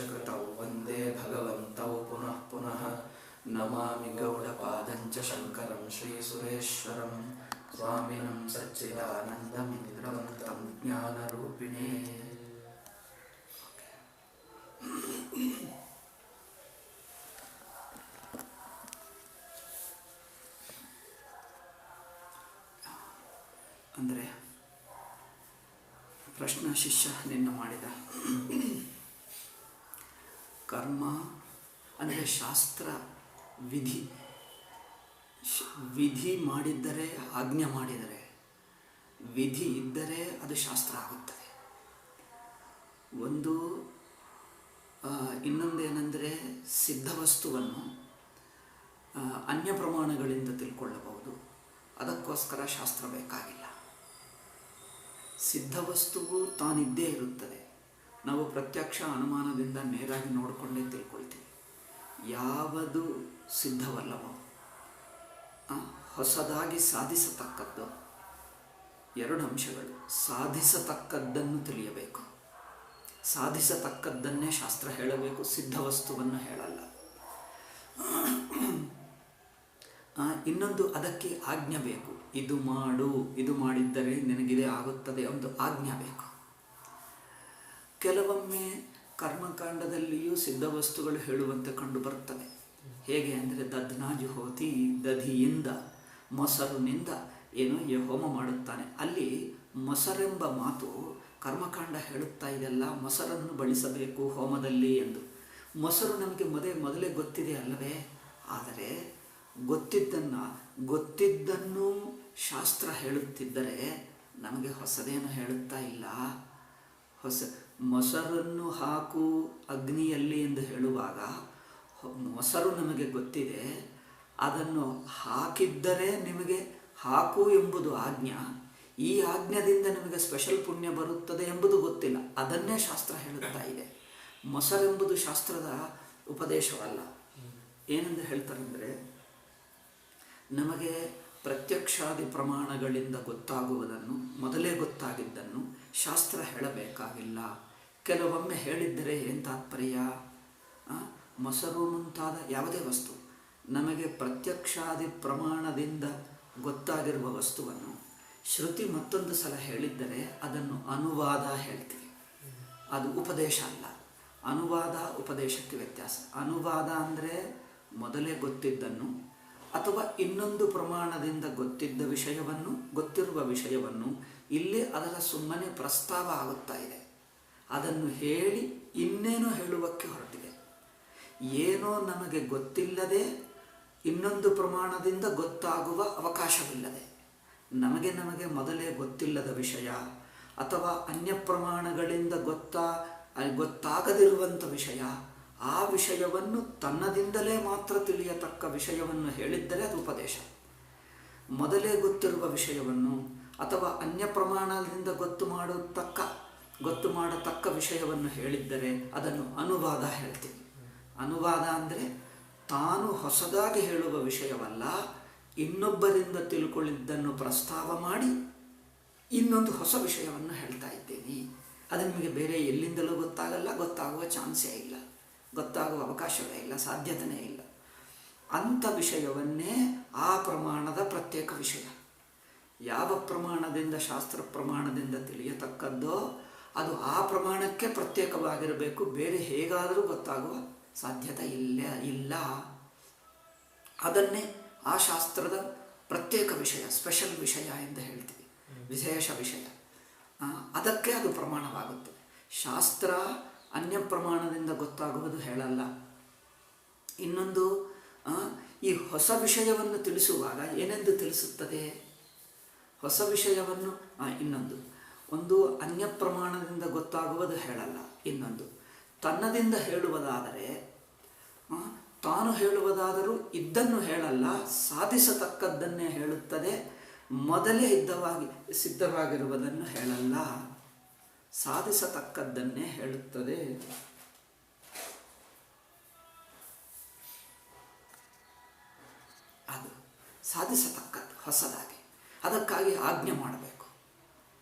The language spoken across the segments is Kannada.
कृतौ वन्दे भगवन्तौ पुनः पुनः नमामि गौडपादञ्च शङ्करं श्रीसुरेश्वरं स्वामिनं सच्चिदानन्दं निरवन्तं ज्ञानरूपिणे. ಅಂದರೆ ಪ್ರಶ್ನೆ ಶಿಷ್ಯ ನಿನ್ನ ಮಾಡಿದ ಕರ್ಮ ಅಂದರೆ ಶಾಸ್ತ್ರ ವಿಧಿ. ವಿಧಿ ಮಾಡಿದ್ದರೆ ಆಜ್ಞೆ ಮಾಡಿದರೆ ವಿಧಿ ಇದ್ದರೆ ಅದು ಶಾಸ್ತ್ರ ಆಗುತ್ತದೆ. ಒಂದು ಇನ್ನೊಂದೇನೆಂದರೆ ಸಿದ್ಧ ವಸ್ತುವನ್ನು ಅನ್ಯ ಪ್ರಮಾಣಗಳಿಂದ ತಿಳ್ಕೊಳ್ಳಬಹುದು. ಅದಕ್ಕೋಸ್ಕರ ಶಾಸ್ತ್ರ ಬೇಕಾಗಿಲ್ಲ. ಸಿದ್ಧ ವಸ್ತುವು ತಾನಿದ್ದೇ ಇರುತ್ತದೆ. ನಾವು ಪ್ರತ್ಯಕ್ಷ ಅನುಮಾನದಿಂದ ನೇರಾಗಿ ನೋಡಿಕೊಂಡೇ ತಿಳ್ಕೊಳ್ತೀವಿ. ಯಾವುದು ಸಿದ್ಧವಲ್ಲವೋ ಹೊಸದಾಗಿ ಸಾಧಿಸತಕ್ಕದ್ದು ಎರಡು ಅಂಶಗಳು. ಸಾಧಿಸತಕ್ಕದ್ದನ್ನು ತಿಳಿಯಬೇಕು, ಸಾಧಿಸತಕ್ಕದ್ದನ್ನೇ ಶಾಸ್ತ್ರ ಹೇಳಬೇಕು, ಸಿದ್ಧ ವಸ್ತುವನ್ನು ಹೇಳಲ್ಲ. ಇನ್ನೊಂದು ಅದಕ್ಕೆ ಆಜ್ಞೆ ಬೇಕು. ಇದು ಮಾಡು, ಇದು ಮಾಡಿದ್ದರೆ ನಿನಗಿದೆ ಆಗುತ್ತದೆ ಒಂದು ಆಜ್ಞೆ ಬೇಕು. ಕೆಲವೊಮ್ಮೆ ಕರ್ಮಕಾಂಡದಲ್ಲಿಯೂ ಸಿದ್ಧ ವಸ್ತುಗಳು ಹೇಳುವಂತೆ ಕಂಡು ಬರುತ್ತದೆ. ಹೇಗೆ ಅಂದರೆ ದಧ್ನಾ ಜುಹೋತಿ, ದಧಿಯಿಂದ ಮೊಸರಿನಿಂದ ಹೋಮ ಮಾಡುತ್ತಾನೆ. ಅಲ್ಲಿ ಮೊಸರೆಂಬ ಮಾತು ಕರ್ಮಕಾಂಡ ಹೇಳುತ್ತಾ ಇದೆಲ್ಲ ಮೊಸರನ್ನು ಬಳಸಬೇಕು ಹೋಮದಲ್ಲಿ ಎಂದು. ಮೊಸರು ನಮಗೆ ಮೊದಲೇ ಗೊತ್ತಿದೆ ಅಲ್ಲವೇ? ಆದರೆ ಗೊತ್ತಿದ್ದನ್ನು ಶಾಸ್ತ್ರ ಹೇಳುತ್ತಿದ್ದರೆ ನಮಗೆ ಹೊಸದೇನು ಹೇಳುತ್ತಾ ಇಲ್ಲ. ಮೊಸರನ್ನು ಹಾಕು ಅಗ್ನಿಯಲ್ಲಿ ಎಂದು ಹೇಳುವಾಗ ಮೊಸರು ನಮಗೆ ಗೊತ್ತಿದೆ. ಅದನ್ನು ಹಾಕಿದ್ದರೆ ನಿಮಗೆ ಹಾಕು ಎಂಬುದು ಆಜ್ಞಾ. ಈ ಆಜ್ಞದಿಂದ ನಿಮಗೆ ಸ್ಪೆಷಲ್ ಪುಣ್ಯ ಬರುತ್ತದೆ ಎಂಬುದು ಗೊತ್ತಿಲ್ಲ. ಅದನ್ನೇ ಶಾಸ್ತ್ರ ಹೇಳುತ್ತಾ ಇದೆ. ಮೊಸರೆಂಬುದು ಶಾಸ್ತ್ರದ ಉಪದೇಶವಲ್ಲ. ಏನೆಂದು ಹೇಳ್ತಾರೆಂದರೆ, ನಮಗೆ ಪ್ರತ್ಯಕ್ಷಾದಿ ಪ್ರಮಾಣಗಳಿಂದ ಗೊತ್ತಾಗುವುದನ್ನು, ಮೊದಲೇ ಗೊತ್ತಾಗಿದ್ದನ್ನು ಶಾಸ್ತ್ರ ಹೇಳಬೇಕಾಗಿಲ್ಲ. ಕೆಲವೊಮ್ಮೆ ಹೇಳಿದ್ದರೆ ಏನು ತಾತ್ಪರ್ಯ? ಮೊಸರು ಮುಂತಾದ ಯಾವುದೇ ವಸ್ತು ನಮಗೆ ಪ್ರತ್ಯಕ್ಷಾದಿ ಪ್ರಮಾಣದಿಂದ ಗೊತ್ತಾಗಿರುವ ವಸ್ತುವನ್ನು ಶ್ರುತಿ ಮತ್ತೊಂದು ಸಲ ಹೇಳಿದ್ದರೆ ಅದನ್ನು ಅನುವಾದ ಹೇಳ್ತೀವಿ. ಅದು ಉಪದೇಶ ಅಲ್ಲ. ಅನುವಾದ ಉಪದೇಶಕ್ಕೆ ವ್ಯತ್ಯಾಸ. ಅನುವಾದ ಅಂದರೆ ಮೊದಲೇ ಗೊತ್ತಿದ್ದನ್ನು ಅಥವಾ ಇನ್ನೊಂದು ಪ್ರಮಾಣದಿಂದ ಗೊತ್ತಿರುವ ವಿಷಯವನ್ನು ಇಲ್ಲಿ ಅದರ ಸುಮ್ಮನೆ ಪ್ರಸ್ತಾವ ಆಗುತ್ತಾ ಇದೆ. ಅದನ್ನು ಹೇಳಿ ಇನ್ನೇನೋ ಹೇಳುವಕ್ಕೆ ಹೊರಟಿದೆ. ಏನೋ ನಮಗೆ ಗೊತ್ತಿಲ್ಲದೆ ಇನ್ನೊಂದು ಪ್ರಮಾಣದಿಂದ ಗೊತ್ತಾಗುವ ಅವಕಾಶವಿಲ್ಲದೆ ನಮಗೆ ಮೊದಲೇ ಗೊತ್ತಿಲ್ಲದ ವಿಷಯ ಅಥವಾ ಅನ್ಯ ಪ್ರಮಾಣಗಳಿಂದ ಗೊತ್ತಾಗದಿರುವಂಥ ವಿಷಯ, ಆ ವಿಷಯವನ್ನು ತನ್ನದಿಂದಲೇ ಮಾತ್ರ ತಿಳಿಯತಕ್ಕ ವಿಷಯವನ್ನು ಹೇಳಿದ್ದರೆ ಅದು ಉಪದೇಶ. ಮೊದಲೇ ಗೊತ್ತಿರುವ ವಿಷಯವನ್ನು ಅಥವಾ ಅನ್ಯ ಪ್ರಮಾಣದಿಂದ ಗೊತ್ತು ಮಾಡತಕ್ಕ ವಿಷಯವನ್ನು ಹೇಳಿದ್ದರೆ ಅದನ್ನು ಅನುವಾದ ಹೇಳ್ತೀವಿ. ಅನುವಾದ ಅಂದರೆ ತಾನು ಹೊಸದಾಗಿ ಹೇಳುವ ವಿಷಯವಲ್ಲ, ಇನ್ನೊಬ್ಬರಿಂದ ತಿಳ್ಕೊಳ್ಳಿದ್ದನ್ನು ಪ್ರಸ್ತಾವ ಮಾಡಿ ಇನ್ನೊಂದು ಹೊಸ ವಿಷಯವನ್ನು ಹೇಳ್ತಾ ಇದ್ದೇನೆ. ಅದು ನಿಮಗೆ ಬೇರೆ ಎಲ್ಲಿಂದಲೂ ಗೊತ್ತಾಗಲ್ಲ, ಗೊತ್ತಾಗುವ ಚಾನ್ಸೇ ಇಲ್ಲ, ಗೊತ್ತಾಗುವ ಅವಕಾಶವೇ ಇಲ್ಲ, ಸಾಧ್ಯತೆಯೇ ಇಲ್ಲ. ಅಂಥ ವಿಷಯವನ್ನೇ ಆ ಪ್ರಮಾಣದ ಪ್ರತ್ಯೇಕ ವಿಷಯ. ಯಾವ ಪ್ರಮಾಣದಿಂದ ಶಾಸ್ತ್ರ ಪ್ರಮಾಣದಿಂದ ತಿಳಿಯತಕ್ಕದ್ದೋ ಅದು ಆ ಪ್ರಮಾಣಕ್ಕೆ ಪ್ರತ್ಯೇಕವಾಗಿರಬೇಕು. ಬೇರೆ ಹೇಗಾದರೂ ಗೊತ್ತಾಗುವ ಸಾಧ್ಯತೆ ಇಲ್ಲ. ಅದನ್ನೇ ಆ ಶಾಸ್ತ್ರದ ಪ್ರತ್ಯೇಕ ವಿಷಯ, ಸ್ಪೆಷಲ್ ವಿಷಯ ಎಂದು ಹೇಳ್ತೀವಿ, ವಿಶೇಷ ವಿಷಯ. ಅದಕ್ಕೆ ಅದು ಪ್ರಮಾಣವಾಗುತ್ತದೆ. ಶಾಸ್ತ್ರ ಅನ್ಯ ಪ್ರಮಾಣದಿಂದ ಗೊತ್ತಾಗುವುದು ಹೇಳಲ್ಲ. ಇನ್ನೊಂದು, ಈ ಹೊಸ ವಿಷಯವನ್ನು ತಿಳಿಸುವಾಗ ಏನೆಂದು ತಿಳಿಸುತ್ತದೆ? ಹೊಸ ವಿಷಯವನ್ನು ಒಂದು ಅನ್ಯ ಪ್ರಮಾಣದಿಂದ ಗೊತ್ತಾಗುವುದು ಹೇಳಲ್ಲ. ಇನ್ನೊಂದು ತನ್ನದಿಂದ ಹೇಳುವುದಾದರೆ, ತಾನು ಹೇಳುವುದಾದರೂ ಇದ್ದನ್ನು ಹೇಳಲ್ಲ, ಸಾಧಿಸತಕ್ಕದ್ದನ್ನೇ ಹೇಳುತ್ತದೆ. ಮೊದಲೇ ಸಿದ್ಧವಾಗಿರುವುದನ್ನು ಹೇಳಲ್ಲ, ಸಾಧಿಸತಕ್ಕದ್ದನ್ನೇ ಹೇಳುತ್ತದೆ. ಅದು ಸಾಧಿಸತಕ್ಕದ್ದು ಹೊಸದಾಗಿ, ಅದಕ್ಕಾಗಿ ಆಜ್ಞೆ ಮಾಡಬೇಕು.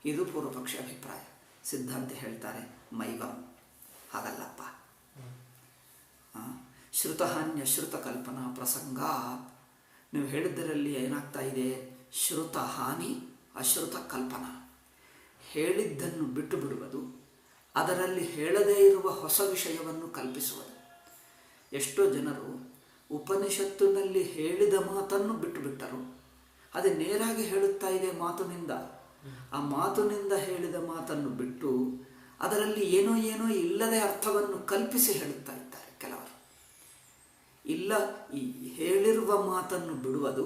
ಇದು ಪೂರ್ವಪಕ್ಷ ಅಭಿಪ್ರಾಯ. ಸಿದ್ಧಾಂತ ಹೇಳ್ತಾರೆ ಮೈವಂ, ಹಾಗಲ್ಲಪ್ಪ, ಶ್ರುತಹಾನ್ಯ ಶ್ರುತ ಕಲ್ಪನಾ ಪ್ರಸಂಗ. ನೀವು ಹೇಳಿದ್ದರಲ್ಲಿ ಏನಾಗ್ತಾ ಇದೆ? ಶ್ರುತ ಹಾನಿ ಅಶ್ರುತ ಕಲ್ಪನಾ. ಹೇಳಿದ್ದನ್ನು ಬಿಟ್ಟು ಬಿಡುವುದು, ಅದರಲ್ಲಿ ಹೇಳದೇ ಇರುವ ಹೊಸ ವಿಷಯವನ್ನು ಕಲ್ಪಿಸುವುದು. ಎಷ್ಟೋ ಜನರು ಉಪನಿಷತ್ತಿನಲ್ಲಿ ಹೇಳಿದ ಮಾತನ್ನು ಬಿಟ್ಟು ಬಿಟ್ಟರು. ಅದೇ ನೇರಾಗಿ ಹೇಳುತ್ತಾ ಇದೆ ಮಾತಿನಿಂದ. ಆ ಮಾತಿನಿಂದ ಹೇಳಿದ ಮಾತನ್ನು ಬಿಟ್ಟು ಅದರಲ್ಲಿ ಏನೋ ಏನೋ ಇಲ್ಲದೆ ಅರ್ಥವನ್ನು ಕಲ್ಪಿಸಿ ಹೇಳುತ್ತಾ ಇದ್ದಾರೆ ಕೆಲವರು. ಇಲ್ಲ, ಈ ಹೇಳಿರುವ ಮಾತನ್ನು ಬಿಡುವುದು,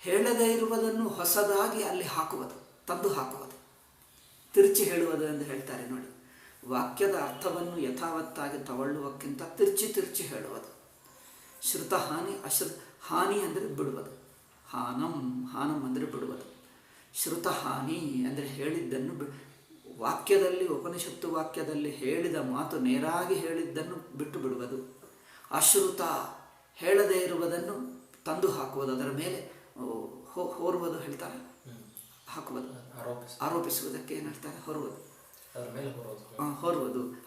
ಹೇಳದೇ ಇರುವುದನ್ನು ಹೊಸದಾಗಿ ಅಲ್ಲಿ ಹಾಕುವುದು, ತಂದು ಹಾಕುವುದು, ತಿರುಚಿ ಹೇಳುವುದು ಎಂದು ಹೇಳ್ತಾರೆ ನೋಡಿ. ವಾಕ್ಯದ ಅರ್ಥವನ್ನು ಯಥಾವತ್ತಾಗಿ ತಗೊಳ್ಳುವಕ್ಕಿಂತ ತಿರುಚಿ ಹೇಳುವುದು. ಶ್ರುತ ಹಾನಿ ಹಾನಿ ಅಂದರೆ ಬಿಡುವುದು. ಹಾನಂ ಅಂದರೆ ಬಿಡುವುದು. ಶ್ರುತ ಹಾನಿ ಅಂದರೆ ಹೇಳಿದ್ದನ್ನು ವಾಕ್ಯದಲ್ಲಿ, ಉಪನಿಷತ್ತು ವಾಕ್ಯದಲ್ಲಿ ಹೇಳಿದ ಮಾತು ನೇರಾಗಿ ಹೇಳಿದ್ದನ್ನು ಬಿಟ್ಟು ಬಿಡುವುದು. ಅಶ್ರುತ ಹೇಳದೇ ಇರುವುದನ್ನು ತಂದು ಹಾಕುವುದು, ಅದರ ಮೇಲೆ ಹೊರುವುದು ಹೇಳ್ತಾರೆ, ಹಾಕುವುದು, ಆರೋಪಿಸುವುದಕ್ಕೆ ಏನು ಹೇಳ್ತಾರೆ? ಹೊರುವುದು,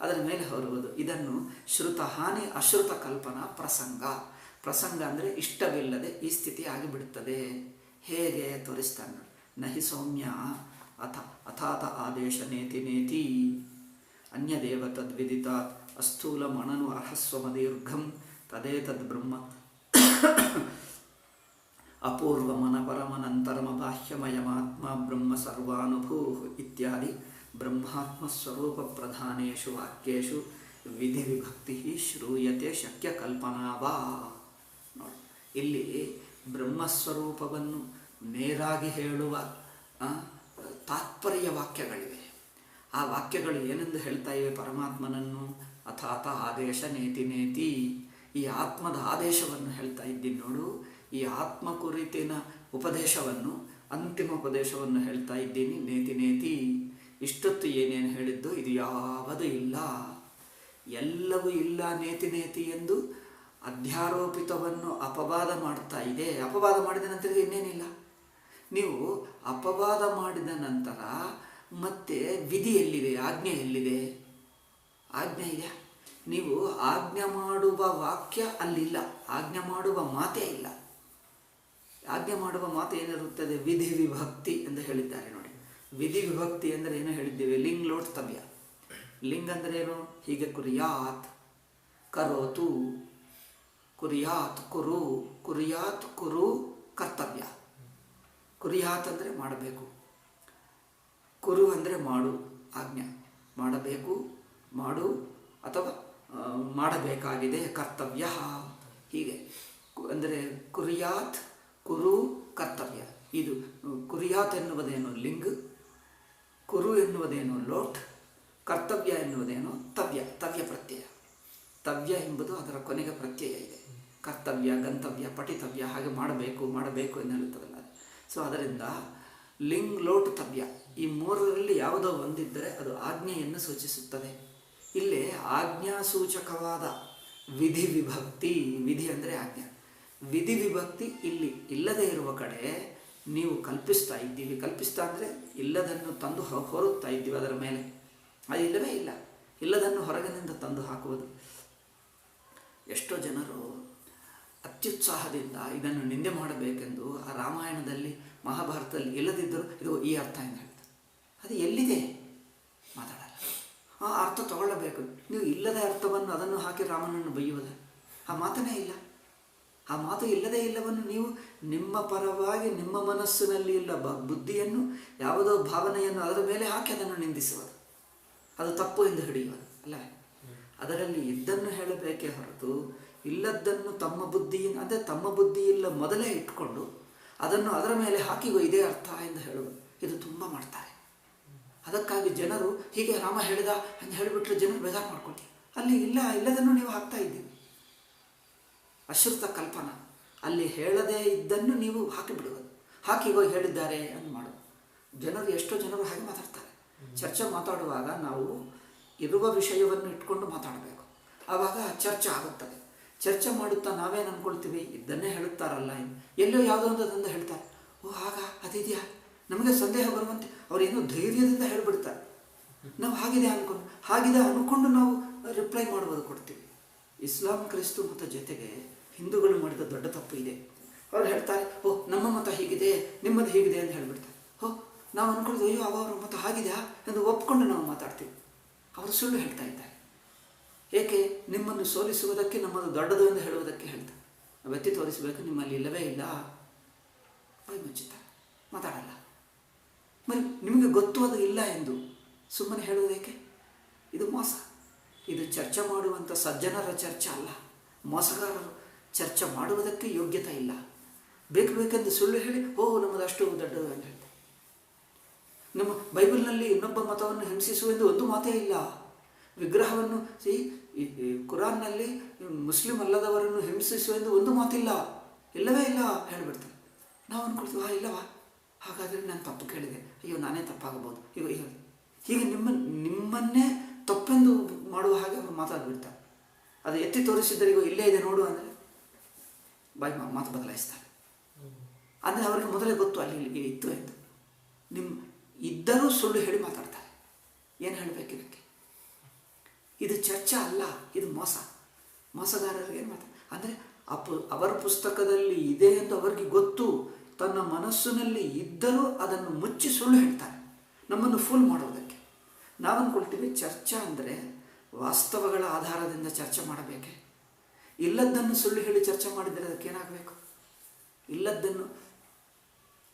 ಅದರ ಮೇಲೆ ಹೊರುವುದು. ಇದನ್ನು ಶ್ರುತ ಹಾನಿ ಅಶ್ರುತ ಕಲ್ಪನಾ ಪ್ರಸಂಗ. ಪ್ರಸಂಗ ಅಂದರೆ ಇಷ್ಟವಿಲ್ಲದೆ ಈ ಸ್ಥಿತಿ ಆಗಿಬಿಡುತ್ತದೆ. ಹೇಗೆ ತೋರಿಸ್ತಾನೆ? ನಹಿ ಸೌಮ್ಯ ಅಥಾತ ಆದೇಶ ನೇತಿ ಅನ್ಯದೇವ ತದ್ವಿದಿತಾತ್ ಅಸ್ಥೂಲ ಮಣನು ಅರ್ಹಸ್ವಮದೀರ್ಘಂ ತದೇತದ್ ಬ್ರಹ್ಮ ಅಪೂರ್ವಮನಪರಮನಂತರಮ ಬಾಹ್ಯಮಯಮಾತ್ಮ ಬ್ರಹ್ಮ ಸರ್ವಾನುಭೂ ಇತ್ಯಾದಿ ಬ್ರಹ್ಮಾತ್ಮಸ್ವರೂಪ ಪ್ರಧಾನೇಷು ವಾಕ್ಯೇಷು ವಿಧಿ ವಿಭಕ್ತಿ ಶ್ರೂಯತೆ ಶಕ್ಯ ಕಲ್ಪನಾವಾ. ನೋಡಿ, ಇಲ್ಲಿ ಬ್ರಹ್ಮಸ್ವರೂಪವನ್ನು ನೇರಾಗಿ ಹೇಳುವ ತಾತ್ಪರ್ಯ ವಾಕ್ಯಗಳಿವೆ. ಆ ವಾಕ್ಯಗಳು ಏನೆಂದು ಹೇಳ್ತಾ ಇವೆ? ಪರಮಾತ್ಮನನ್ನು ಅಥಾತ ಆದೇಶ ನೇತಿ, ಈ ಆತ್ಮದ ಆದೇಶವನ್ನು ಹೇಳ್ತಾ ಇದ್ದೀನಿ ನೋಡು. ಈ ಆತ್ಮ ಕುರಿತಿನ ಉಪದೇಶವನ್ನು, ಅಂತಿಮ ಉಪದೇಶವನ್ನು ಹೇಳ್ತಾ ಇದ್ದೀನಿ. ನೇತಿ ಇಷ್ಟೊತ್ತು ಏನೇನು ಹೇಳಿದ್ದು ಇದು ಯಾವುದೂ ಇಲ್ಲ, ಎಲ್ಲವೂ ಇಲ್ಲ. ನೇತಿ ಎಂದು ಅಧ್ಯಾರೋಪಿತವನ್ನು ಅಪವಾದ ಮಾಡ್ತಾ ಇದೆ. ಅಪವಾದ ಮಾಡಿದ ನಂತರ ಇನ್ನೇನಿಲ್ಲ. ನೀವು ಅಪವಾದ ಮಾಡಿದ ನಂತರ ಮತ್ತೆ ವಿಧಿ ಎಲ್ಲಿದೆ? ಆಜ್ಞೆ ಎಲ್ಲಿದೆ? ಆಜ್ಞೆ ಇದೆ. ನೀವು ಆಜ್ಞೆ ಮಾಡುವ ವಾಕ್ಯ ಅಲ್ಲಿಲ್ಲ, ಆಜ್ಞೆ ಮಾಡುವ ಮಾತೇ ಇಲ್ಲ. ಆಜ್ಞೆ ಮಾಡುವ ಮಾತು ಏನಿರುತ್ತದೆ? ವಿಧಿ ವಿಭಕ್ತಿ ಎಂದು ಹೇಳಿದ್ದಾರೆ ನೋಡಿ. ವಿಧಿ ವಿಭಕ್ತಿ ಅಂದರೆ ಏನು ಹೇಳಿದ್ದೇವೆ? ಲಿಂಗ್ ಲೋಟ್ ತವ್ಯ. ಲಿಂಗ್ ಅಂದರೆ ಏನು? ಹೀಗೆ ಕುರಿಯಾತ್, ಕರೋತು, ಕುರಿಯಾತ್ ಕುರು, ಕುರಿಯಾತ್ ಕುರು ಕರ್ತವ್ಯ. ಕುರಿಯಾತ್ ಅಂದರೆ ಮಾಡಬೇಕು, ಕುರು ಅಂದರೆ ಮಾಡು, ಆಜ್ಞೆ ಮಾಡಬೇಕು, ಮಾಡು ಅಥವಾ ಮಾಡಬೇಕಾಗಿದೆ, ಕರ್ತವ್ಯ. ಹೀಗೆ ಅಂದರೆ ಕುರಿಯಾತ್ ಕುರು ಕರ್ತವ್ಯ. ಇದು ಕುರಿಯಾತ್ ಎನ್ನುವುದೇನು? ಲಿಂಗ್. ಕುರು ಎನ್ನುವುದೇನು? ಲೋಟ್. ಕರ್ತವ್ಯ ಎನ್ನುವುದೇನು? ತವ್ಯ ಪ್ರತ್ಯಯ. ತವ್ಯ ಎಂಬುದು ಅದರ ಕೊನೆಗೆ ಪ್ರತ್ಯಯ ಇದೆ. ಕರ್ತವ್ಯ, ಗಂತವ್ಯ, ಪಠಿತವ್ಯ, ಹಾಗೆ ಮಾಡಬೇಕು ಎಂದು ಹೇಳುತ್ತದಲ್ಲ. ಸೊ ಅದರಿಂದ ಲಿಂಗ್ ಲೋಟ್ ತವ್ಯ ಈ ಮೂರರಲ್ಲಿ ಯಾವುದೋ ಒಂದಿದ್ದರೆ ಅದು ಆಜ್ಞೆಯನ್ನು ಸೂಚಿಸುತ್ತದೆ. ಇಲ್ಲಿ ಆಜ್ಞಾಸೂಚಕವಾದ ವಿಧಿ ವಿಭಕ್ತಿ, ವಿಧಿ ಅಂದರೆ ಆಜ್ಞೆ, ವಿಧಿ ವಿಭಕ್ತಿ ಇಲ್ಲಿ ಇಲ್ಲದೇ ಇರುವ ಕಡೆ ನೀವು ಕಲ್ಪಿಸ್ತಾ ಇದ್ದೀವಿ. ಕಲ್ಪಿಸ್ತಾ ಅಂದರೆ ಇಲ್ಲದನ್ನು ತಂದು ಹೊರುತ್ತಾ ಇದ್ದೀವಿ ಅದರ ಮೇಲೆ. ಅದು ಇಲ್ಲವೇ ಇಲ್ಲ, ಇಲ್ಲದನ್ನು ಹೊರಗಿನಿಂದ ತಂದು ಹಾಕುವುದು. ಎಷ್ಟೋ ಜನರು ಅತ್ಯುತ್ಸಾಹದಿಂದ ಇದನ್ನು ನಿಂದೆ ಮಾಡಬೇಕೆಂದು ಆ ರಾಮಾಯಣದಲ್ಲಿ ಮಹಾಭಾರತದಲ್ಲಿ ಇಲ್ಲದಿದ್ದರೂ ಇದು ಈ ಅರ್ಥ ಎಂದು ಹೇಳ್ತಾರೆ. ಅದು ಎಲ್ಲಿದೆ? ಮಾತಾಡಲ್ಲ. ಆ ಅರ್ಥ ತಗೊಳ್ಳಬೇಕು. ನೀವು ಇಲ್ಲದ ಅರ್ಥವನ್ನು ಅದನ್ನು ಹಾಕಿ ರಾಮನನ್ನು ಬೈಯುವುದು, ಆ ಮಾತನೇ ಇಲ್ಲ. ಆ ಮಾತು ಇಲ್ಲದೇ ಇಲ್ಲವನ್ನು ನೀವು ನಿಮ್ಮ ಪರವಾಗಿ ನಿಮ್ಮ ಮನಸ್ಸಿನಲ್ಲಿ ಇಲ್ಲ ಬುದ್ಧಿಯನ್ನು, ಯಾವುದೋ ಭಾವನೆಯನ್ನು ಅದರ ಮೇಲೆ ಹಾಕಿ ಅದನ್ನು ನಿಂದಿಸುವುದು, ಅದು ತಪ್ಪು ಎಂದು ಹಿಡಿಯುವುದು ಅಲ್ಲ. ಅದರಲ್ಲಿ ಇದ್ದನ್ನು ಹೇಳಬೇಕೇ ಹೊರತು ಇಲ್ಲದ್ದನ್ನು ತಮ್ಮ ಬುದ್ಧಿಯಿಂದ, ಅಂದರೆ ತಮ್ಮ ಬುದ್ಧಿಯಿಲ್ಲ ಮೊದಲೇ ಇಟ್ಕೊಂಡು ಅದನ್ನು ಅದರ ಮೇಲೆ ಹಾಕಿ ಇದೇ ಅರ್ಥ ಎಂದು ಹೇಳುವುದು, ಇದು ತುಂಬ ಮಾಡ್ತಾರೆ. ಅದಕ್ಕಾಗಿ ಜನರು ಹೀಗೆ ರಾಮ ಹೇಳಿದ ಎಂದು ಹೇಳಿಬಿಟ್ರೆ ಜನರು ಬೇಜಾರು ಮಾಡ್ಕೊಳ್ತೀವಿ. ಅಲ್ಲಿ ಇಲ್ಲದನ್ನು ನೀವು ಹಾಕ್ತಾ ಇದ್ದೀವಿ. ಅಶ್ರುತ ಕಲ್ಪನಾ, ಅಲ್ಲಿ ಹೇಳದೇ ಇದ್ದನ್ನು ನೀವು ಹಾಕಿಬಿಡುವುದು, ಹಾಕಿ ಇವಾಗ ಹೇಳಿದ್ದಾರೆ ಅಂತ ಮಾಡೋದು. ಜನರು, ಎಷ್ಟೋ ಜನರು ಹಾಗೆ ಮಾತಾಡ್ತಾರೆ. ಚರ್ಚೆ ಮಾತಾಡುವಾಗ ನಾವು ಇರುವ ವಿಷಯವನ್ನು ಇಟ್ಕೊಂಡು ಮಾತಾಡಬೇಕು, ಆವಾಗ ಚರ್ಚೆ ಆಗುತ್ತದೆ. ಚರ್ಚೆ ಮಾಡುತ್ತಾ ನಾವೇನು ಅಂದ್ಕೊಳ್ತೀವಿ? ಇದನ್ನೇ ಹೇಳುತ್ತಾರಲ್ಲ, ಎಲ್ಲೋ ಯಾವುದೋ ಒಂದು ಹೇಳ್ತಾರೆ, ಓ ಆಗ ಅದಿದೆಯಾ, ನಮಗೆ ಸಂದೇಹ ಬರುವಂತೆ ಅವರೇನೋ ಧೈರ್ಯದಿಂದ ಹೇಳಿಬಿಡ್ತಾರೆ. ನಾವು ಹಾಗಿದೆ ಅಂದ್ಕೊಂಡು ನಾವು ರಿಪ್ಲೈ ಮಾಡುವುದು ಕೊಡ್ತೀವಿ. ಇಸ್ಲಾಂ ಕ್ರಿಸ್ತು ಮತ ಜೊತೆಗೆ ಹಿಂದೂಗಳು ಮಾಡಿದ ದೊಡ್ಡ ತಪ್ಪು ಇದೆ. ಅವ್ರು ಹೇಳ್ತಾರೆ, ಓ ನಮ್ಮ ಮತ ಹೀಗಿದೆ, ನಿಮ್ಮದು ಹೀಗಿದೆ ಅಂತ ಹೇಳಿಬಿಡ್ತಾರೆ. ನಾವು ಅಂದ್ಕೊಳ್ತೀವಿ, ಅಯ್ಯೋ ಅವರ ಮತ ಹಾಗಿದೆಯಾ ಎಂದು ಒಪ್ಕೊಂಡು ನಾವು ಮಾತಾಡ್ತೀವಿ. ಅವರು ಸುಳ್ಳು ಹೇಳ್ತಾ ಇದ್ದಾರೆ. ಏಕೆ? ನಿಮ್ಮನ್ನು ಸೋಲಿಸುವುದಕ್ಕೆ, ನಮ್ಮದು ದೊಡ್ಡದು ಎಂದು ಹೇಳುವುದಕ್ಕೆ ಹೇಳ್ತಾರೆ. ನಾವು ಎತ್ತಿ ತೋರಿಸಬೇಕು, ನಿಮ್ಮಲ್ಲಿ ಇಲ್ಲವೇ ಇಲ್ಲ, ಬಾಯಿ ಮುಚ್ಚುತ್ತಾರೆ, ಮಾತಾಡಲ್ಲ. మరి ನಿಮಗೆ ಗೊತ್ತು ಅದು ಇಲ್ಲ ಎಂದು ಸುಮ್ಮನೆ ಹೇಳುವುದೇಕೆ? ಇದು ಮೋಸ. ಇದು ಚರ್ಚೆ ಮಾಡುವಂಥ ಸಜ್ಜನರ ಚರ್ಚೆ ಅಲ್ಲ. ಮೋಸಗಾರರು ಚರ್ಚೆ ಮಾಡುವುದಕ್ಕೆ ಯೋಗ್ಯತೆ ಇಲ್ಲ. ಬೇಕೆಂದು ಸುಳ್ಳು ಹೇಳಿ, ಓ ನಮ್ಮದು ಅಷ್ಟು ದೊಡ್ಡದು ಅಂತ ಹೇಳ್ತಾರೆ. ನಮ್ಮ ಬೈಬಲ್ನಲ್ಲಿ ಇನ್ನೊಬ್ಬ ಮತವನ್ನು ಹಿಂಸಿಸುವೆಂದು ಒಂದು ಮಾತೇ ಇಲ್ಲ. ವಿಗ್ರಹವನ್ನು ಕುರಾನ್ನಲ್ಲಿ ಮುಸ್ಲಿಂ ಅಲ್ಲದವರನ್ನು ಹಿಂಸಿಸುವೆಂದು ಒಂದು ಮಾತಿಲ್ಲ, ಇಲ್ಲವೇ ಇಲ್ಲ ಹೇಳಿಬಿಡ್ತಾರೆ. ನಾವು ಅಂದ್ಕೊಳ್ತೀವಿ, ಇಲ್ಲವಾ, ಹಾಗಾದರೆ ನಾನು ತಪ್ಪು ಕೇಳಿದೆ, ಅಯ್ಯೋ ನಾನೇ ತಪ್ಪಾಗಬಹುದು, ಹೀಗೆ ನಿಮ್ಮನ್ನೇ ತಪ್ಪೆಂದು ಮಾಡುವ ಹಾಗೆ ಅವರು ಮಾತಾಡ್ಬಿಡ್ತಾರೆ. ಅದು ಎತ್ತಿ ತೋರಿಸಿದರೆ ಇಲ್ಲೇ ಇದೆ ನೋಡು ಅಂದರೆ ಬಾಯಿ ಮಾತು ಬದಲಾಯಿಸ್ತಾರೆ. ಅಂದರೆ ಅವರಿಗೆ ಮೊದಲೇ ಗೊತ್ತು ಅಲ್ಲಿ ಇಲ್ಲಿಗೆ ಇತ್ತು ಎಂದು. ಇದ್ದರೂ ಸುಳ್ಳು ಹೇಳಿ ಮಾತಾಡ್ತಾರೆ. ಏನು ಹೇಳಬೇಕು ಇದಕ್ಕೆ? ಇದು ಚರ್ಚೆ ಅಲ್ಲ, ಇದು ಮೋಸ. ಮೋಸಗಾರರಿಗೆ ಏನು ಮಾತಾಡ ಅಂದರೆ ಅವರ ಪುಸ್ತಕದಲ್ಲಿ ಇದೆ ಎಂದು ಅವರಿಗೆ ಗೊತ್ತು. ತನ್ನ ಮನಸ್ಸಿನಲ್ಲಿ ಇದ್ದರೂ ಅದನ್ನು ಮುಚ್ಚಿ ಸುಳ್ಳು ಹೇಳ್ತಾರೆ, ನಮ್ಮನ್ನು ಫೂಲ್ ಮಾಡೋದಕ್ಕೆ. ನಾವು ಅಂದ್ಕೊಳ್ತೀವಿ ಚರ್ಚೆ ಅಂದರೆ ವಾಸ್ತವಗಳ ಆಧಾರದಿಂದ ಚರ್ಚೆ ಮಾಡಬೇಕೆ. ಇಲ್ಲದ್ದನ್ನು ಸುಳ್ಳು ಹೇಳಿ ಚರ್ಚೆ ಮಾಡಿದರೆ ಅದಕ್ಕೆ ಏನಾಗಬೇಕು? ಇಲ್ಲದ್ದನ್ನು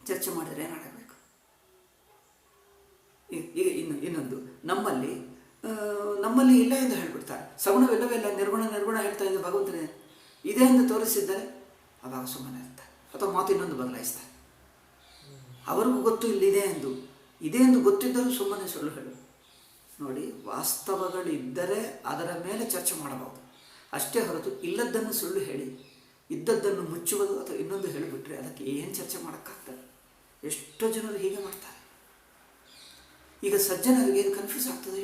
ಚರ್ಚೆ ಮಾಡಿದರೆ ಏನಾಗಬೇಕು? ಈಗ ಇನ್ನೊಂದು, ನಮ್ಮಲ್ಲಿ ಇಲ್ಲ ಎಂದು ಹೇಳಿಬಿಡ್ತಾರೆ. ಸಗುಣವಿಲ್ಲವೇ ಇಲ್ಲ, ನಿರ್ಗುಣ ಹೇಳ್ತಾ ಇದ್ದ ಭಗವಂತನೇ ಇದೆ ಎಂದು ತೋರಿಸಿದ್ದರೆ ಆವಾಗ ಸುಮ್ಮನೆ ಇರ್ತಾರೆ, ಅಥವಾ ಮಾತು ಇನ್ನೊಂದು ಬದಲಾಯಿಸ್ತಾರೆ. ಅವರಿಗೂ ಗೊತ್ತು ಇಲ್ಲಿದೆ ಎಂದು, ಇದೆ ಎಂದು ಗೊತ್ತಿದ್ದರೂ ಸುಮ್ಮನೆ ಸುಳ್ಳು ಹೇಳು. ನೋಡಿ, ವಾಸ್ತವಗಳಿದ್ದರೆ ಅದರ ಮೇಲೆ ಚರ್ಚೆ ಮಾಡಬಹುದು, ಅಷ್ಟೇ ಹೊರತು ಇಲ್ಲದ್ದನ್ನು ಸುಳ್ಳು ಹೇಳಿ ಇದ್ದದ್ದನ್ನು ಮುಚ್ಚುವುದು ಅಥವಾ ಇನ್ನೊಂದು ಹೇಳಿಬಿಟ್ರೆ ಅದಕ್ಕೆ ಏನು ಚರ್ಚೆ ಮಾಡೋಕ್ಕಾಗ್ತದೆ? ಎಷ್ಟೋ ಜನರು ಹೀಗೆ ಮಾಡ್ತಾರೆ. ಈಗ ಸಜ್ಜನರಿಗೆ ಇದು ಕನ್ಫ್ಯೂಸ್ ಆಗ್ತದೆ.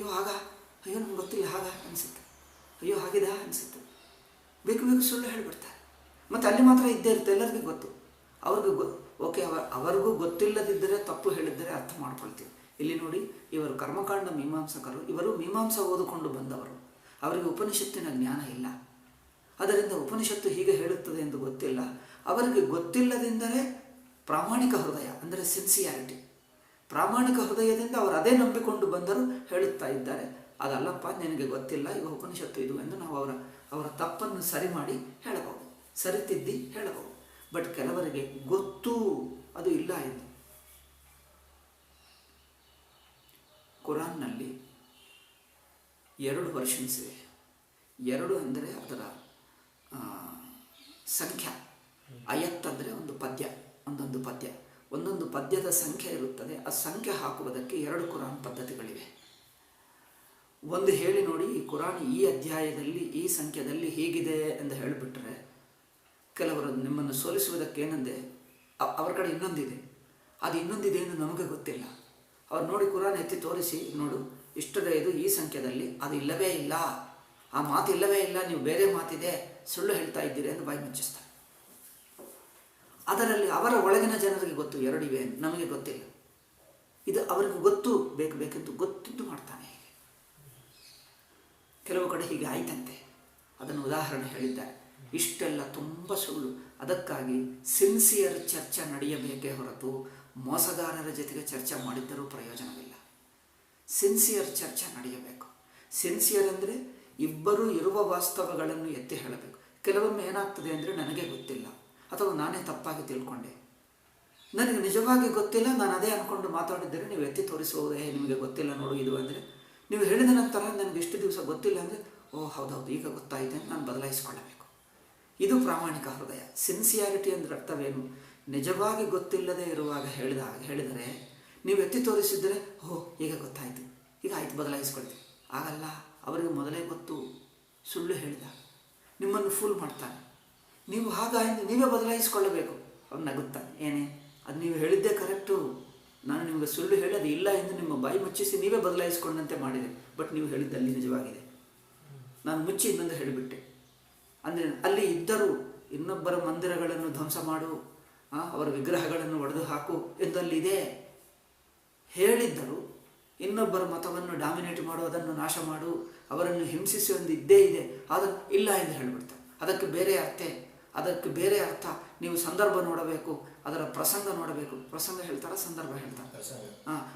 ಅಯ್ಯೋ ನಮ್ಗೆ ಗೊತ್ತಿಲ್ಲ ಹಾಗ ಅನಿಸುತ್ತೆ, ಅಯ್ಯೋ ಹಾಗಿದೆ ಅನಿಸುತ್ತೆ, ಬೇಕು ಸುಳ್ಳು ಹೇಳಿಬಿಡ್ತಾರೆ. ಮತ್ತು ಅಲ್ಲಿ ಮಾತ್ರ ಇದ್ದೇ ಇರುತ್ತೆ, ಎಲ್ಲರಿಗೂ ಗೊತ್ತು. ಓಕೆ, ಅವರಿಗೂ ಗೊತ್ತಿಲ್ಲದಿದ್ದರೆ ತಪ್ಪು ಹೇಳಿದ್ದರೆ ಅರ್ಥ ಮಾಡ್ಕೊಳ್ತೀವಿ. ಇಲ್ಲಿ ನೋಡಿ, ಇವರು ಕರ್ಮಕಾಂಡ ಮೀಮಾಂಸಕರು, ಇವರು ಮೀಮಾಂಸ ಓದಿಕೊಂಡು ಬಂದವರು. ಅವರಿಗೆ ಉಪನಿಷತ್ತಿನ ಜ್ಞಾನ ಇಲ್ಲ, ಅದರಿಂದ ಉಪನಿಷತ್ತು ಹೀಗೆ ಹೇಳುತ್ತದೆ ಎಂದು ಗೊತ್ತಿಲ್ಲ. ಅವರಿಗೆ ಗೊತ್ತಿಲ್ಲದೆಂದರೆ ಪ್ರಾಮಾಣಿಕ ಹೃದಯ, ಅಂದರೆ ಸಿನ್ಸಿಯಾರಿಟಿ. ಪ್ರಾಮಾಣಿಕ ಹೃದಯದಿಂದ ಅವರು ಅದೇ ನಂಬಿಕೊಂಡು ಬಂದರೂ ಹೇಳುತ್ತಾ ಇದ್ದಾರೆ, ಅದಲ್ಲಪ್ಪ ನಿನಗೆ ಗೊತ್ತಿಲ್ಲ, ಈಗ ಉಪನಿಷತ್ತು ಇದು ಎಂದು ನಾವು ಅವರ ತಪ್ಪನ್ನು ಸರಿ ಮಾಡಿ ಹೇಳಬಹುದು, ಸರಿತಿದ್ದಿ ಹೇಳಬಹುದು. ಬಟ್ ಕೆಲವರಿಗೆ ಗೊತ್ತು ಅದು ಇಲ್ಲ ಎಂದು. ಕುರಾನ್ನಲ್ಲಿ 2 ವರ್ಷನ್ಸ್ ಇವೆ. 2 ಅಂದರೆ ಅದರ ಸಂಖ್ಯಾ. ಅಯತ್ ಅಂದರೆ ಒಂದು ಪದ್ಯ, ಒಂದೊಂದು ಪದ್ಯದ ಸಂಖ್ಯೆ ಇರುತ್ತದೆ. ಆ ಸಂಖ್ಯೆ ಹಾಕುವುದಕ್ಕೆ 2 ಕುರಾನ್ ಪದ್ಧತಿಗಳಿವೆ. ಒಂದು ಹೇಳಿ ನೋಡಿ, ಈ ಕುರಾನ್ ಈ ಅಧ್ಯಾಯದಲ್ಲಿ ಈ ಸಂಖ್ಯೆಯಲ್ಲಿ ಹೀಗಿದೆ ಎಂದು ಹೇಳಿಬಿಟ್ರೆ ಕೆಲವರು ನಿಮ್ಮನ್ನು ಸೋಲಿಸುವುದಕ್ಕೆ ಏನಂದೆ ಅವರ ಕಡೆ ಇನ್ನೊಂದಿದೆ, ಅದು ಇನ್ನೊಂದಿದೆ ಎಂದು ನಮಗೆ ಗೊತ್ತಿಲ್ಲ. ಅವ್ರು ನೋಡಿ ಕುರಾನ್ ಎತ್ತಿ ತೋರಿಸಿ, ನೋಡು ಇಷ್ಟದ ಇದು ಈ ಸಂಖ್ಯೆಯಲ್ಲಿ, ಅದು ಇಲ್ಲವೇ ಇಲ್ಲ, ಆ ಮಾತು ಇಲ್ಲವೇ ಇಲ್ಲ, ನೀವು ಬೇರೆ ಮಾತಿದೆ, ಸುಳ್ಳು ಹೇಳ್ತಾ ಇದ್ದೀರಿ ಎಂದು ಬಾಯಿ ಮುಚ್ಚಿಸ್ತಾರೆ. ಅದರಲ್ಲಿ ಅವರ ಒಳಗಿನ ಜನರಿಗೆ ಗೊತ್ತು 2 ಇವೆ, ನಮಗೆ ಗೊತ್ತಿಲ್ಲ. ಇದು ಅವರಿಗೆ ಗೊತ್ತು, ಬೇಕೆಂದು ಗೊತ್ತಿದ್ದು ಮಾಡ್ತಾನೆ. ಹೀಗೆ ಕೆಲವು ಕಡೆ ಹೀಗೆ ಆಯ್ತಂತೆ. ಅದನ್ನು ಉದಾಹರಣೆ ಹೇಳಿದ್ದಾರೆ. ಇಷ್ಟೆಲ್ಲ ತುಂಬ ಸುಳ್ಳು. ಅದಕ್ಕಾಗಿ ಸಿನ್ಸಿಯರ್ ಚರ್ಚೆ ನಡೆಯಬೇಕೇ ಹೊರತು ಮೋಸಗಾರರ ಜೊತೆಗೆ ಚರ್ಚೆ ಮಾಡಿದ್ದರೂ ಪ್ರಯೋಜನವಿಲ್ಲ. ಸಿನ್ಸಿಯರ್ ಚರ್ಚೆ ನಡೆಯಬೇಕು. ಸಿನ್ಸಿಯರ್ ಅಂದರೆ ಇಬ್ಬರೂ ಇರುವ ವಾಸ್ತವಗಳನ್ನು ಎತ್ತಿ ಹೇಳಬೇಕು. ಕೆಲವೊಮ್ಮೆ ಏನಾಗ್ತದೆ ಅಂದರೆ ನನಗೆ ಗೊತ್ತಿಲ್ಲ, ಅಥವಾ ನಾನೇ ತಪ್ಪಾಗಿ ತಿಳ್ಕೊಂಡೆ, ನನಗೆ ನಿಜವಾಗಿ ಗೊತ್ತಿಲ್ಲ, ನಾನು ಅದೇ ಅಂದ್ಕೊಂಡು ಮಾತಾಡಿದ್ದರೆ ನೀವು ಎತ್ತಿ ತೋರಿಸುವುದೇ ನಿಮಗೆ ಗೊತ್ತಿಲ್ಲ ನೋಡು ಇದು ಅಂದರೆ, ನೀವು ಹೇಳಿದ ನಂತರ ನನಗೆ ಇಷ್ಟು ದಿವಸ ಗೊತ್ತಿಲ್ಲ ಅಂದರೆ ಓ ಹೌದೌದು ಈಗ ಗೊತ್ತಾಯಿತು ಅಂತ ನಾನು ಬದಲಾಯಿಸಿಕೊಳ್ಳಬೇಕು. ಇದು ಪ್ರಾಮಾಣಿಕ ಹೃದಯ. ಸಿನ್ಸಿಯಾರಿಟಿ ಅಂದರೆ ಅರ್ಥವೇನು? ನಿಜವಾಗಿ ಗೊತ್ತಿಲ್ಲದೆ ಇರುವಾಗ ಹೇಳಿದರೆ ನೀವು ಎತ್ತಿ ತೋರಿಸಿದರೆ ಓ ಈಗ ಗೊತ್ತಾಯಿತು, ಈಗ ಆಯಿತು ಬದಲಾಯಿಸ್ಕೊಳ್ತೀವಿ. ಆಗಲ್ಲ, ಅವರಿಗೆ ಮೊದಲೇ ಗೊತ್ತು, ಸುಳ್ಳು ಹೇಳಿದ, ನಿಮ್ಮನ್ನು ಫೂಲ್ ಮಾಡ್ತಾನೆ. ನೀವು ಹಾಗಾಯಿತು, ನೀವೇ ಬದಲಾಯಿಸಿಕೊಳ್ಳಬೇಕು. ಅವ್ನು ನಗುತ್ತಾನೆ, ಏನೇ ಅದು ನೀವು ಹೇಳಿದ್ದೇ ಕರೆಕ್ಟು, ನಾನು ನಿಮಗೆ ಸುಳ್ಳು ಹೇಳಿ ಅದು ಇಲ್ಲ ಎಂದು ನಿಮ್ಮ ಬಾಯಿ ಮುಚ್ಚಿಸಿ ನೀವೇ ಬದಲಾಯಿಸಿಕೊಂಡಂತೆ ಮಾಡಿದೆ, ಬಟ್ ನೀವು ಹೇಳಿದ್ದಲ್ಲಿ ನಿಜವಾಗಿದೆ, ನಾನು ಮುಚ್ಚಿ ಇನ್ನೊಂದು ಹೇಳಿಬಿಟ್ಟೆ. ಅಂದರೆ ಅಲ್ಲಿ ಇದ್ದರೂ ಇನ್ನೊಬ್ಬರ ಮಂದಿರಗಳನ್ನು ಧ್ವಂಸ ಮಾಡು, ಅವರ ವಿಗ್ರಹಗಳನ್ನು ಒಡೆದು ಹಾಕು ಎಂದಲ್ಲಿದೆ. ಹೇಳಿದ್ದರು ಇನ್ನೊಬ್ಬರ ಮತವನ್ನು ಡಾಮಿನೇಟ್ ಮಾಡು, ಅದನ್ನು ನಾಶ ಮಾಡು, ಅವರನ್ನು ಹಿಂಸಿಸಿ ಒಂದು ಇದ್ದೇ ಇದೆ, ಆದರೆ ಇಲ್ಲ ಎಂದು ಹೇಳಿಬಿಡ್ತಾರೆ. ಅದಕ್ಕೆ ಬೇರೆ ಅರ್ಥ. ನೀವು ಸಂದರ್ಭ ನೋಡಬೇಕು, ಅದರ ಪ್ರಸಂಗ ನೋಡಬೇಕು. ಪ್ರಸಂಗ ಹೇಳ್ತಾರ, ಸಂದರ್ಭ ಹೇಳ್ತಾರೆ.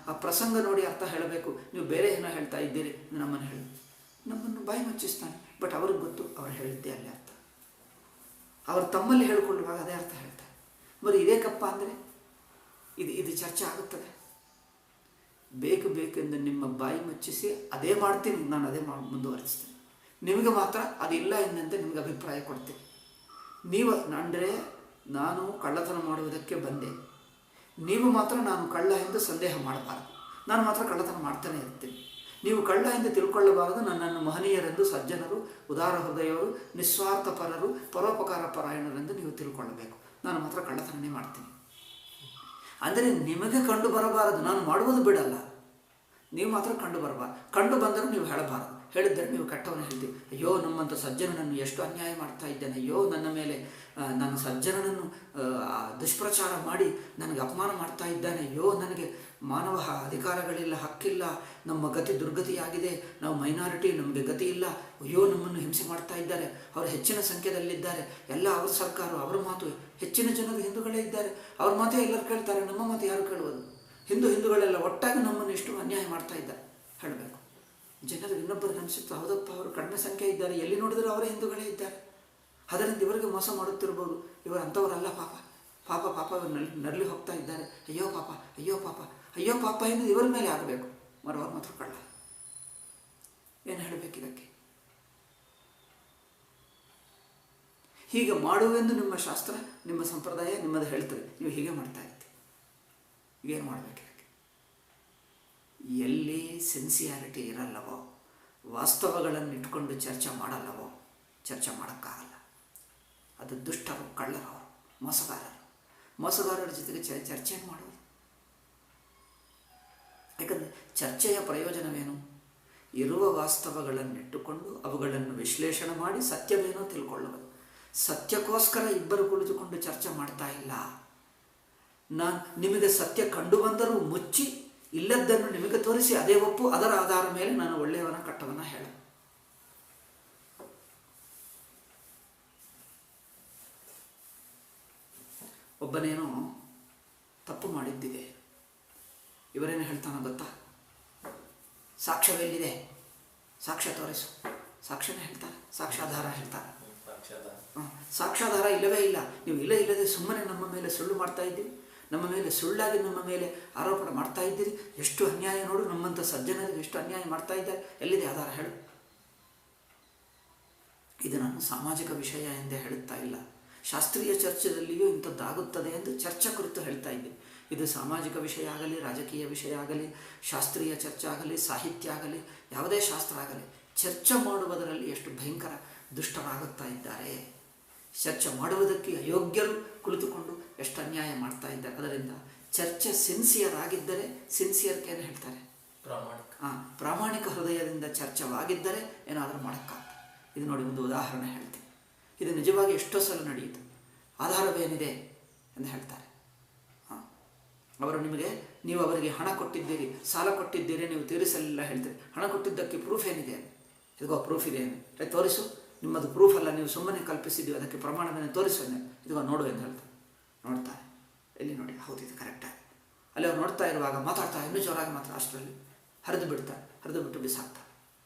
ಆ ಪ್ರಸಂಗ ನೋಡಿ ಅರ್ಥ ಹೇಳಬೇಕು. ನೀವು ಬೇರೆ ಏನೋ ಹೇಳ್ತಾ ಇದ್ದೀರಿ, ನಮ್ಮನ್ನು ಬಾಯಿ ಮುಚ್ಚಿಸ್ತಾನೆ. ಬಟ್ ಅವ್ರಿಗೆ ಗೊತ್ತು ಅವ್ರು ಹೇಳಿದ್ದೆ ಅಲ್ಲೇ ಅರ್ಥ. ಅವರು ತಮ್ಮಲ್ಲಿ ಹೇಳಿಕೊಳ್ಳುವಾಗ ಅದೇ ಅರ್ಥ ಹೇಳ್ತಾರೆ. ಬರೀ ಇದೇ ಕಪ್ಪ ಅಂದರೆ ಇದು ಚರ್ಚೆ ಆಗುತ್ತದೆ. ಬೇಕೆಂದು ನಿಮ್ಮ ಬಾಯಿ ಮುಚ್ಚಿಸಿ ಅದೇ ಮಾಡ್ತೀನಿ, ನಾನು ಅದೇ ಮುಂದುವರಿಸ್ತೀನಿ. ನಿಮಗೆ ಮಾತ್ರ ಅದಿಲ್ಲ ಎಂದಂತೆ ನಿಮಗೆ ಅಭಿಪ್ರಾಯ ಕೊಡ್ತೀನಿ. ನೀವು ಅಂದರೆ ನಾನು ಕಳ್ಳತನ ಮಾಡುವುದಕ್ಕೆ ಬಂದೆ, ನೀವು ಮಾತ್ರ ನಾನು ಕಳ್ಳ ಎಂದು ಸಂದೇಹ ಮಾಡಬಾರದು. ನಾನು ಮಾತ್ರ ಕಳ್ಳತನ ಮಾಡ್ತಾನೆ ಇರ್ತೀನಿ. ನೀವು ಕಳ್ಳ ಎಂದು ತಿಳ್ಕೊಳ್ಳಬಾರದು. ನನ್ನನ್ನು ಮಹನೀಯರೆಂದು, ಸಜ್ಜನರು, ಉದಾರ ಹೃದಯವರು, ನಿಸ್ವಾರ್ಥಪರರು, ಪರೋಪಕಾರ ಪರಾಯಣರೆಂದು ನೀವು ತಿಳ್ಕೊಳ್ಳಬೇಕು. ನಾನು ಮಾತ್ರ ಕಳ್ಳತನನೇ ಮಾಡ್ತೀನಿ. ಅಂದರೆ ನಿಮಗೆ ಕಂಡು ಬರಬಾರದು, ನಾನು ಮಾಡುವುದು ಬಿಡಲ್ಲ. ನೀವು ಮಾತ್ರ ಕಂಡು ಬರಬಾರದು. ಕಂಡು ಬಂದರೂ ನೀವು ಹೇಳಬಾರದು. ಹೇಳಿದ್ದರೆ ನೀವು ಕೆಟ್ಟವನು ಹೇಳ್ತೀವಿ. ಅಯ್ಯೋ, ನಮ್ಮಂಥ ಸಜ್ಜನನನ್ನು ಎಷ್ಟು ಅನ್ಯಾಯ ಮಾಡ್ತಾ ಇದ್ದೇನೆ, ಅಯ್ಯೋ ನನ್ನ ಮೇಲೆ ನನ್ನ ಸಜ್ಜನನನ್ನು ದುಷ್ಪ್ರಚಾರ ಮಾಡಿ ನನಗೆ ಅಪಮಾನ ಮಾಡ್ತಾ ಇದ್ದಾನೆ, ಅಯ್ಯೋ ನನಗೆ ಮಾನವ ಅಧಿಕಾರಗಳಿಲ್ಲ, ಹಕ್ಕಿಲ್ಲ, ನಮ್ಮ ಗತಿ ದುರ್ಗತಿಯಾಗಿದೆ, ನಾವು ಮೈನಾರಿಟಿ, ನಮಗೆ ಗತಿ ಇಲ್ಲ, ಅಯ್ಯೋ ನಮ್ಮನ್ನು ಹಿಂಸೆ ಮಾಡ್ತಾ ಇದ್ದಾರೆ, ಅವರು ಹೆಚ್ಚಿನ ಸಂಖ್ಯೆಯಲ್ಲಿದ್ದಾರೆ, ಎಲ್ಲ ಅವ್ರ ಸರ್ಕಾರ, ಅವರ ಮಾತು, ಹೆಚ್ಚಿನ ಜನರು ಹಿಂದೂಗಳೇ ಇದ್ದಾರೆ, ಅವ್ರ ಮಾತೇ ಎಲ್ಲರೂ ಕೇಳ್ತಾರೆ, ನಮ್ಮ ಮಾತು ಯಾರು ಕೇಳುವುದು? ಹಿಂದೂಗಳೆಲ್ಲ ಒಟ್ಟಾಗಿ ನಮ್ಮನ್ನು ಎಷ್ಟು ಅನ್ಯಾಯ ಮಾಡ್ತಾ ಇದ್ದಾರೆ ಹೇಳಬೇಕು. ಜನರಿಗೆ ಇನ್ನೊಬ್ಬರಿಗೆ ಅನಿಸುತ್ತೆ, ಹೌದಪ್ಪ ಅವರು ಕಡಿಮೆ ಸಂಖ್ಯೆ ಇದ್ದಾರೆ, ಎಲ್ಲಿ ನೋಡಿದರೂ ಅವರೇ ಹಿಂದೂಗಳೇ ಇದ್ದಾರೆ, ಅದರಿಂದ ಇವರಿಗೆ ಮೋಸ ಮಾಡುತ್ತಿರ್ಬೋದು, ಇವರು ಅಂಥವರಲ್ಲ, ಪಾಪ ಇವರು ನರಳಿ ಹೋಗ್ತಾ ಇದ್ದಾರೆ, ಅಯ್ಯೋ ಪಾಪ ಎನ್ನುವುದು ಇವರ ಮೇಲೆ ಆಗಬೇಕು. ಮರವರು ಮಾತ್ರ ಕಳ್ಳ. ಏನು ಹೇಳಬೇಕು ಇದಕ್ಕೆ? ಹೀಗೆ ಮಾಡುವೆಂದು ನಿಮ್ಮ ಶಾಸ್ತ್ರ, ನಿಮ್ಮ ಸಂಪ್ರದಾಯ ನಿಮ್ಮದು ಹೇಳ್ತದೆ. ನೀವು ಹೀಗೆ ಮಾಡ್ತಾ ಇರ್ತೀವಿ. ಏನು ಮಾಡಬೇಕು ಇದಕ್ಕೆ? ಎಲ್ಲಿ ಸಿನ್ಸಿಯಾರಿಟಿ ಇರಲ್ಲವೋ, ವಾಸ್ತವಗಳನ್ನು ಇಟ್ಕೊಂಡು ಚರ್ಚೆ ಮಾಡಲ್ಲವೋ, ಚರ್ಚೆ ಮಾಡೋಕ್ಕಾಗಲ್ಲ. ಅದು ದುಷ್ಟರು, ಕಳ್ಳರು, ಮೋಸಗಾರರ ಜೊತೆಗೆ ಚರ್ಚೆ ಮಾಡೋದು. ಯಾಕಂದರೆ ಚರ್ಚೆಯ ಪ್ರಯೋಜನವೇನು? ಇರುವ ವಾಸ್ತವಗಳನ್ನಿಟ್ಟುಕೊಂಡು ಅವುಗಳನ್ನು ವಿಶ್ಲೇಷಣೆ ಮಾಡಿ ಸತ್ಯವೇನೋ ತಿಳ್ಕೊಳ್ಳುವುದು. ಸತ್ಯಕ್ಕೋಸ್ಕರ ಇಬ್ಬರು ಕುಳಿತುಕೊಂಡು ಚರ್ಚೆ ಮಾಡ್ತಾ ಇಲ್ಲ. ನಿಮಗೆ ಸತ್ಯ ಕಂಡು ಬಂದರೂ ಮುಚ್ಚಿ ಇಲ್ಲದ್ದನ್ನು ನಿಮಗೆ ತೋರಿಸಿ ಅದೇ ಒಪ್ಪು, ಅದರ ಆಧಾರ ಮೇಲೆ ನಾನು ಒಳ್ಳೆಯವನ ಕಟ್ಟವನ ಹೇಳ. ಒಬ್ಬನೇನೋ ತಪ್ಪು ಮಾಡಿದ್ದಿದೆ, ಇವರೇನು ಹೇಳ್ತಾನೋ ಗೊತ್ತಾ? ಸಾಕ್ಷ್ಯವೆಲ್ಲಿದೆ? ಸಾಕ್ಷ್ಯ ತೋರಿಸು. ಸಾಕ್ಷ್ಯನೇ ಹೇಳ್ತಾರೆ, ಸಾಕ್ಷ್ಯಾಧಾರ ಹೇಳ್ತಾರೆ. ಸಾಕ್ಷ್ಯಾಧಾರ ಇಲ್ಲವೇ ಇಲ್ಲ. ನೀವು ಇಲ್ಲದೆ ಸುಮ್ಮನೆ ನಮ್ಮ ಮೇಲೆ ಸುಳ್ಳು ಮಾಡ್ತಾ ಇದ್ದೀರಿ, ನಮ್ಮ ಮೇಲೆ ಸುಳ್ಳಾಗಿ ನಮ್ಮ ಮೇಲೆ ಆರೋಪಣೆ ಮಾಡ್ತಾ ಇದ್ದೀರಿ. ಎಷ್ಟು ಅನ್ಯಾಯ ನೋಡು, ನಮ್ಮಂಥ ಸಜ್ಜನರಿಗೆ ಎಷ್ಟು ಅನ್ಯಾಯ ಮಾಡ್ತಾ ಇದ್ದಾರೆ. ಎಲ್ಲಿದೆ ಆಧಾರ ಹೇಳು? ಇದು ನಾನು ಸಾಮಾಜಿಕ ವಿಷಯ ಎಂದೇ ಹೇಳುತ್ತಾ ಇಲ್ಲ. ಶಾಸ್ತ್ರೀಯ ಚರ್ಚೆಯಲ್ಲಿಯೂ ಇಂಥದ್ದಾಗುತ್ತದೆ ಎಂದು ಚರ್ಚೆ ಕುರಿತು ಹೇಳ್ತಾ ಇದ್ದೀನಿ. ಇದು ಸಾಮಾಜಿಕ ವಿಷಯ ಆಗಲಿ, ರಾಜಕೀಯ ವಿಷಯ ಆಗಲಿ, ಶಾಸ್ತ್ರೀಯ ಚರ್ಚೆ ಆಗಲಿ, ಸಾಹಿತ್ಯ ಆಗಲಿ, ಯಾವುದೇ ಶಾಸ್ತ್ರ ಆಗಲಿ, ಚರ್ಚೆ ಮಾಡುವುದರಲ್ಲಿ ಎಷ್ಟು ಭಯಂಕರ ದುಷ್ಟರಾಗುತ್ತಾ ಇದ್ದಾರೆ. ಚರ್ಚೆ ಮಾಡುವುದಕ್ಕೆ ಅಯೋಗ್ಯರು ಕುಳಿತುಕೊಂಡು ಎಷ್ಟು ಅನ್ಯಾಯ ಮಾಡ್ತಾ ಇದ್ದಾರೆ. ಅದರಿಂದ ಚರ್ಚೆ ಸಿನ್ಸಿಯರ್ ಆಗಿದ್ದರೆ, ಸಿನ್ಸಿಯರ್ಗೆ ಏನು ಹೇಳ್ತಾರೆ? ಪ್ರಾಮಾಣಿಕ ಹೃದಯದಿಂದ ಚರ್ಚೆವಾಗಿದ್ದರೆ ಏನಾದರೂ ಮಾಡೋಕ್ಕಾಗ್ತದೆ. ಇದು ನೋಡಿ, ಒಂದು ಉದಾಹರಣೆ ಹೇಳ್ತೀನಿ. ಇದು ನಿಜವಾಗಿ ಎಷ್ಟೋ ಸಲ ನಡೆಯಿತು. ಆಧಾರವೇನಿದೆ ಎಂದು ಹೇಳ್ತಾರೆ. ನೀವು ಅವರಿಗೆ ಹಣ ಕೊಟ್ಟಿದ್ದೀರಿ, ಸಾಲ ಕೊಟ್ಟಿದ್ದೀರಿ, ನೀವು ತೀರಿಸಲಿಲ್ಲ ಹೇಳ್ತೀರಿ. ಹಣ ಕೊಟ್ಟಿದ್ದಕ್ಕೆ ಪ್ರೂಫ್ ಏನಿದೆ? ಇದಕ್ಕೋ ಪ್ರೂಫ್ ಇದೆ. ತೋರಿಸು, ನಿಮ್ಮದು ಪ್ರೂಫ್ ಅಲ್ಲ, ನೀವು ಸುಮ್ಮನೆ ಕಲ್ಪಿಸಿದ್ದೀವಿ, ಅದಕ್ಕೆ ಪ್ರಮಾಣವನ್ನು ತೋರಿಸು. ಇದಕ್ಕೋ ನೋಡು ಎಂದು ಹೇಳ್ತಾರೆ. ನೋಡ್ತಾರೆ, ಎಲ್ಲಿ ನೋಡಿ, ಹೌದು ಇದು ಕರೆಕ್ಟಾಗಿ. ಅಲ್ಲಿ ಅವ್ರು ನೋಡ್ತಾ ಇರುವಾಗ ಮಾತಾಡ್ತಾ ಇನ್ನೂ ಜೋರಾಗಿ ಮಾತ್ರ ಅಷ್ಟರಲ್ಲಿ ಹರಿದು ಬಿಟ್ಟು ಬಿಸಾಕ್ತಾರೆ.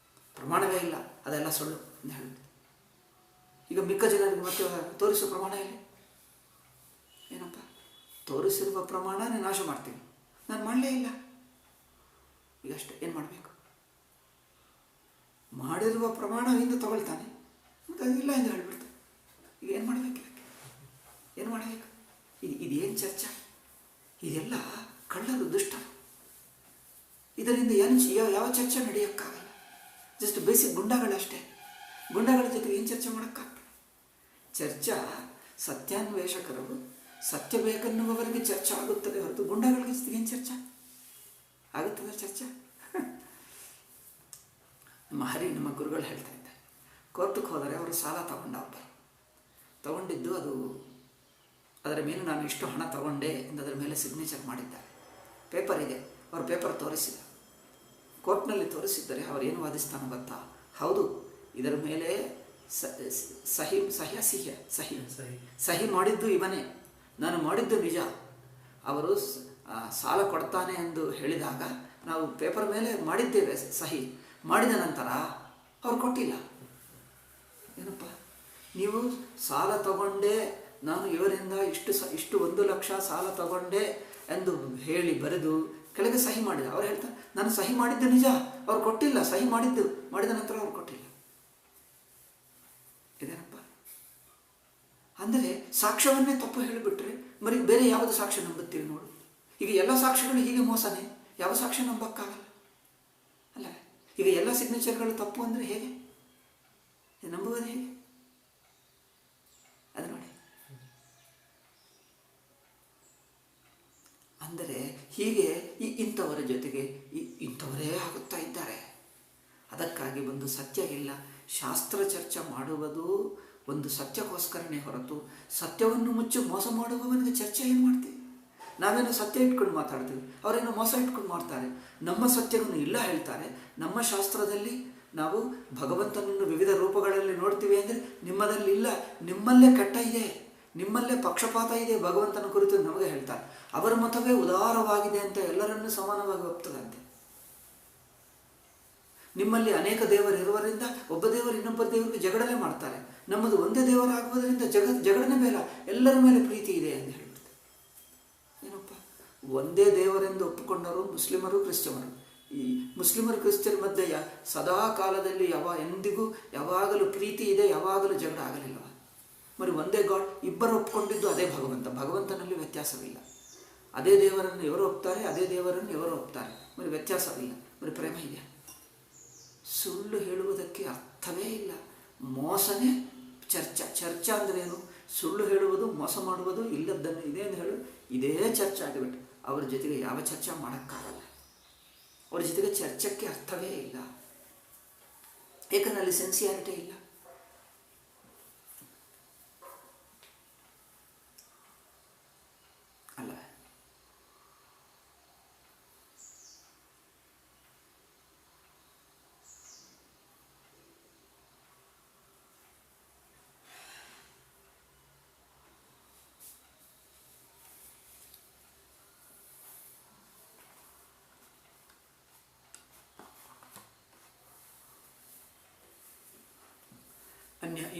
ಪ್ರಮಾಣವೇ ಇಲ್ಲ, ಅದೆಲ್ಲ ಸುಳ್ಳು ಅಂತ ಹೇಳ್ತಾರೆ. ಈಗ ಮಿಕ್ಕ ಜನರಿಗೆ ಮತ್ತೆ ತೋರಿಸುವ ಪ್ರಮಾಣ ಇಲ್ಲ. ಏನಪ್ಪ, ತೋರಿಸಿರುವ ಪ್ರಮಾಣ ನಾನು ನಾಶ ಮಾಡ್ತೀನಿ, ನಾನು ಮಾಡಲೇ ಇಲ್ಲ. ಈಗ ಅಷ್ಟೇ, ಏನು ಮಾಡಬೇಕು? ಮಾಡಿರುವ ಪ್ರಮಾಣದಿಂದ ತಗೊಳ್ತಾನೆ, ಮತ್ತು ಅದಿಲ್ಲ ಎಂದು ಹೇಳಿಬಿಡ್ತಾನೆ. ಈಗ ಏನು ಮಾಡಬೇಕು? ಏನು ಮಾಡಬೇಕು? ಇದೇನು ಚರ್ಚೆ? ಇದೆಲ್ಲ ಕಳ್ಳರು, ದುಷ್ಟರು. ಇದರಿಂದ ಯಾವ ಚರ್ಚೆ ನಡೆಯೋಕ್ಕಾಗಲ್ಲ. Just basic ಗುಂಡಗಳಷ್ಟೇ. ಗುಂಡಗಳ ಜೊತೆಗೆ ಏನು ಚರ್ಚೆ ಮಾಡೋಕ್ಕಾಗ್ತದೆ? ಚರ್ಚಾ ಸತ್ಯಾನ್ವೇಷಕರು, ಸತ್ಯ ಬೇಕೆನ್ನುವವರಿಗೆ ಚರ್ಚೆ ಆಗುತ್ತದೆ ಹೊರತು ಗುಂಡಗಳಿಗೆ ಜೊತೆಗೆ ಏನು ಚರ್ಚೆ ಆಗುತ್ತದೆ? ಚರ್ಚೆ ನಮ್ಮ ಗುರುಗಳು ಹೇಳ್ತಾ ಇದ್ದಾರೆ, ಕೋರ್ಟ್ಗೆ ಹೋದರೆ ಅವರು ಸಾಲ ತಗೊಂಡಿದ್ದು ಅದು ಅದರ ಮೇಲೆ ನಾನು ಇಷ್ಟು ಹಣ ತಗೊಂಡೆ ಎಂದು ಅದರ ಮೇಲೆ ಸಿಗ್ನೇಚರ್ ಮಾಡಿದ್ದಾರೆ. ಪೇಪರ್ ಇದೆ, ಅವರು ಪೇಪರ್ ತೋರಿಸಿದ, ಕೋರ್ಟ್ನಲ್ಲಿ ತೋರಿಸಿದ್ದಾರೆ. ಅವರು ಏನು ವಾದಿಸ್ತಾನೋ ಗೊತ್ತಾ? ಹೌದು, ಇದರ ಮೇಲೆ ಸಹಿ ಸಹ್ಯ ಸಿಹ್ಯ ಸಹಿ ಸಹಿ ಮಾಡಿದ್ದು ಇವನೇ, ನಾನು ಮಾಡಿದ್ದು ನಿಜ. ಅವರು ಸಾಲ ಕೊಡ್ತಾನೆ ಎಂದು ಹೇಳಿದಾಗ ನಾವು ಪೇಪರ್ ಮೇಲೆ ಮಾಡಿದ್ದೇವೆ ಸಹಿ. ಮಾಡಿದ ನಂತರ ಅವ್ರು ಕೊಟ್ಟಿಲ್ಲ. ಏನಪ್ಪ, ನೀವು ಸಾಲ ತಗೊಂಡೆ, ನಾನು ಇವರಿಂದ ಇಷ್ಟು 1 ಲಕ್ಷ ಸಾಲ ತಗೊಂಡೆ ಎಂದು ಹೇಳಿ ಬರೆದು ಕೆಳಗೆ ಸಹಿ ಮಾಡಿದ. ಅವ್ರು ಹೇಳ್ತಾರೆ ನಾನು ಸಹಿ ಮಾಡಿದ್ದು ನಿಜ, ಅವ್ರು ಕೊಟ್ಟಿಲ್ಲ. ಸಹಿ ಮಾಡಿದ ನಂತರ ಅವ್ರು ಕೊಟ್ಟಿಲ್ಲ. ಇದೇನಪ್ಪ ಅಂದರೆ ಸಾಕ್ಷ್ಯವನ್ನೇ ತಪ್ಪು ಹೇಳಿಬಿಟ್ರೆ ಮರಿ ಬೇರೆ ಯಾವುದು ಸಾಕ್ಷ್ಯ ನಂಬುತ್ತೀವಿ ನೋಡು. ಈಗ ಎಲ್ಲ ಸಾಕ್ಷ್ಯಗಳು ಹೀಗೆ ಮೋಸನೇ, ಯಾವ ಸಾಕ್ಷ್ಯ ನಂಬಕ್ಕಾಗಲ್ಲ ಅಲ್ಲ. ಈಗ ಎಲ್ಲ ಸಿಗ್ನೇಚರ್ಗಳು ತಪ್ಪು ಅಂದರೆ ಹೇಗೆ ನಂಬುವುದು, ಹೇಗೆ ಅದು ನೋಡಿ. ಅಂದರೆ ಹೀಗೆ ಇಂಥವರ ಜೊತೆಗೆ ಇಂಥವರೇ ಆಗುತ್ತಾ ಇದ್ದಾರೆ. ಅದಕ್ಕಾಗಿ ಒಂದು ಸತ್ಯ ಇಲ್ಲ. ಶಾಸ್ತ್ರ ಚರ್ಚೆ ಮಾಡುವುದು ಒಂದು ಸತ್ಯಕ್ಕೋಸ್ಕರನೇ ಹೊರತು ಸತ್ಯವನ್ನು ಮುಚ್ಚಿ ಮೋಸ ಮಾಡುವವನಿಗೆ ಚರ್ಚೆ ಏನು ಮಾಡ್ತೀವಿ? ನಾವೇನೋ ಸತ್ಯ ಇಟ್ಕೊಂಡು ಮಾತಾಡ್ತೀವಿ, ಅವರೇನೋ ಮೋಸ ಇಟ್ಕೊಂಡು ಮಾಡ್ತಾರೆ. ನಮ್ಮ ಸತ್ಯವನ್ನು ಇಲ್ಲ ಹೇಳ್ತಾರೆ. ನಮ್ಮ ಶಾಸ್ತ್ರದಲ್ಲಿ ನಾವು ಭಗವಂತನನ್ನು ವಿವಿಧ ರೂಪಗಳಲ್ಲಿ ನೋಡ್ತೀವಿ ಅಂದರೆ ನಿಮ್ಮದಲ್ಲಿ ಇಲ್ಲ, ನಿಮ್ಮಲ್ಲೇ ಕೆಟ್ಟ ಇದೆ, ನಿಮ್ಮಲ್ಲೇ ಪಕ್ಷಪಾತ ಇದೆ ಭಗವಂತನ ಕುರಿತು ನಮಗೆ ಹೇಳ್ತಾರೆ. ಅವರ ಮತವೇ ಉದಾರವಾಗಿದೆ ಅಂತ ಎಲ್ಲರನ್ನೂ ಸಮಾನವಾಗಿ ಒಪ್ತದಂತೆ. ನಿಮ್ಮಲ್ಲಿ ಅನೇಕ ದೇವರಿರುವರಿಂದ ಒಬ್ಬ ದೇವರು ಇನ್ನೊಬ್ಬ ದೇವರಿಗೆ ಜಗಳನೆ ಮಾಡ್ತಾರೆ. ನಮ್ಮದು ಒಂದೇ ದೇವರಾಗುವುದರಿಂದ ಜಗಳನೆ ಬೇಡ, ಎಲ್ಲರ ಮೇಲೆ ಪ್ರೀತಿ ಇದೆ ಎಂದು ಹೇಳ್ಬಿಡ್ತಾರೆ. ಏನಪ್ಪ, ಒಂದೇ ದೇವರೆಂದು ಒಪ್ಪಿಕೊಂಡವರು ಮುಸ್ಲಿಮರು ಕ್ರಿಶ್ಚಿಯನರು. ಈ ಮುಸ್ಲಿಮರು ಕ್ರಿಶ್ಚಿಯನ್ ಮಧ್ಯೆ ಸದಾ ಕಾಲದಲ್ಲಿ ಎಂದಿಗೂ ಯಾವಾಗಲೂ ಪ್ರೀತಿ ಇದೆ, ಯಾವಾಗಲೂ ಜಗಳ ಆಗಲಿಲ್ಲ. మరి ಒಂದೇ ಗಾಡ್, ಇಬ್ಬರು ಒಪ್ಕೊಂಡಿದ್ದು ಅದೇ ಭಗವಂತನಲ್ಲಿ ವ್ಯತ್ಯಾಸವಿಲ್ಲ. ಅದೇ ದೇವರನ್ನು ಇವರು ಒಪ್ತಾರೆ, ಅದೇ ದೇವರನ್ನು ಇವರು ಒಪ್ತಾರೆ, మరి ವ್ಯತ್ಯಾಸವಿಲ್ಲ. మరి ಪ್ರೇಮ ಇದೆ. ಸುಳ್ಳು ಹೇಳುವುದಕ್ಕೆ ಅರ್ಥವೇ ಇಲ್ಲ. ಮೋಸನೇ ಚರ್ಚೆ ಅಂದರೆ ಏನು? ಸುಳ್ಳು ಹೇಳುವುದು, ಮೋಸ ಮಾಡುವುದು, ಇಲ್ಲದ್ದನ್ನು ಇದೆ ಎಂದು ಹೇಳು, ಇದೇ ಚರ್ಚೆ ಆಗಿಬಿಟ್ಟು ಅವ್ರ ಜೊತೆಗೆ ಯಾವ ಚರ್ಚೆ ಮಾಡೋಕ್ಕಾಗಲ್ಲ. ಅವ್ರ ಜೊತೆಗೆ ಚರ್ಚೆಗೆ ಅರ್ಥವೇ ಇಲ್ಲ. ಏಕೆಂದರೆ ಅಲ್ಲಿ ಸೆನ್ಸಿಯಾರಿಟಿ ಇಲ್ಲ. ಅಲ್ಲ,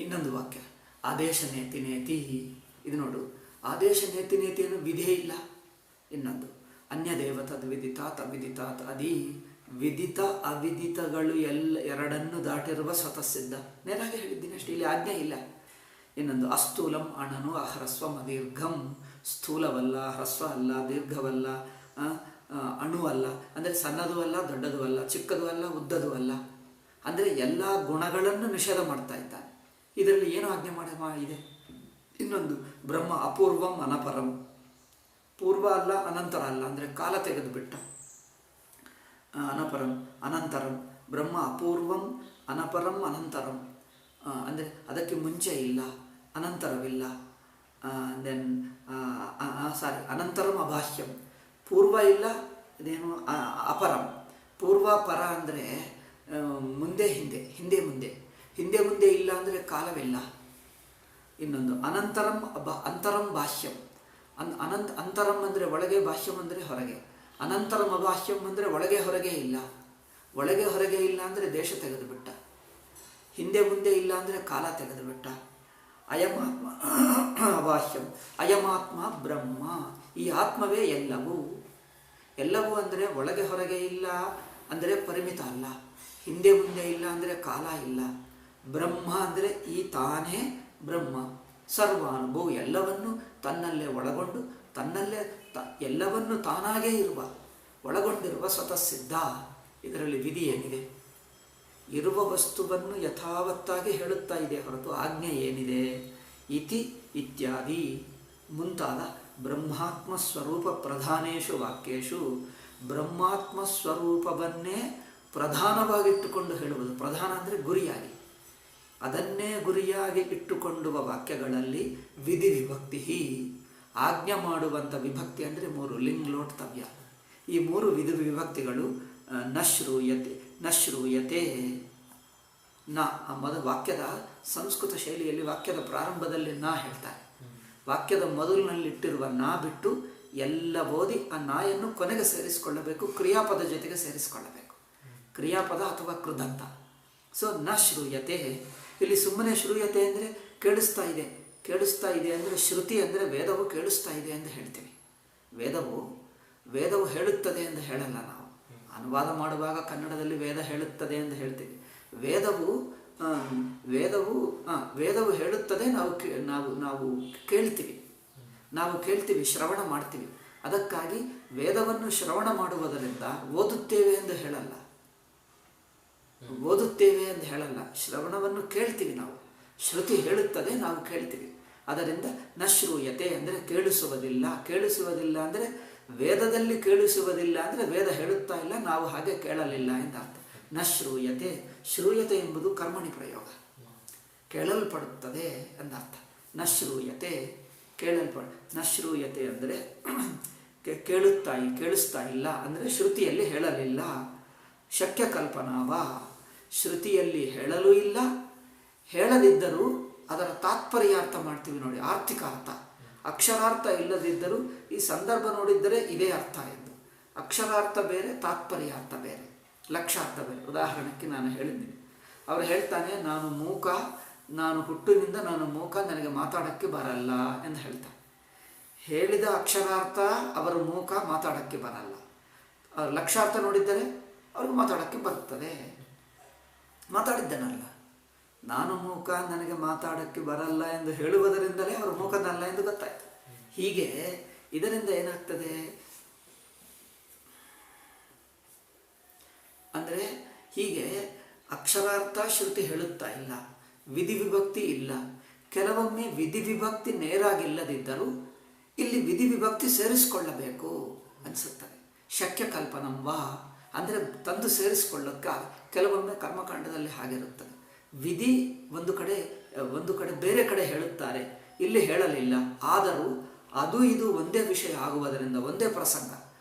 ಇನ್ನೊಂದು ವಾಕ್ಯ, ಆದೇಶ ನೇತಿ ನೇತಿ. ಇದು ನೋಡು, ಆದೇಶ ನೇತಿ ನೇತಿಯನ್ನು ವಿಧೇ ಇಲ್ಲ. ಇನ್ನೊಂದು ಅನ್ಯ ದೇವತದ್ ವಿದಿತಾತ್ ಅವಿದಿತಾತ್ ಅದಿ. ವಿದಿತ ಅವಿದಿತಗಳು ಎರಡನ್ನು ದಾಟಿರುವ ಸ್ವತಃಸಿದ್ಧ. ನೇರಾಗಿ ಹೇಳಿದ್ದೀನಿ ಅಷ್ಟೇ, ಇಲ್ಲಿ ಆಜ್ಞೆ ಇಲ್ಲ. ಇನ್ನೊಂದು ಅಸ್ಥೂಲಂ ಅಣನು ಅಹ್ರಸ್ವ ಅದೀರ್ಘಂ. ಸ್ಥೂಲವಲ್ಲ, ಹ್ರಸ್ವ ಅಲ್ಲ, ದೀರ್ಘವಲ್ಲ, ಅಣು ಅಲ್ಲ, ಅಂದರೆ ಸಣ್ಣದು ಅಲ್ಲ, ದೊಡ್ಡದು ಅಲ್ಲ, ಚಿಕ್ಕದು ಅಲ್ಲ, ಉದ್ದದು ಅಲ್ಲ. ಅಂದರೆ ಎಲ್ಲ ಗುಣಗಳನ್ನು ನಿಷೇಧ ಮಾಡ್ತಾ ಇದ್ದಾನೆ. ಇದರಲ್ಲಿ ಏನು ಆಜ್ಞೆ ಇದೆ? ಇನ್ನೊಂದು ಬ್ರಹ್ಮ ಅಪೂರ್ವಂ ಅನಪರಂ. ಪೂರ್ವ ಅಲ್ಲ, ಅನಂತರ ಅಲ್ಲ, ಅಂದರೆ ಕಾಲ ತೆಗೆದುಬಿಟ್ಟ. ಅನಪರಂ ಅನಂತರಂ. ಬ್ರಹ್ಮ ಅಪೂರ್ವಂ ಅನಪರಂ ಅನಂತರಂ, ಅಂದರೆ ಅದಕ್ಕೆ ಮುಂಚೆ ಇಲ್ಲ, ಅನಂತರವಿಲ್ಲ. ದೆನ್ ಅನಂತರಂ ಅಬಾಹ್ಯಂ. ಪೂರ್ವ ಇಲ್ಲ, ಇದೇನು ಅಪರಂ. ಪೂರ್ವ ಪರ ಅಂದರೆ ಮುಂದೆ ಹಿಂದೆ, ಹಿಂದೆ ಮುಂದೆ ಇಲ್ಲ ಅಂದರೆ ಕಾಲವಿಲ್ಲ. ಇನ್ನೊಂದು ಅನಂತರಂ ಅಂತರಂ ಬಾಹ್ಯಂ. ಅಂತರಂ ಅಂದರೆ ಒಳಗೆ, ಬಾಹ್ಯಂ ಅಂದರೆ ಹೊರಗೆ. ಅನಂತರಂ ಅಬಾಹ್ಯಂ ಅಂದರೆ ಒಳಗೆ ಹೊರಗೆ ಇಲ್ಲ. ಒಳಗೆ ಹೊರಗೆ ಇಲ್ಲ ಅಂದರೆ ದೇಶ ತೆಗೆದುಬಿಟ್ಟ. ಹಿಂದೆ ಮುಂದೆ ಇಲ್ಲ ಅಂದರೆ ಕಾಲ ತೆಗೆದುಬಿಟ್ಟ. ಅಯಮಾತ್ಮ ಅಬಾಹ್ಯಂ. ಅಯಮಾತ್ಮ ಬ್ರಹ್ಮ. ಈ ಆತ್ಮವೇ ಎಲ್ಲವೂ. ಎಲ್ಲವೂ ಅಂದರೆ ಒಳಗೆ ಹೊರಗೆ ಇಲ್ಲ ಅಂದರೆ ಪರಿಮಿತ ಅಲ್ಲ. ಹಿಂದೆ ಮುಂದೆ ಇಲ್ಲ ಅಂದರೆ ಕಾಲ ಇಲ್ಲ. ಬ್ರಹ್ಮ ಅಂದರೆ ಈ ತಾನೇ ಬ್ರಹ್ಮ. ಸರ್ವಾನುಭವ, ಎಲ್ಲವನ್ನು ತನ್ನಲ್ಲೇ ಒಳಗೊಂಡು ತನ್ನಲ್ಲೇ ಎಲ್ಲವನ್ನು ತಾನಾಗೇ ಇರುವ ಒಳಗೊಂಡಿರುವ ಸ್ವತಃಸಿದ್ಧ. ಇದರಲ್ಲಿ ವಿಧಿ ಏನಿದೆ? ಇರುವ ವಸ್ತುವನ್ನು ಯಥಾವತ್ತಾಗಿ ಹೇಳುತ್ತಾ ಇದೆ ಹೊರತು ಆಜ್ಞೆ ಏನಿದೆ? ಇತಿ ಇತ್ಯಾದಿ ಮುಂತಾದ ಬ್ರಹ್ಮಾತ್ಮ ಸ್ವರೂಪ ಪ್ರಧಾನೇಶು ವಾಕ್ಯೇಶು ಬ್ರಹ್ಮಾತ್ಮ ಸ್ವರೂಪವನ್ನೇ ಪ್ರಧಾನವಾಗಿಟ್ಟುಕೊಂಡು ಹೇಳುವುದು. ಪ್ರಧಾನ ಅಂದರೆ ಗುರಿಯಾಗಿ, ಅದನ್ನೇ ಗುರಿಯಾಗಿ ಇಟ್ಟುಕೊಂಡುವ ವಾಕ್ಯಗಳಲ್ಲಿ ವಿಧಿ ವಿಭಕ್ತಿ. ಆಜ್ಞೆ ಮಾಡುವಂಥ ವಿಭಕ್ತಿ ಅಂದರೆ 3 ಲಿಂಗ್ ಲೋಟ್ತವ್ಯ. ಈ 3 ವಿಧಿ ವಿಭಕ್ತಿಗಳು ನಶ್ರೂಯತೆ ನಾ ವಾಕ್ಯದ ಸಂಸ್ಕೃತ ಶೈಲಿಯಲ್ಲಿ ವಾಕ್ಯದ ಪ್ರಾರಂಭದಲ್ಲಿ ನಾ ಹೇಳ್ತಾರೆ. ವಾಕ್ಯದ ಮೊದಲಿನಲ್ಲಿಟ್ಟಿರುವ ನಾ ಬಿಟ್ಟು ಎಲ್ಲ ಓದಿ ಆ ನಾಯನ್ನು ಕೊನೆಗೆ ಸೇರಿಸಿಕೊಳ್ಳಬೇಕು, ಕ್ರಿಯಾಪದ ಜೊತೆಗೆ ಸೇರಿಸಿಕೊಳ್ಳಬೇಕು, ಕ್ರಿಯಾಪದ ಅಥವಾ ಕೃದಂತ. ಸೊ ನ ಶ್ರೂಯತೆ, ಇಲ್ಲಿ ಸುಮ್ಮನೆ ಶ್ರೂಯತೆ ಅಂದರೆ ಕೇಳಿಸ್ತಾ ಇದೆ, ಕೇಳಿಸ್ತಾ ಇದೆ ಅಂದರೆ ಶ್ರುತಿ ಅಂದರೆ ವೇದವು ಕೇಳಿಸ್ತಾ ಇದೆ ಎಂದು ಹೇಳ್ತೀವಿ. ವೇದವು ಹೇಳುತ್ತದೆ ಎಂದು ಹೇಳಲ್ಲ ನಾವು. ಅನುವಾದ ಮಾಡುವಾಗ ಕನ್ನಡದಲ್ಲಿ ವೇದ ಹೇಳುತ್ತದೆ ಎಂದು ಹೇಳ್ತೀವಿ. ವೇದವು ಹೇಳುತ್ತದೆ, ನಾವು ಕೇಳ್ತೀವಿ, ಶ್ರವಣ ಮಾಡ್ತೀವಿ. ಅದಕ್ಕಾಗಿ ವೇದವನ್ನು ಶ್ರವಣ ಮಾಡುವುದರಿಂದ ಓದುತ್ತೇವೆ ಎಂದು ಹೇಳಲ್ಲ, ಶ್ರವಣವನ್ನು ಕೇಳ್ತೀವಿ ನಾವು. ಶ್ರುತಿ ಹೇಳುತ್ತದೆ, ನಾವು ಕೇಳ್ತೀವಿ. ಅದರಿಂದ ನ ಶ್ರೂಯತೆ ಅಂದರೆ ಕೇಳಿಸುವುದಿಲ್ಲ ಅಂದರೆ ವೇದದಲ್ಲಿ ಕೇಳಿಸುವುದಿಲ್ಲ ಅಂದರೆ ವೇದ ಹೇಳುತ್ತಾ ಇಲ್ಲ, ನಾವು ಹಾಗೆ ಕೇಳಲಿಲ್ಲ ಎಂದರ್ಥ. ನ ಶ್ರೂಯತೆ, ಶ್ರೂಯತೆ ಎಂಬುದು ಕರ್ಮಣಿ ಪ್ರಯೋಗ, ಕೇಳಲ್ಪಡುತ್ತದೆ ಎಂದರ್ಥ. ನ ಶ್ರೂಯತೆ ನ ಶ್ರೂಯತೆ ಅಂದರೆ ಕೇಳಿಸ್ತಾ ಇಲ್ಲ ಅಂದರೆ ಶ್ರುತಿಯಲ್ಲಿ ಹೇಳಲಿಲ್ಲ. ಶಕ್ಯ ಕಲ್ಪನಾವ, ಶ್ರುತಿಯಲ್ಲಿ ಹೇಳಲೂ ಇಲ್ಲ, ಹೇಳದಿದ್ದರೂ ಅದರ ತಾತ್ಪರ್ಯಾರ್ಥ ಮಾಡ್ತೀವಿ ನೋಡಿ, ಆರ್ಥಿಕ ಅರ್ಥ. ಅಕ್ಷರಾರ್ಥ ಇಲ್ಲದಿದ್ದರೂ ಈ ಸಂದರ್ಭ ನೋಡಿದ್ದರೆ ಇದೇ ಅರ್ಥ ಎಂದು. ಅಕ್ಷರಾರ್ಥ ಬೇರೆ, ತಾತ್ಪರ್ಯಾರ್ಥ ಬೇರೆ, ಲಕ್ಷ್ಯಾರ್ಥ ಬೇರೆ. ಉದಾಹರಣೆಗೆ ನಾನು ಹೇಳಿದ್ದೀನಿ, ಅವರು ಹೇಳ್ತಾನೆ ನಾನು ಮೂಕ, ನಾನು ಹುಟ್ಟಿನಿಂದ ನಾನು ಮೂಕ, ನನಗೆ ಮಾತಾಡೋಕ್ಕೆ ಬರಲ್ಲ ಎಂದು ಹೇಳ್ತಾರೆ. ಹೇಳಿದ ಅಕ್ಷರಾರ್ಥ ಅವರು ಮೂಕ, ಮಾತಾಡೋಕ್ಕೆ ಬರಲ್ಲ. ಲಕ್ಷ್ಯಾರ್ಥ ನೋಡಿದ್ದರೆ ಅವ್ರಿಗೆ ಮಾತಾಡೋಕ್ಕೆ ಬರ್ತದೆ. ಮಾತಾಡಿದ್ದೇನಲ್ಲ, ನಾನು ಮೂಕ, ನನಗೆ ಮಾತಾಡೋಕ್ಕೆ ಬರಲ್ಲ ಎಂದು ಹೇಳುವುದರಿಂದಲೇ ಅವರು ಮೂಕನಲ್ಲ ಎಂದು ಗೊತ್ತಾಯ್ತು. ಹೀಗೆ ಇದರಿಂದ ಏನಾಗ್ತದೆ ಅಂದರೆ, ಹೀಗೆ ಅಕ್ಷರಾರ್ಥ ಶ್ರುತಿ ಹೇಳುತ್ತಾ ಇಲ್ಲ, ವಿಧಿ ವಿಭಕ್ತಿ ಇಲ್ಲ. ಕೆಲವೊಮ್ಮೆ ವಿಧಿ ವಿಭಕ್ತಿ ನೇರಾಗಿಲ್ಲದಿದ್ದರೂ ಇಲ್ಲಿ ವಿಧಿ ವಿಭಕ್ತಿ ಸೇರಿಸಿಕೊಳ್ಳಬೇಕು ಅನಿಸುತ್ತದೆ. ಶಕ್ಯ ಕಲ್ಪನಂವಾ ಅಂದರೆ ತಂದು ಸೇರಿಸಿಕೊಳ್ಳೋಕ್ಕೆ ಕೆಲವೊಮ್ಮೆ ಕರ್ಮಕಾಂಡದಲ್ಲಿ ಹಾಗಿರುತ್ತದೆ. ವಿಧಿ ಒಂದು ಕಡೆ ಬೇರೆ ಕಡೆ ಹೇಳುತ್ತಾರೆ, ಇಲ್ಲಿ ಹೇಳಲಿಲ್ಲ. ಆದರೂ ಅದು ಇದು ಒಂದೇ ವಿಷಯ ಆಗುವುದರಿಂದ, ಒಂದೇ ಪ್ರಸಂಗ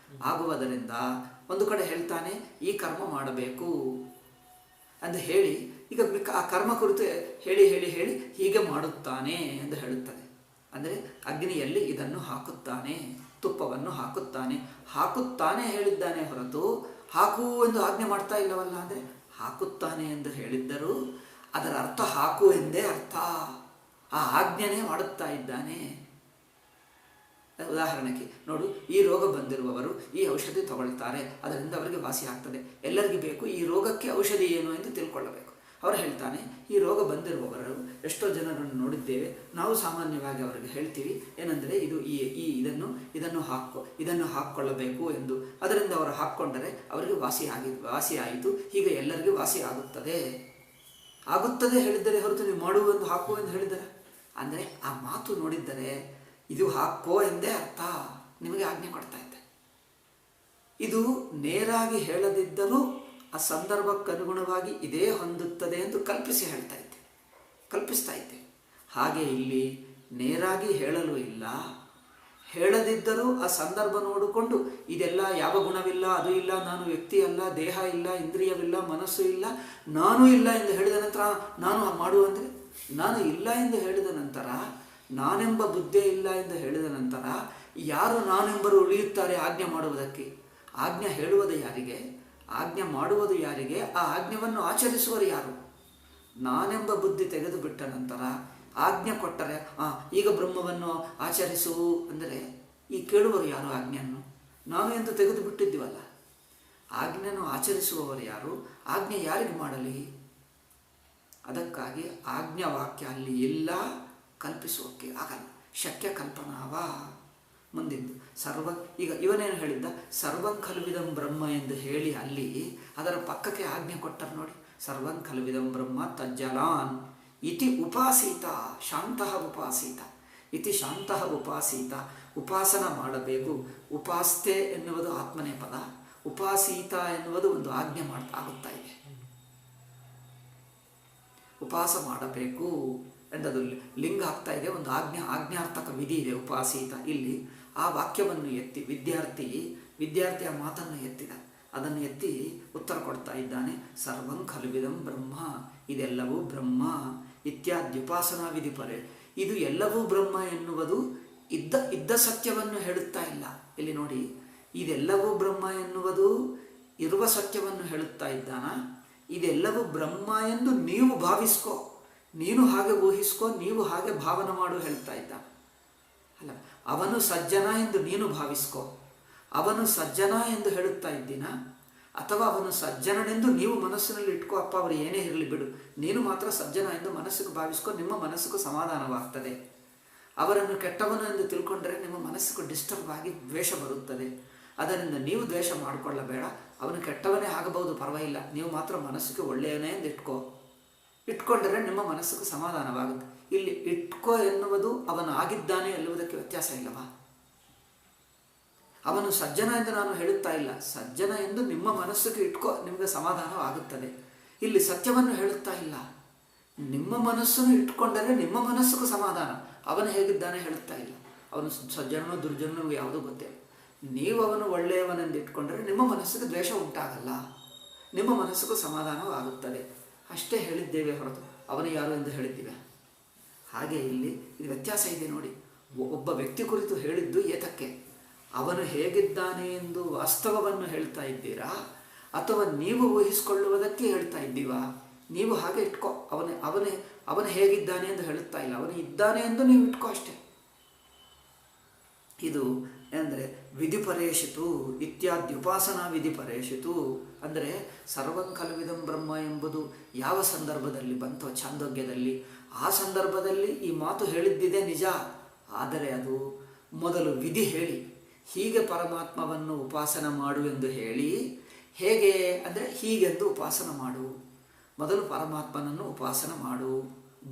ಆಗುವುದರಿಂದ ಒಂದು ಕಡೆ ಹೇಳ್ತಾನೆ ಈ ಕರ್ಮ ಮಾಡಬೇಕು ಎಂದು ಹೇಳಿ, ಈಗ ಆ ಕರ್ಮ ಕುರಿತು ಹೇಳಿ ಹೀಗೆ ಮಾಡುತ್ತಾನೆ ಎಂದು ಹೇಳುತ್ತದೆ. ಅಂದರೆ ಅಗ್ನಿಯಲ್ಲಿ ಇದನ್ನು ಹಾಕುತ್ತಾನೆ, ತುಪ್ಪವನ್ನು ಹಾಕುತ್ತಾನೆ ಹೇಳಿದ್ದಾನೆ ಹೊರತು ಹಾಕು ಎಂದು ಆಜ್ಞೆ ಮಾಡ್ತಾ ಇಲ್ಲವಲ್ಲ. ಅಂದರೆ ಹಾಕುತ್ತಾನೆ ಎಂದು ಹೇಳಿದ್ದರೂ ಅದರ ಅರ್ಥ ಹಾಕು ಎಂದೇ ಅರ್ಥ, ಆ ಆಜ್ಞೆನೇ ಮಾಡುತ್ತಾ ಇದ್ದಾನೆ. ಉದಾಹರಣೆಗೆ ನೋಡು, ಈ ರೋಗ ಬಂದಿರುವವರು ಈ ಔಷಧಿ ತಗೊಳ್ತಾರೆ, ಅದರಿಂದ ಅವರಿಗೆ ವಾಸಿ ಆಗ್ತದೆ. ಎಲ್ಲರಿಗೂ ಬೇಕು ಈ ರೋಗಕ್ಕೆ ಔಷಧಿ ಏನು ಎಂದು ತಿಳ್ಕೊಳ್ಳಬೇಕು. ಅವರು ಹೇಳ್ತಾನೆ, ಈ ರೋಗ ಬಂದಿರುವವರು ಎಷ್ಟೋ ಜನರನ್ನು ನೋಡಿದ್ದೇವೆ, ನಾವು ಸಾಮಾನ್ಯವಾಗಿ ಅವರಿಗೆ ಹೇಳ್ತೀವಿ ಏನೆಂದರೆ ಇದು ಇದನ್ನು ಹಾಕ್ಕೊಳ್ಳಬೇಕು ಎಂದು. ಅದರಿಂದ ಅವರು ಹಾಕ್ಕೊಂಡರೆ ಅವರಿಗೆ ವಾಸಿ ಆಯಿತು, ಹೀಗೆ ಎಲ್ಲರಿಗೂ ವಾಸಿ ಆಗುತ್ತದೆ ಹೇಳಿದ್ದರೆ ಹೊರತು ನೀವು ಮಾಡುವೆಂದು ಹಾಕು ಎಂದು ಹೇಳಿದರೆ, ಅಂದರೆ ಆ ಮಾತು ನೋಡಿದ್ದರೆ ಇದು ಹಾಕೋ ಎಂದೇ ಅರ್ಥ ನಿಮಗೆ ಆಜ್ಞೆ ಕೊಡ್ತಾ ಇದ್ದೆ. ಇದು ನೇರಾಗಿ ಹೇಳದಿದ್ದರೂ ಆ ಸಂದರ್ಭಕ್ಕನುಗುಣವಾಗಿ ಇದೇ ಹೊಂದುತ್ತದೆ ಎಂದು ಕಲ್ಪಿಸ್ತಾ ಇದ್ದೆ. ಹಾಗೆ ಇಲ್ಲಿ ನೇರಾಗಿ ಹೇಳಲು ಇಲ್ಲ, ಹೇಳದಿದ್ದರೂ ಆ ಸಂದರ್ಭ ನೋಡಿಕೊಂಡು ಇದೆಲ್ಲ ಯಾವ ಗುಣವಿಲ್ಲ, ಅದು ಇಲ್ಲ, ನಾನು ವ್ಯಕ್ತಿ ಅಲ್ಲ, ದೇಹ ಇಲ್ಲ, ಇಂದ್ರಿಯವಿಲ್ಲ, ಮನಸ್ಸು ಇಲ್ಲ, ನಾನು ಇಲ್ಲ ಎಂದು ಹೇಳಿದ ನಂತರ ನಾನು ಮಾಡುವಂದರೆ, ನಾನು ಇಲ್ಲ ಎಂದು ಹೇಳಿದ ನಂತರ, ನಾನೆಂಬ ಬುದ್ಧಿ ಇಲ್ಲ ಎಂದು ಹೇಳಿದ ನಂತರ ಯಾರು ನಾನೆಂಬರು ಉಳಿಯುತ್ತಾರೆ ಆಜ್ಞೆ ಮಾಡುವುದಕ್ಕೆ? ಆಜ್ಞೆ ಹೇಳುವುದು ಯಾರಿಗೆ? ಆಜ್ಞೆ ಮಾಡುವುದು ಯಾರಿಗೆ? ಆ ಆಜ್ಞೆಯನ್ನು ಆಚರಿಸುವರು ಯಾರು? ನಾನೆಂಬ ಬುದ್ಧಿ ತೆಗೆದು ಬಿಟ್ಟ ನಂತರ ಆಜ್ಞೆ ಕೊಟ್ಟರೆ ಈಗ ಬ್ರಹ್ಮವನ್ನು ಆಚರಿಸು ಅಂದರೆ ಈ ಕೇಳುವರು ಯಾರು? ಆಜ್ಞೆಯನ್ನು ನಾನು ಎಂದು ತೆಗೆದು ಬಿಟ್ಟಿದ್ದೀವಲ್ಲ. ಆಜ್ಞೆಯನ್ನು ಆಚರಿಸುವವರು ಯಾರು? ಆಜ್ಞೆ ಯಾರಿಗೆ ಮಾಡಲಿ? ಅದಕ್ಕಾಗಿ ಆಜ್ಞಾ ವಾಕ್ಯ ಅಲ್ಲಿ ಇಲ್ಲ, ಕಲ್ಪಿಸುವಕ್ಕೆ ಆಗಲ್ಲ. ಶಕ್ಯ ಕಲ್ಪನಾವ ಮುಂದಿಂದು ಈಗ ಇವನೇನು ಹೇಳಿದ್ದ, ಸರ್ವಂ ಖಲ್ವಿದಂ ಬ್ರಹ್ಮ ಎಂದು ಹೇಳಿ ಅಲ್ಲಿ ಅದರ ಪಕ್ಕಕ್ಕೆ ಆಜ್ಞೆ ಕೊಟ್ಟರು ನೋಡಿ, ಸರ್ವಂ ಖಲ್ವಿದಂ ಬ್ರಹ್ಮ ತಜ್ಜಲಾನ್ ಇತಿ ಉಪಾಸೀತ ಶಾಂತಃ ಉಪಾಸೀತ ಇತಿ ಶಾಂತಃ ಉಪಾಸೀತ. ಉಪಾಸನ ಮಾಡಬೇಕು. ಉಪಾಸ್ತೆ ಎನ್ನುವುದು ಆತ್ಮನೇ ಪದ, ಉಪಾಸೀತ ಎನ್ನುವುದು ಒಂದು ಆಜ್ಞೆ ಆಗುತ್ತಾ ಇದೆ. ಉಪಾಸ ಮಾಡಬೇಕು ಎಂದದು ಲಿಂಗ ಆಗ್ತಾ ಇದೆ, ಒಂದು ಆಜ್ಞಾರ್ಥಕ ವಿಧಿ ಇದೆ ಉಪಾಸೀತ. ಇಲ್ಲಿ ಆ ವಾಕ್ಯವನ್ನು ಎತ್ತಿ ವಿದ್ಯಾರ್ಥಿಯ ಮಾತನ್ನು ಎತ್ತಿದ, ಅದನ್ನು ಎತ್ತಿ ಉತ್ತರ ಕೊಡ್ತಾ ಇದ್ದಾನೆ. ಸರ್ವಂ ಖಲ್ವಿದಂ ಬ್ರಹ್ಮ ಇದೆಲ್ಲವೂ ಬ್ರಹ್ಮ ಇತ್ಯಾದ್ಯುಪಾಸನಾ ವಿಧಿ ಪರೆ. ಇದು ಎಲ್ಲವೂ ಬ್ರಹ್ಮ ಎನ್ನುವುದು ಇದ್ದ ಸತ್ಯವನ್ನು ಹೇಳುತ್ತಾ ಇಲ್ಲ. ಇಲ್ಲಿ ನೋಡಿ, ಇದೆಲ್ಲವೂ ಬ್ರಹ್ಮ ಎನ್ನುವುದು ಇರುವ ಸತ್ಯವನ್ನು ಹೇಳುತ್ತಾ ಇದ್ದಾನ. ಇದೆಲ್ಲವೂ ಬ್ರಹ್ಮ ಎಂದು ನೀವು ಭಾವಿಸ್ಕೋ, ನೀನು ಹಾಗೆ ಊಹಿಸ್ಕೋ, ನೀವು ಹಾಗೆ ಭಾವನೆ ಮಾಡು ಹೇಳ್ತಾ ಇದ್ದ ಅಲ್ಲ. ಅವನು ಸಜ್ಜನ ಎಂದು ನೀನು ಭಾವಿಸ್ಕೋ, ಅವನು ಸಜ್ಜನ ಎಂದು ಹೇಳುತ್ತಾ ಇದ್ದೀನ, ಅಥವಾ ಅವನು ಸಜ್ಜನನೆಂದು ನೀವು ಮನಸ್ಸಿನಲ್ಲಿ ಇಟ್ಕೋ. ಅಪ್ಪ ಅವರು ಏನೇ ಇರಲಿ ಬಿಡು, ನೀನು ಮಾತ್ರ ಸಜ್ಜನ ಎಂದು ಮನಸ್ಸಿಗೆ ಭಾವಿಸ್ಕೋ, ನಿಮ್ಮ ಮನಸ್ಸಿಗೂ ಸಮಾಧಾನವಾಗ್ತದೆ. ಅವರನ್ನು ಕೆಟ್ಟವನು ಎಂದು ತಿಳ್ಕೊಂಡ್ರೆ ನಿಮ್ಮ ಮನಸ್ಸಿಗೂ ಡಿಸ್ಟರ್ಬ್ ಆಗಿ ದ್ವೇಷ ಬರುತ್ತದೆ. ಅದರಿಂದ ನೀವು ದ್ವೇಷ ಮಾಡಿಕೊಳ್ಳಬೇಡ. ಅವನು ಕೆಟ್ಟವನೇ ಆಗಬಹುದು, ಪರವಾಗಿಲ್ಲ, ನೀವು ಮಾತ್ರ ಮನಸ್ಸಿಗೆ ಒಳ್ಳೆಯವನೇ ಎಂದು ಇಟ್ಕೊಂಡರೆ ನಿಮ್ಮ ಮನಸ್ಸಿಗೂ ಸಮಾಧಾನವಾಗುತ್ತೆ. ಇಲ್ಲಿ ಇಟ್ಕೋ ಎನ್ನುವುದು ಅವನು ಆಗಿದ್ದಾನೆ ಎನ್ನುವುದಕ್ಕೆ ವ್ಯತ್ಯಾಸ ಇಲ್ಲವಾ? ಅವನು ಸಜ್ಜನ ಎಂದು ನಾನು ಹೇಳುತ್ತಾ ಇಲ್ಲ, ಸಜ್ಜನ ಎಂದು ನಿಮ್ಮ ಮನಸ್ಸಿಗೆ ಇಟ್ಕೋ, ನಿಮಗೆ ಸಮಾಧಾನವಾಗುತ್ತದೆ. ಇಲ್ಲಿ ಸತ್ಯವನ್ನು ಹೇಳುತ್ತಾ ಇಲ್ಲ, ನಿಮ್ಮ ಮನಸ್ಸನ್ನು ಇಟ್ಕೊಂಡರೆ ನಿಮ್ಮ ಮನಸ್ಸಿಗೂ ಸಮಾಧಾನ. ಅವನು ಹೇಗಿದ್ದಾನೆ ಹೇಳುತ್ತಾ ಇಲ್ಲ, ಅವನು ಸಜ್ಜನನೋ ದುರ್ಜನನೋ ನಿಮಗೆ ಯಾವುದೂ ಗೊತ್ತಿಲ್ಲ. ನೀವು ಅವನು ಒಳ್ಳೆಯವನೆಂದು ಇಟ್ಕೊಂಡರೆ ನಿಮ್ಮ ಮನಸ್ಸಿಗೆ ದ್ವೇಷ ಉಂಟಾಗಲ್ಲ, ನಿಮ್ಮ ಮನಸ್ಸಿಗೂ ಸಮಾಧಾನವಾಗುತ್ತದೆ. ಅಷ್ಟೇ ಹೇಳಿದ್ದೇವೆ ಹೊರತು ಅವನು ಯಾರು ಎಂದು ಹೇಳಿದ್ದೀವಿ. ಹಾಗೆ ಇಲ್ಲಿ ಇದು ವ್ಯತ್ಯಾಸ ಇದೆ ನೋಡಿ. ಒಬ್ಬ ವ್ಯಕ್ತಿ ಕುರಿತು ಹೇಳಿದ್ದು ಏತಕ್ಕೆ? ಅವನು ಹೇಗಿದ್ದಾನೆ ಎಂದು ವಾಸ್ತವವನ್ನು ಹೇಳ್ತಾ ಇದ್ದೀರಾ, ಅಥವಾ ನೀವು ಊಹಿಸಿಕೊಳ್ಳುವುದಕ್ಕೆ ಹೇಳ್ತಾ ಇದ್ದೀವಾ? ನೀವು ಹಾಗೆ ಇಟ್ಕೋ, ಅವನು ಹೇಗಿದ್ದಾನೆ ಎಂದು ಹೇಳುತ್ತಾ ಇಲ್ಲ, ಅವನು ಇದ್ದಾನೆ ಎಂದು ನೀವು ಇಟ್ಕೋ ಅಷ್ಟೇ. ಇದು ಅಂದರೆ ವಿಧಿಪರೇಶಿತು ಇತ್ಯಾದ್ಯುಪಾಸನಾ ವಿಧಿಪರೇಶಿತು. ಅಂದರೆ ಸರ್ವಂ ಖಲ್ವಿದಂ ಬ್ರಹ್ಮ ಎಂಬುದು ಯಾವ ಸಂದರ್ಭದಲ್ಲಿ ಬಂತೋ ಛಾಂದೋಗ್ಯದಲ್ಲಿ, ಆ ಸಂದರ್ಭದಲ್ಲಿ ಈ ಮಾತು ಹೇಳಿದ್ದಿದೆ ನಿಜ. ಆದರೆ ಅದು ಮೊದಲು ವಿಧಿ ಹೇಳಿ, ಹೀಗೆ ಪರಮಾತ್ಮವನ್ನು ಉಪಾಸನ ಮಾಡು ಎಂದು ಹೇಳಿ, ಹೇಗೆ ಅಂದರೆ ಹೀಗೆಂದು ಉಪಾಸನ ಮಾಡು, ಮೊದಲು ಪರಮಾತ್ಮನನ್ನು ಉಪಾಸನ ಮಾಡು,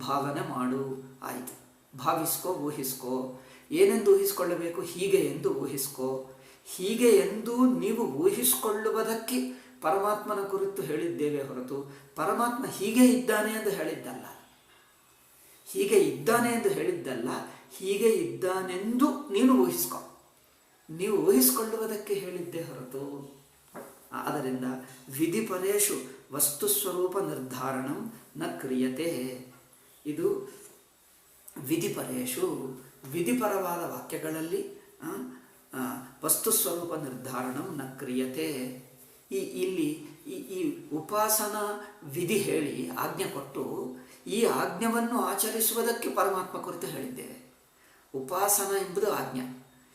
ಭಾವನೆ ಮಾಡು. ಆಯಿತು, ಭಾವಿಸ್ಕೋ, ಊಹಿಸ್ಕೋ. ಏನೆಂದು ಊಹಿಸಿಕೊಳ್ಳಬೇಕು? ಹೀಗೆ ಎಂದು ಊಹಿಸ್ಕೋ. ಹೀಗೆ ಎಂದು ನೀವು ಊಹಿಸಿಕೊಳ್ಳುವುದಕ್ಕೆ ಪರಮಾತ್ಮನ ಕುರಿತು ಹೇಳಿದ್ದೇವೆ ಹೊರತು ಪರಮಾತ್ಮ ಹೀಗೆ ಇದ್ದಾನೆ ಎಂದು ಹೇಳಿದ್ದಲ್ಲ. ಹೀಗೆ ಇದ್ದಾನೆ ಎಂದು ಹೇಳಿದ್ದಲ್ಲ, ಹೀಗೆ ಇದ್ದಾನೆಂದು ನೀನು ಊಹಿಸ್ಕೋ. ನೀವು ಊಹಿಸಿಕೊಳ್ಳುವುದಕ್ಕೆ ಹೇಳಿದ್ದೇ ಹೊರತು. ಆದ್ದರಿಂದ ವಿಧಿಪರೇಶು ವಸ್ತುಸ್ವರೂಪ ನಿರ್ಧಾರಣಂ ನ ಕ್ರಿಯತೆ. ಇದು ವಿಧಿಪರೇಶು, ವಿಧಿಪರವಾದ ವಾಕ್ಯಗಳಲ್ಲಿ ವಸ್ತುಸ್ವರೂಪ ನಿರ್ಧಾರಣಂ ನ ಕ್ರಿಯತೆ. ಇಲ್ಲಿ ಈ ಉಪಾಸನಾ ವಿಧಿ ಹೇಳಿ ಆಜ್ಞೆ ಕೊಟ್ಟು, ಈ ಆಜ್ಞೆಯನ್ನು ಆಚರಿಸುವುದಕ್ಕೆ ಪರಮಾತ್ಮ ಕುರಿತು ಹೇಳಿದ್ದೇವೆ. ಉಪಾಸನ ಎಂಬುದು ಆಜ್ಞೆ.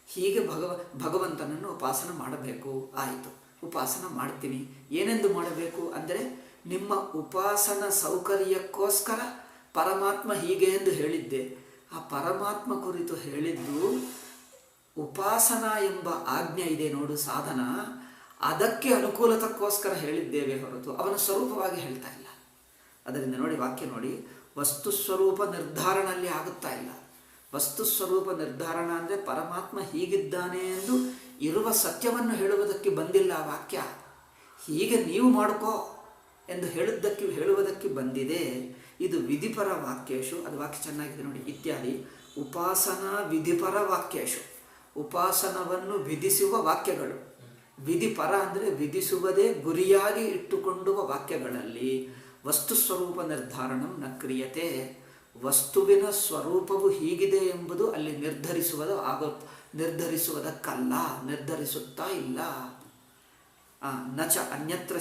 ಹೀಗೆ ಭಗವಂತನನ್ನು ಉಪಾಸನ ಮಾಡಬೇಕು. ಆಯಿತು, ಉಪಾಸನ ಮಾಡ್ತೀನಿ. ಏನೆಂದು ಮಾಡಬೇಕು ಅಂದರೆ ನಿಮ್ಮ ಉಪಾಸನ ಸೌಕರ್ಯಕ್ಕೋಸ್ಕರ ಪರಮಾತ್ಮ ಹೀಗೆ ಎಂದು ಹೇಳಿದ್ದೆ. ಆ ಪರಮಾತ್ಮ ಕುರಿತು ಹೇಳಿದ್ದು ಉಪಾಸನ ಎಂಬ ಆಜ್ಞೆ ಇದೆ ನೋಡು, ಸಾಧನ, ಅದಕ್ಕೆ ಅನುಕೂಲತಕ್ಕೋಸ್ಕರ ಹೇಳಿದ್ದೇವೆ ಹೊರತು ಅವನ ಸ್ವರೂಪವಾಗಿ ಹೇಳ್ತಾ ಇಲ್ಲ. ಅದರಿಂದ ನೋಡಿ, ವಾಕ್ಯ ನೋಡಿ, ವಸ್ತು ಸ್ವರೂಪ ನಿರ್ಧಾರಣಲ್ಲಿ ಆಗುತ್ತಾ ಇಲ್ಲ. ವಸ್ತು ಸ್ವರೂಪ ನಿರ್ಧಾರಣ ಅಂದರೆ ಪರಮಾತ್ಮ ಹೀಗಿದ್ದಾನೆ ಎಂದು ಇರುವ ಸತ್ಯವನ್ನು ಹೇಳುವುದಕ್ಕೆ ಬಂದಿಲ್ಲ ಆ ವಾಕ್ಯ. ಹೀಗೆ ನೀವು ಮಾಡ್ಕೋ ಎಂದು ಹೇಳುವುದಕ್ಕೆ ಬಂದಿದೆ. ಇದು ವಿಧಿಪರ ವಾಕ್ಯೇಶು. ಅದು ವಾಕ್ಯ ಚೆನ್ನಾಗಿದೆ ನೋಡಿ. ಇತ್ಯಾದಿ ಉಪಾಸನಾ ವಿಧಿಪರ ವಾಕ್ಯೇಶು, ಉಪಾಸನವನ್ನು ವಿಧಿಸುವ ವಾಕ್ಯಗಳು. ವಿಧಿಪರ ಅಂದರೆ ವಿಧಿಸುವುದೇ ಗುರಿಯಾಗಿ ಇಟ್ಟುಕೊಂಡುವ ವಾಕ್ಯಗಳಲ್ಲಿ ವಸ್ತು ಸ್ವರೂಪ ನಿರ್ಧಾರಣಂ ನ ಕ್ರಿಯತೆ. ವಸ್ತುವಿನ ಸ್ವರೂಪವು ಹೀಗಿದೆ ಎಂಬುದು ಅಲ್ಲಿ ನಿರ್ಧರಿಸುವುದಕ್ಕಲ್ಲ, ನಿರ್ಧರಿಸುತ್ತಾ ಇಲ್ಲ. ನಚ ಅನ್ಯತ್ರ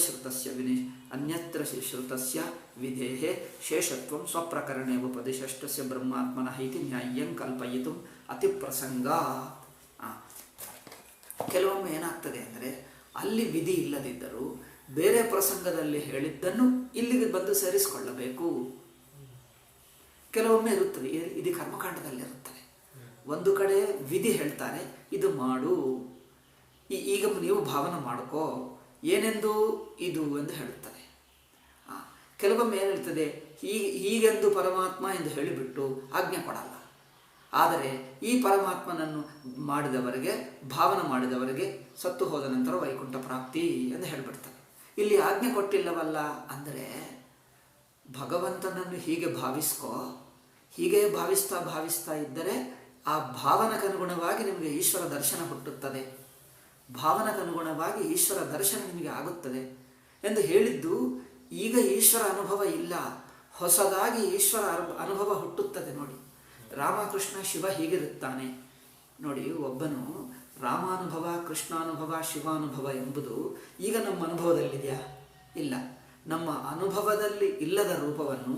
ಶ್ರುತಸ್ಯ ವಿಧೇಹೆ ಶೇಷತ್ವಂ ಸ್ವಪ್ರಕರಣೆ ಉಪದಿಷ್ಟಸ್ಯ ಬ್ರಹ್ಮಾತ್ಮನಃ ಇತಿ ನ್ಯಾಯಂ ಕಲ್ಪಯಿತು ಅತಿ ಪ್ರಸಂಗ. ಕೆಲವೊಮ್ಮೆ ಏನಾಗ್ತದೆ ಅಂದರೆ ಅಲ್ಲಿ ವಿಧಿ ಇಲ್ಲದಿದ್ದರೂ ಬೇರೆ ಪ್ರಸಂಗದಲ್ಲಿ ಹೇಳಿದ್ದನ್ನು ಇಲ್ಲಿಗೆ ಬಂದು ಸೇರಿಸಿಕೊಳ್ಳಬೇಕು. ಕೆಲವೊಮ್ಮೆ ಇರುತ್ತದೆ, ಇದು ಕರ್ಮಕಾಂಡದಲ್ಲಿರುತ್ತದೆ. ಒಂದು ಕಡೆ ವಿಧಿ ಹೇಳ್ತಾರೆ, ಇದು ಮಾಡು, ಈಗ ನೀವು ಭಾವನೆ ಮಾಡ್ಕೋ, ಏನೆಂದು ಇದು ಎಂದು ಹೇಳುತ್ತದೆ. ಕೆಲವೊಮ್ಮೆ ಏನು ಹೇಳ್ತದೆ, ಹೀಗೆಂದು ಪರಮಾತ್ಮ ಎಂದು ಹೇಳಿಬಿಟ್ಟು ಆಜ್ಞೆ ಕೊಡಲ್ಲ. ಆದರೆ ಈ ಪರಮಾತ್ಮನನ್ನು ಮಾಡಿದವರಿಗೆ, ಭಾವನೆ ಮಾಡಿದವರಿಗೆ ಸತ್ತು ಹೋದ ನಂತರ ವೈಕುಂಠ ಪ್ರಾಪ್ತಿ ಎಂದು ಹೇಳಿಬಿಡ್ತಾರೆ. ಇಲ್ಲಿ ಆಜ್ಞೆ ಕೊಟ್ಟಿಲ್ಲವಲ್ಲ. ಅಂದರೆ ಭಗವಂತನನ್ನು ಹೀಗೆ ಭಾವಿಸ್ಕೋ, ಹೀಗೆ ಭಾವಿಸ್ತಾ ಇದ್ದರೆ ಆ ಭಾವನಕ್ಕನುಗುಣವಾಗಿ ನಿಮಗೆ ಈಶ್ವರ ದರ್ಶನ ಹುಟ್ಟುತ್ತದೆ, ಭಾವನಕ್ಕನುಗುಣವಾಗಿ ಈಶ್ವರ ದರ್ಶನ ನಿಮಗೆ ಆಗುತ್ತದೆ ಎಂದು ಹೇಳಿದ್ದು. ಈಗ ಈಶ್ವರ ಅನುಭವ ಇಲ್ಲ, ಹೊಸದಾಗಿ ಈಶ್ವರ ಅನುಭವ ಹುಟ್ಟುತ್ತದೆ. ನೋಡಿ, ರಾಮಕೃಷ್ಣ ಶಿವ ಹೀಗಿರುತ್ತಾನೆ ನೋಡಿ. ಒಬ್ಬನು ರಾಮಾನುಭವ, ಕೃಷ್ಣಾನುಭವ, ಶಿವಾನುಭವ ಎಂಬುದು ಈಗ ನಮ್ಮ ಅನುಭವದಲ್ಲಿದೆಯಾ? ಇಲ್ಲ. ನಮ್ಮ ಅನುಭವದಲ್ಲಿ ಇಲ್ಲದ ರೂಪವನ್ನು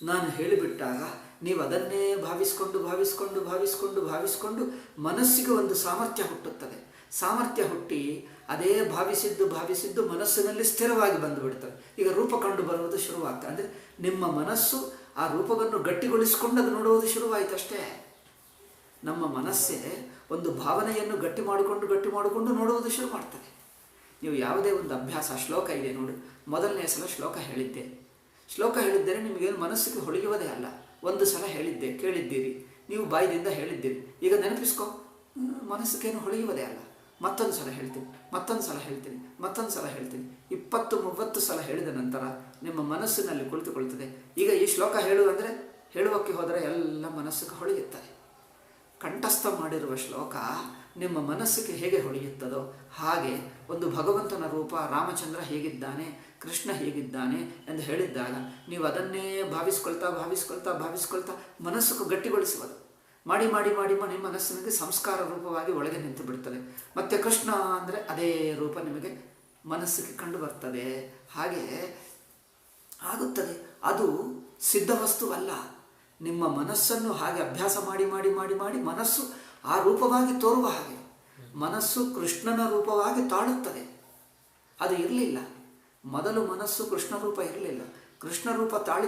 ನಾನು ಹೇಳಿಬಿಟ್ಟಾಗ ನೀವು ಅದನ್ನೇ ಭಾವಿಸ್ಕೊಂಡು ಭಾವಿಸ್ಕೊಂಡು ಭಾವಿಸ್ಕೊಂಡು ಭಾವಿಸ್ಕೊಂಡು ಮನಸ್ಸಿಗೆ ಒಂದು ಸಾಮರ್ಥ್ಯ ಹುಟ್ಟುತ್ತದೆ. ಸಾಮರ್ಥ್ಯ ಹುಟ್ಟಿ ಅದೇ ಭಾವಿಸಿದ್ದು ಮನಸ್ಸಿನಲ್ಲಿ ಸ್ಥಿರವಾಗಿ ಬಂದುಬಿಡ್ತದೆ. ಈಗ ರೂಪ ಕಂಡು ಬರುವುದು ಶುರುವಾಗ್ತದೆ. ಅಂದರೆ ನಿಮ್ಮ ಮನಸ್ಸು ಆ ರೂಪವನ್ನು ಗಟ್ಟಿಗೊಳಿಸಿಕೊಂಡು ಅದು ನೋಡುವುದು ಶುರುವಾಯಿತು ಅಷ್ಟೇ. ನಮ್ಮ ಮನಸ್ಸೇ ಒಂದು ಭಾವನೆಯನ್ನು ಗಟ್ಟಿ ಮಾಡಿಕೊಂಡು ನೋಡುವುದು ಶುರು ಮಾಡ್ತದೆ. ನೀವು ಯಾವುದೇ ಒಂದು ಅಭ್ಯಾಸ, ಶ್ಲೋಕ ಇದೆ ನೋಡಿ, ಮೊದಲನೇ ಸಲ ಶ್ಲೋಕ ಹೇಳಿದ್ದರೆ ನಿಮಗೇನು ಮನಸ್ಸಿಗೆ ಹೊಳೆಯುವುದೇ ಅಲ್ಲ. ಒಂದು ಸಲ ಹೇಳಿದ್ದೆ, ಕೇಳಿದ್ದೀರಿ, ನೀವು ಬಾಯಿದಿಂದ ಹೇಳಿದ್ದೀರಿ, ಈಗ ನೆನಪಿಸ್ಕೊ, ಮನಸ್ಸಿಗೇನು ಹೊಳೆಯುವುದೇ ಅಲ್ಲ. ಮತ್ತೊಂದು ಸಲ ಹೇಳ್ತೀನಿ, ಮತ್ತೊಂದು ಸಲ ಹೇಳ್ತೀನಿ, ಮತ್ತೊಂದು ಸಲ ಹೇಳ್ತೀನಿ. 20-30 ಸಲ ಹೇಳಿದ ನಂತರ ನಿಮ್ಮ ಮನಸ್ಸಿನಲ್ಲಿ ಕುಳಿತುಕೊಳ್ತದೆ. ಈಗ ಈ ಶ್ಲೋಕ ಅಂದರೆ ಹೇಳುವಕ್ಕೆ ಹೋದರೆ ಎಲ್ಲ ಮನಸ್ಸಿಗೆ ಹೊಳೆಯುತ್ತದೆ. ಕಂಠಸ್ಥ ಮಾಡಿರುವ ಶ್ಲೋಕ ನಿಮ್ಮ ಮನಸ್ಸಿಗೆ ಹೇಗೆ ಹೊಳೆಯುತ್ತದೋ ಹಾಗೆ ಒಂದು ಭಗವಂತನ ರೂಪ, ರಾಮಚಂದ್ರ ಹೇಗಿದ್ದಾನೆ, ಕೃಷ್ಣ ಹೇಗಿದ್ದಾನೆ ಎಂದು ಹೇಳಿದ್ದಾಗ ನೀವು ಅದನ್ನೇ ಭಾವಿಸ್ಕೊಳ್ತಾ ಮನಸ್ಸು ಗಟ್ಟಿಗೊಳಿಸುವುದು. ಮಾಡಿ ಮನಸ್ಸಿನಿಗೆ ಸಂಸ್ಕಾರ ರೂಪವಾಗಿ ಒಳಗೆ ನಿಂತು ಬಿಡ್ತದೆ. ಮತ್ತು ಕೃಷ್ಣ ಅಂದರೆ ಅದೇ ರೂಪ ನಿಮಗೆ ಮನಸ್ಸಿಗೆ ಕಂಡು ಬರ್ತದೆ. ಹಾಗೆ ಆಗುತ್ತದೆ. ಅದು ಸಿದ್ಧ ವಸ್ತುವಲ್ಲ. ನಿಮ್ಮ ಮನಸ್ಸನ್ನು ಹಾಗೆ ಅಭ್ಯಾಸ ಮಾಡಿ ಮನಸ್ಸು ಆ ರೂಪವಾಗಿ ತೋರುವ ಹಾಗೆ ಮನಸ್ಸು ಕೃಷ್ಣನ ರೂಪವಾಗಿ ತಾಳುತ್ತದೆ. ಅದು ಇರಲಿಲ್ಲ ಮೊದಲು. ಮನಸ್ಸು ಕೃಷ್ಣ ರೂಪ ಇರಲಿಲ್ಲ. ಕೃಷ್ಣ ರೂಪ ತಾಳಿ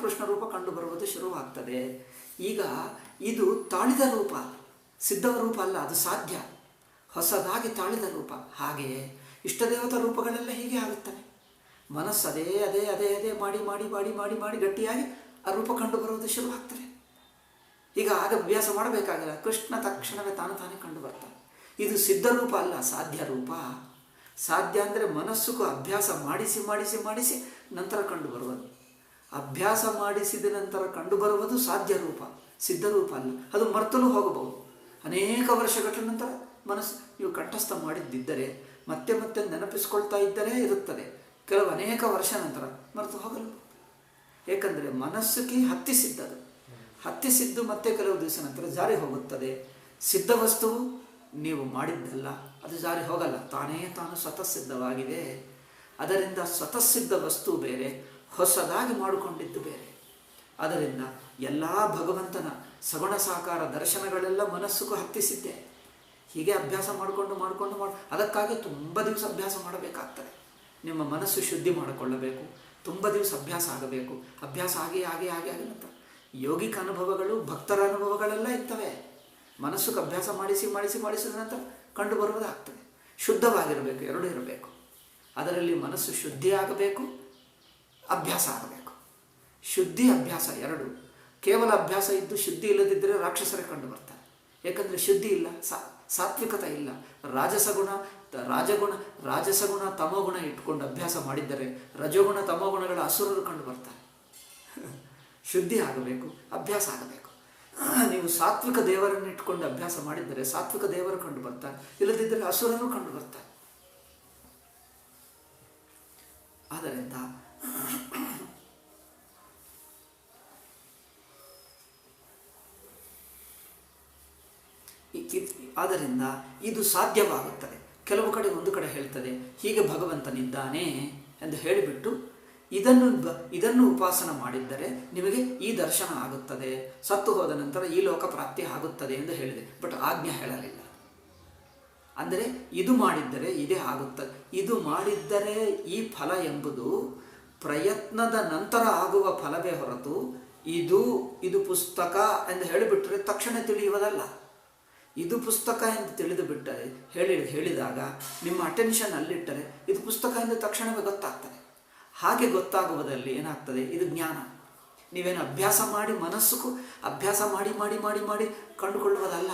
ಕೃಷ್ಣ ರೂಪ ಕಂಡು ಬರುವುದು ಶುರುವಾಗ್ತದೆ. ಈಗ ಇದು ತಾಳಿದ ರೂಪ, ಸಿದ್ಧ ರೂಪ ಅಲ್ಲ, ಅದು ಸಾಧ್ಯ. ಹೊಸದಾಗಿ ತಾಳಿದ ರೂಪ. ಹಾಗೆಯೇ ಇಷ್ಟದೇವತಾ ರೂಪಗಳೆಲ್ಲ ಹೀಗೆ ಆಗುತ್ತವೆ. ಮನಸ್ಸು ಅದೇ ಮಾಡಿ ಗಟ್ಟಿಯಾಗಿ ಆ ರೂಪ ಕಂಡು ಬರುವುದು ಶುರುವಾಗ್ತದೆ. ಈಗ ಆಗ ಅಭ್ಯಾಸ ಮಾಡಬೇಕಾಗಿಲ್ಲ, ಕೃಷ್ಣ ತಕ್ಷಣವೇ ತಾನೇ ಕಂಡು ಬರ್ತಾನೆ. ಇದು ಸಿದ್ಧ ರೂಪ ಅಲ್ಲ, ಸಾಧ್ಯ ರೂಪ. ಸಾಧ್ಯ ಅಂದರೆ ಮನಸ್ಸುಗೂ ಅಭ್ಯಾಸ ಮಾಡಿಸಿ ನಂತರ ಕಂಡು ಬರುವುದು. ಅಭ್ಯಾಸ ಮಾಡಿಸಿದ ನಂತರ ಕಂಡು ಬರುವುದು ಸಾಧ್ಯ ರೂಪ, ಸಿದ್ಧ ರೂಪ ಅಲ್ಲ. ಅದು ಮರ್ತಲೂ ಹೋಗಬಹುದು. ಅನೇಕ ವರ್ಷಗಳ ನಂತರ ಮನಸ್ಸು ನೀವು ಕಂಠಸ್ಥ ಮಾಡಿದ್ದಿದ್ದರೆ ಮತ್ತೆ ನೆನಪಿಸ್ಕೊಳ್ತಾ ಇದ್ದರೆ ಇರುತ್ತದೆ. ಕೆಲವು ಅನೇಕ ವರ್ಷ ನಂತರ ಮರೆತು ಹೋಗಲು. ಏಕೆಂದರೆ ಮನಸ್ಸಿಗೆ ಹತ್ತಿಸಿದ್ದು ಮತ್ತೆ ಕೆಲವು ದಿವಸ ನಂತರ ಜಾರಿ ಹೋಗುತ್ತದೆ. ಸಿದ್ಧ ವಸ್ತುವು ನೀವು ಮಾಡಿದ್ದಲ್ಲ, ಅದು ಜಾರಿ ಹೋಗಲ್ಲ. ತಾನು ಸ್ವತಃ ಸಿದ್ಧವಾಗಿದೆ. ಅದರಿಂದ ಸ್ವತಃ ಸಿದ್ಧ ವಸ್ತು ಬೇರೆ, ಹೊಸದಾಗಿ ಮಾಡಿಕೊಂಡಿದ್ದು ಬೇರೆ. ಅದರಿಂದ ಎಲ್ಲ ಭಗವಂತನ ಸಗುಣ ಸಾಕಾರ ದರ್ಶನಗಳೆಲ್ಲ ಮನಸ್ಸಿಗೂ ಹತ್ತಿಸಿದ್ದೆ. ಹೀಗೆ ಅಭ್ಯಾಸ ಮಾಡಿಕೊಂಡು ಅದಕ್ಕಾಗಿ ತುಂಬ ದಿವಸ ಅಭ್ಯಾಸ ಮಾಡಬೇಕಾಗ್ತದೆ. ನಿಮ್ಮ ಮನಸ್ಸು ಶುದ್ಧಿ ಮಾಡಿಕೊಳ್ಳಬೇಕು. ತುಂಬ ದಿವಸ ಅಭ್ಯಾಸ ಆಗಬೇಕು. ಅಭ್ಯಾಸ ಆಗಿ ನಂತರ ಯೋಗಿಕ ಅನುಭವಗಳು, ಭಕ್ತರ ಅನುಭವಗಳೆಲ್ಲ ಇರ್ತವೆ. ಮನಸ್ಸಿಗೆ ಅಭ್ಯಾಸ ಮಾಡಿಸಿದ ನಂತರ ಕಂಡು ಬರುವುದಾಗ್ತದೆ. ಶುದ್ಧವಾಗಿರಬೇಕು, ಎರಡೂ ಇರಬೇಕು. ಅದರಲ್ಲಿ ಮನಸ್ಸು ಶುದ್ಧಿ ಆಗಬೇಕು, ಅಭ್ಯಾಸ ಆಗಬೇಕು. ಶುದ್ಧಿ ಅಭ್ಯಾಸ ಎರಡು. ಕೇವಲ ಅಭ್ಯಾಸ ಇದ್ದು ಶುದ್ಧಿ ಇಲ್ಲದಿದ್ದರೆ ರಾಕ್ಷಸರೇ ಕಂಡು ಬರ್ತಾರೆ. ಏಕೆಂದರೆ ಶುದ್ಧಿ ಇಲ್ಲ, ಸಾತ್ವಿಕತೆ ಇಲ್ಲ. ರಾಜಸಗುಣ ತಮೋಗುಣ ಇಟ್ಕೊಂಡು ಅಭ್ಯಾಸ ಮಾಡಿದ್ದರೆ ರಜೋಗುಣ ತಮೋಗುಣಗಳ ಅಸುರರು ಕಂಡು ಬರ್ತಾರೆ. ಶುದ್ಧಿ ಆಗಬೇಕು, ಅಭ್ಯಾಸ ಆಗಬೇಕು. ನೀವು ಸಾತ್ವಿಕ ದೇವರನ್ನು ಇಟ್ಕೊಂಡು ಅಭ್ಯಾಸ ಮಾಡಿದ್ದರೆ ಸಾತ್ವಿಕ ದೇವರು ಕಂಡು ಬರ್ತಾರೆ, ಇಲ್ಲದಿದ್ದರೆ ಅಸುರರು ಕಂಡು ಬರ್ತಾರೆ. ಆದ್ದರಿಂದ ಇದು ಸಾಧ್ಯವಾಗುತ್ತದೆ. ಕೆಲವು ಕಡೆ ಒಂದು ಕಡೆ ಹೇಳ್ತದೆ ಹೀಗೆ ಭಗವಂತನಿದ್ದಾನೆ ಎಂದು ಹೇಳಿಬಿಟ್ಟು ಇದನ್ನು ಉಪಾಸನ ಮಾಡಿದ್ದರೆ ನಿಮಗೆ ಈ ದರ್ಶನ ಆಗುತ್ತದೆ, ಸತ್ತು ಹೋದ ನಂತರ ಈ ಲೋಕ ಪ್ರಾಪ್ತಿ ಆಗುತ್ತದೆ ಎಂದು ಹೇಳಿದೆ. ಬಟ್ ಆಜ್ಞೆ ಹೇಳಲಿಲ್ಲ. ಅಂದರೆ ಇದು ಮಾಡಿದ್ದರೆ ಇದೇ ಆಗುತ್ತದೆ. ಇದು ಮಾಡಿದ್ದರೆ ಈ ಫಲ ಎಂಬುದು ಪ್ರಯತ್ನದ ನಂತರ ಆಗುವ ಫಲವೇ ಹೊರತು ಇದು ಪುಸ್ತಕ ಎಂದು ಹೇಳಿಬಿಟ್ರೆ ತಕ್ಷಣ ತಿಳಿಯುವುದಲ್ಲ. ಇದು ಪುಸ್ತಕ ಎಂದು ತಿಳಿದು ಬಿಟ್ಟರೆ ಹೇಳಿದಾಗ ನಿಮ್ಮ ಅಟೆನ್ಷನ್ ಅಲ್ಲಿಟ್ಟರೆ ಇದು ಪುಸ್ತಕ ಎಂದು ತಕ್ಷಣವೇ ಗೊತ್ತಾಗ್ತದೆ. ಹಾಗೆ ಗೊತ್ತಾಗುವುದರಲ್ಲಿ ಏನಾಗ್ತದೆ, ಇದು ಜ್ಞಾನ. ನೀವೇನು ಅಭ್ಯಾಸ ಮಾಡಿ ಮನಸ್ಸು ಅಭ್ಯಾಸ ಮಾಡಿ ಕಂಡುಕೊಳ್ಳುವುದಲ್ಲ.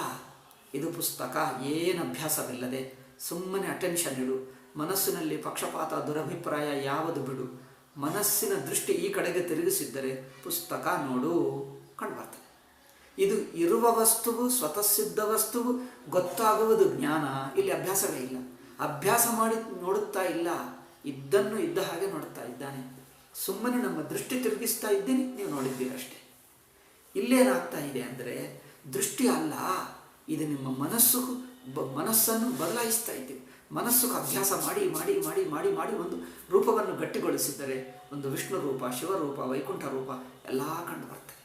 ಇದು ಪುಸ್ತಕ. ಏನು ಅಭ್ಯಾಸವಿಲ್ಲದೆ ಸುಮ್ಮನೆ ಅಟೆನ್ಷನ್ ಇಡು. ಮನಸ್ಸಿನಲ್ಲಿ ಪಕ್ಷಪಾತ ದುರಭಿಪ್ರಾಯ ಯಾವುದು ಬಿಡು. ಮನಸ್ಸಿನ ದೃಷ್ಟಿ ಈ ಕಡೆಗೆ ತಿರುಗಿಸಿದ್ದರೆ ಪುಸ್ತಕ ನೋಡು ಕಂಡುಬರ್ತದೆ. ಇದು ಇರುವ ವಸ್ತುವು ಸ್ವತಃಸಿದ್ಧ ವಸ್ತುವು ಗೊತ್ತಾಗುವುದು ಜ್ಞಾನ. ಇಲ್ಲಿ ಅಭ್ಯಾಸವೇ ಇಲ್ಲ. ಅಭ್ಯಾಸ ಮಾಡಿ ನೋಡುತ್ತಾ ಇಲ್ಲ, ಇದ್ದನ್ನು ಇದ್ದ ಹಾಗೆ ನೋಡುತ್ತಾ ಇದ್ದಾನೆ. ಸುಮ್ಮನೆ ನಮ್ಮ ದೃಷ್ಟಿ ತಿರುಗಿಸ್ತಾ ಇದ್ದೀನಿ, ನೀವು ನೋಡಿದ್ದೀರಷ್ಟೇ. ಇಲ್ಲೇನಾಗ್ತಾ ಇದೆ ಅಂದರೆ ದೃಷ್ಟಿ ಅಲ್ಲ, ಇದು ನಿಮ್ಮ ಮನಸ್ಸನ್ನು ಬದಲಾಯಿಸ್ತಾ ಇದ್ದೀವಿ. ಮನಸ್ಸಿಗೆ ಅಭ್ಯಾಸ ಮಾಡಿ ಮಾಡಿ ಮಾಡಿ ಮಾಡಿ ಮಾಡಿ ಒಂದು ರೂಪವನ್ನು ಗಟ್ಟಿಗೊಳಿಸಿದರೆ ಒಂದು ವಿಷ್ಣು ರೂಪ, ಶಿವರೂಪ, ವೈಕುಂಠ ರೂಪ ಎಲ್ಲ ಕಂಡು ಬರ್ತದೆ.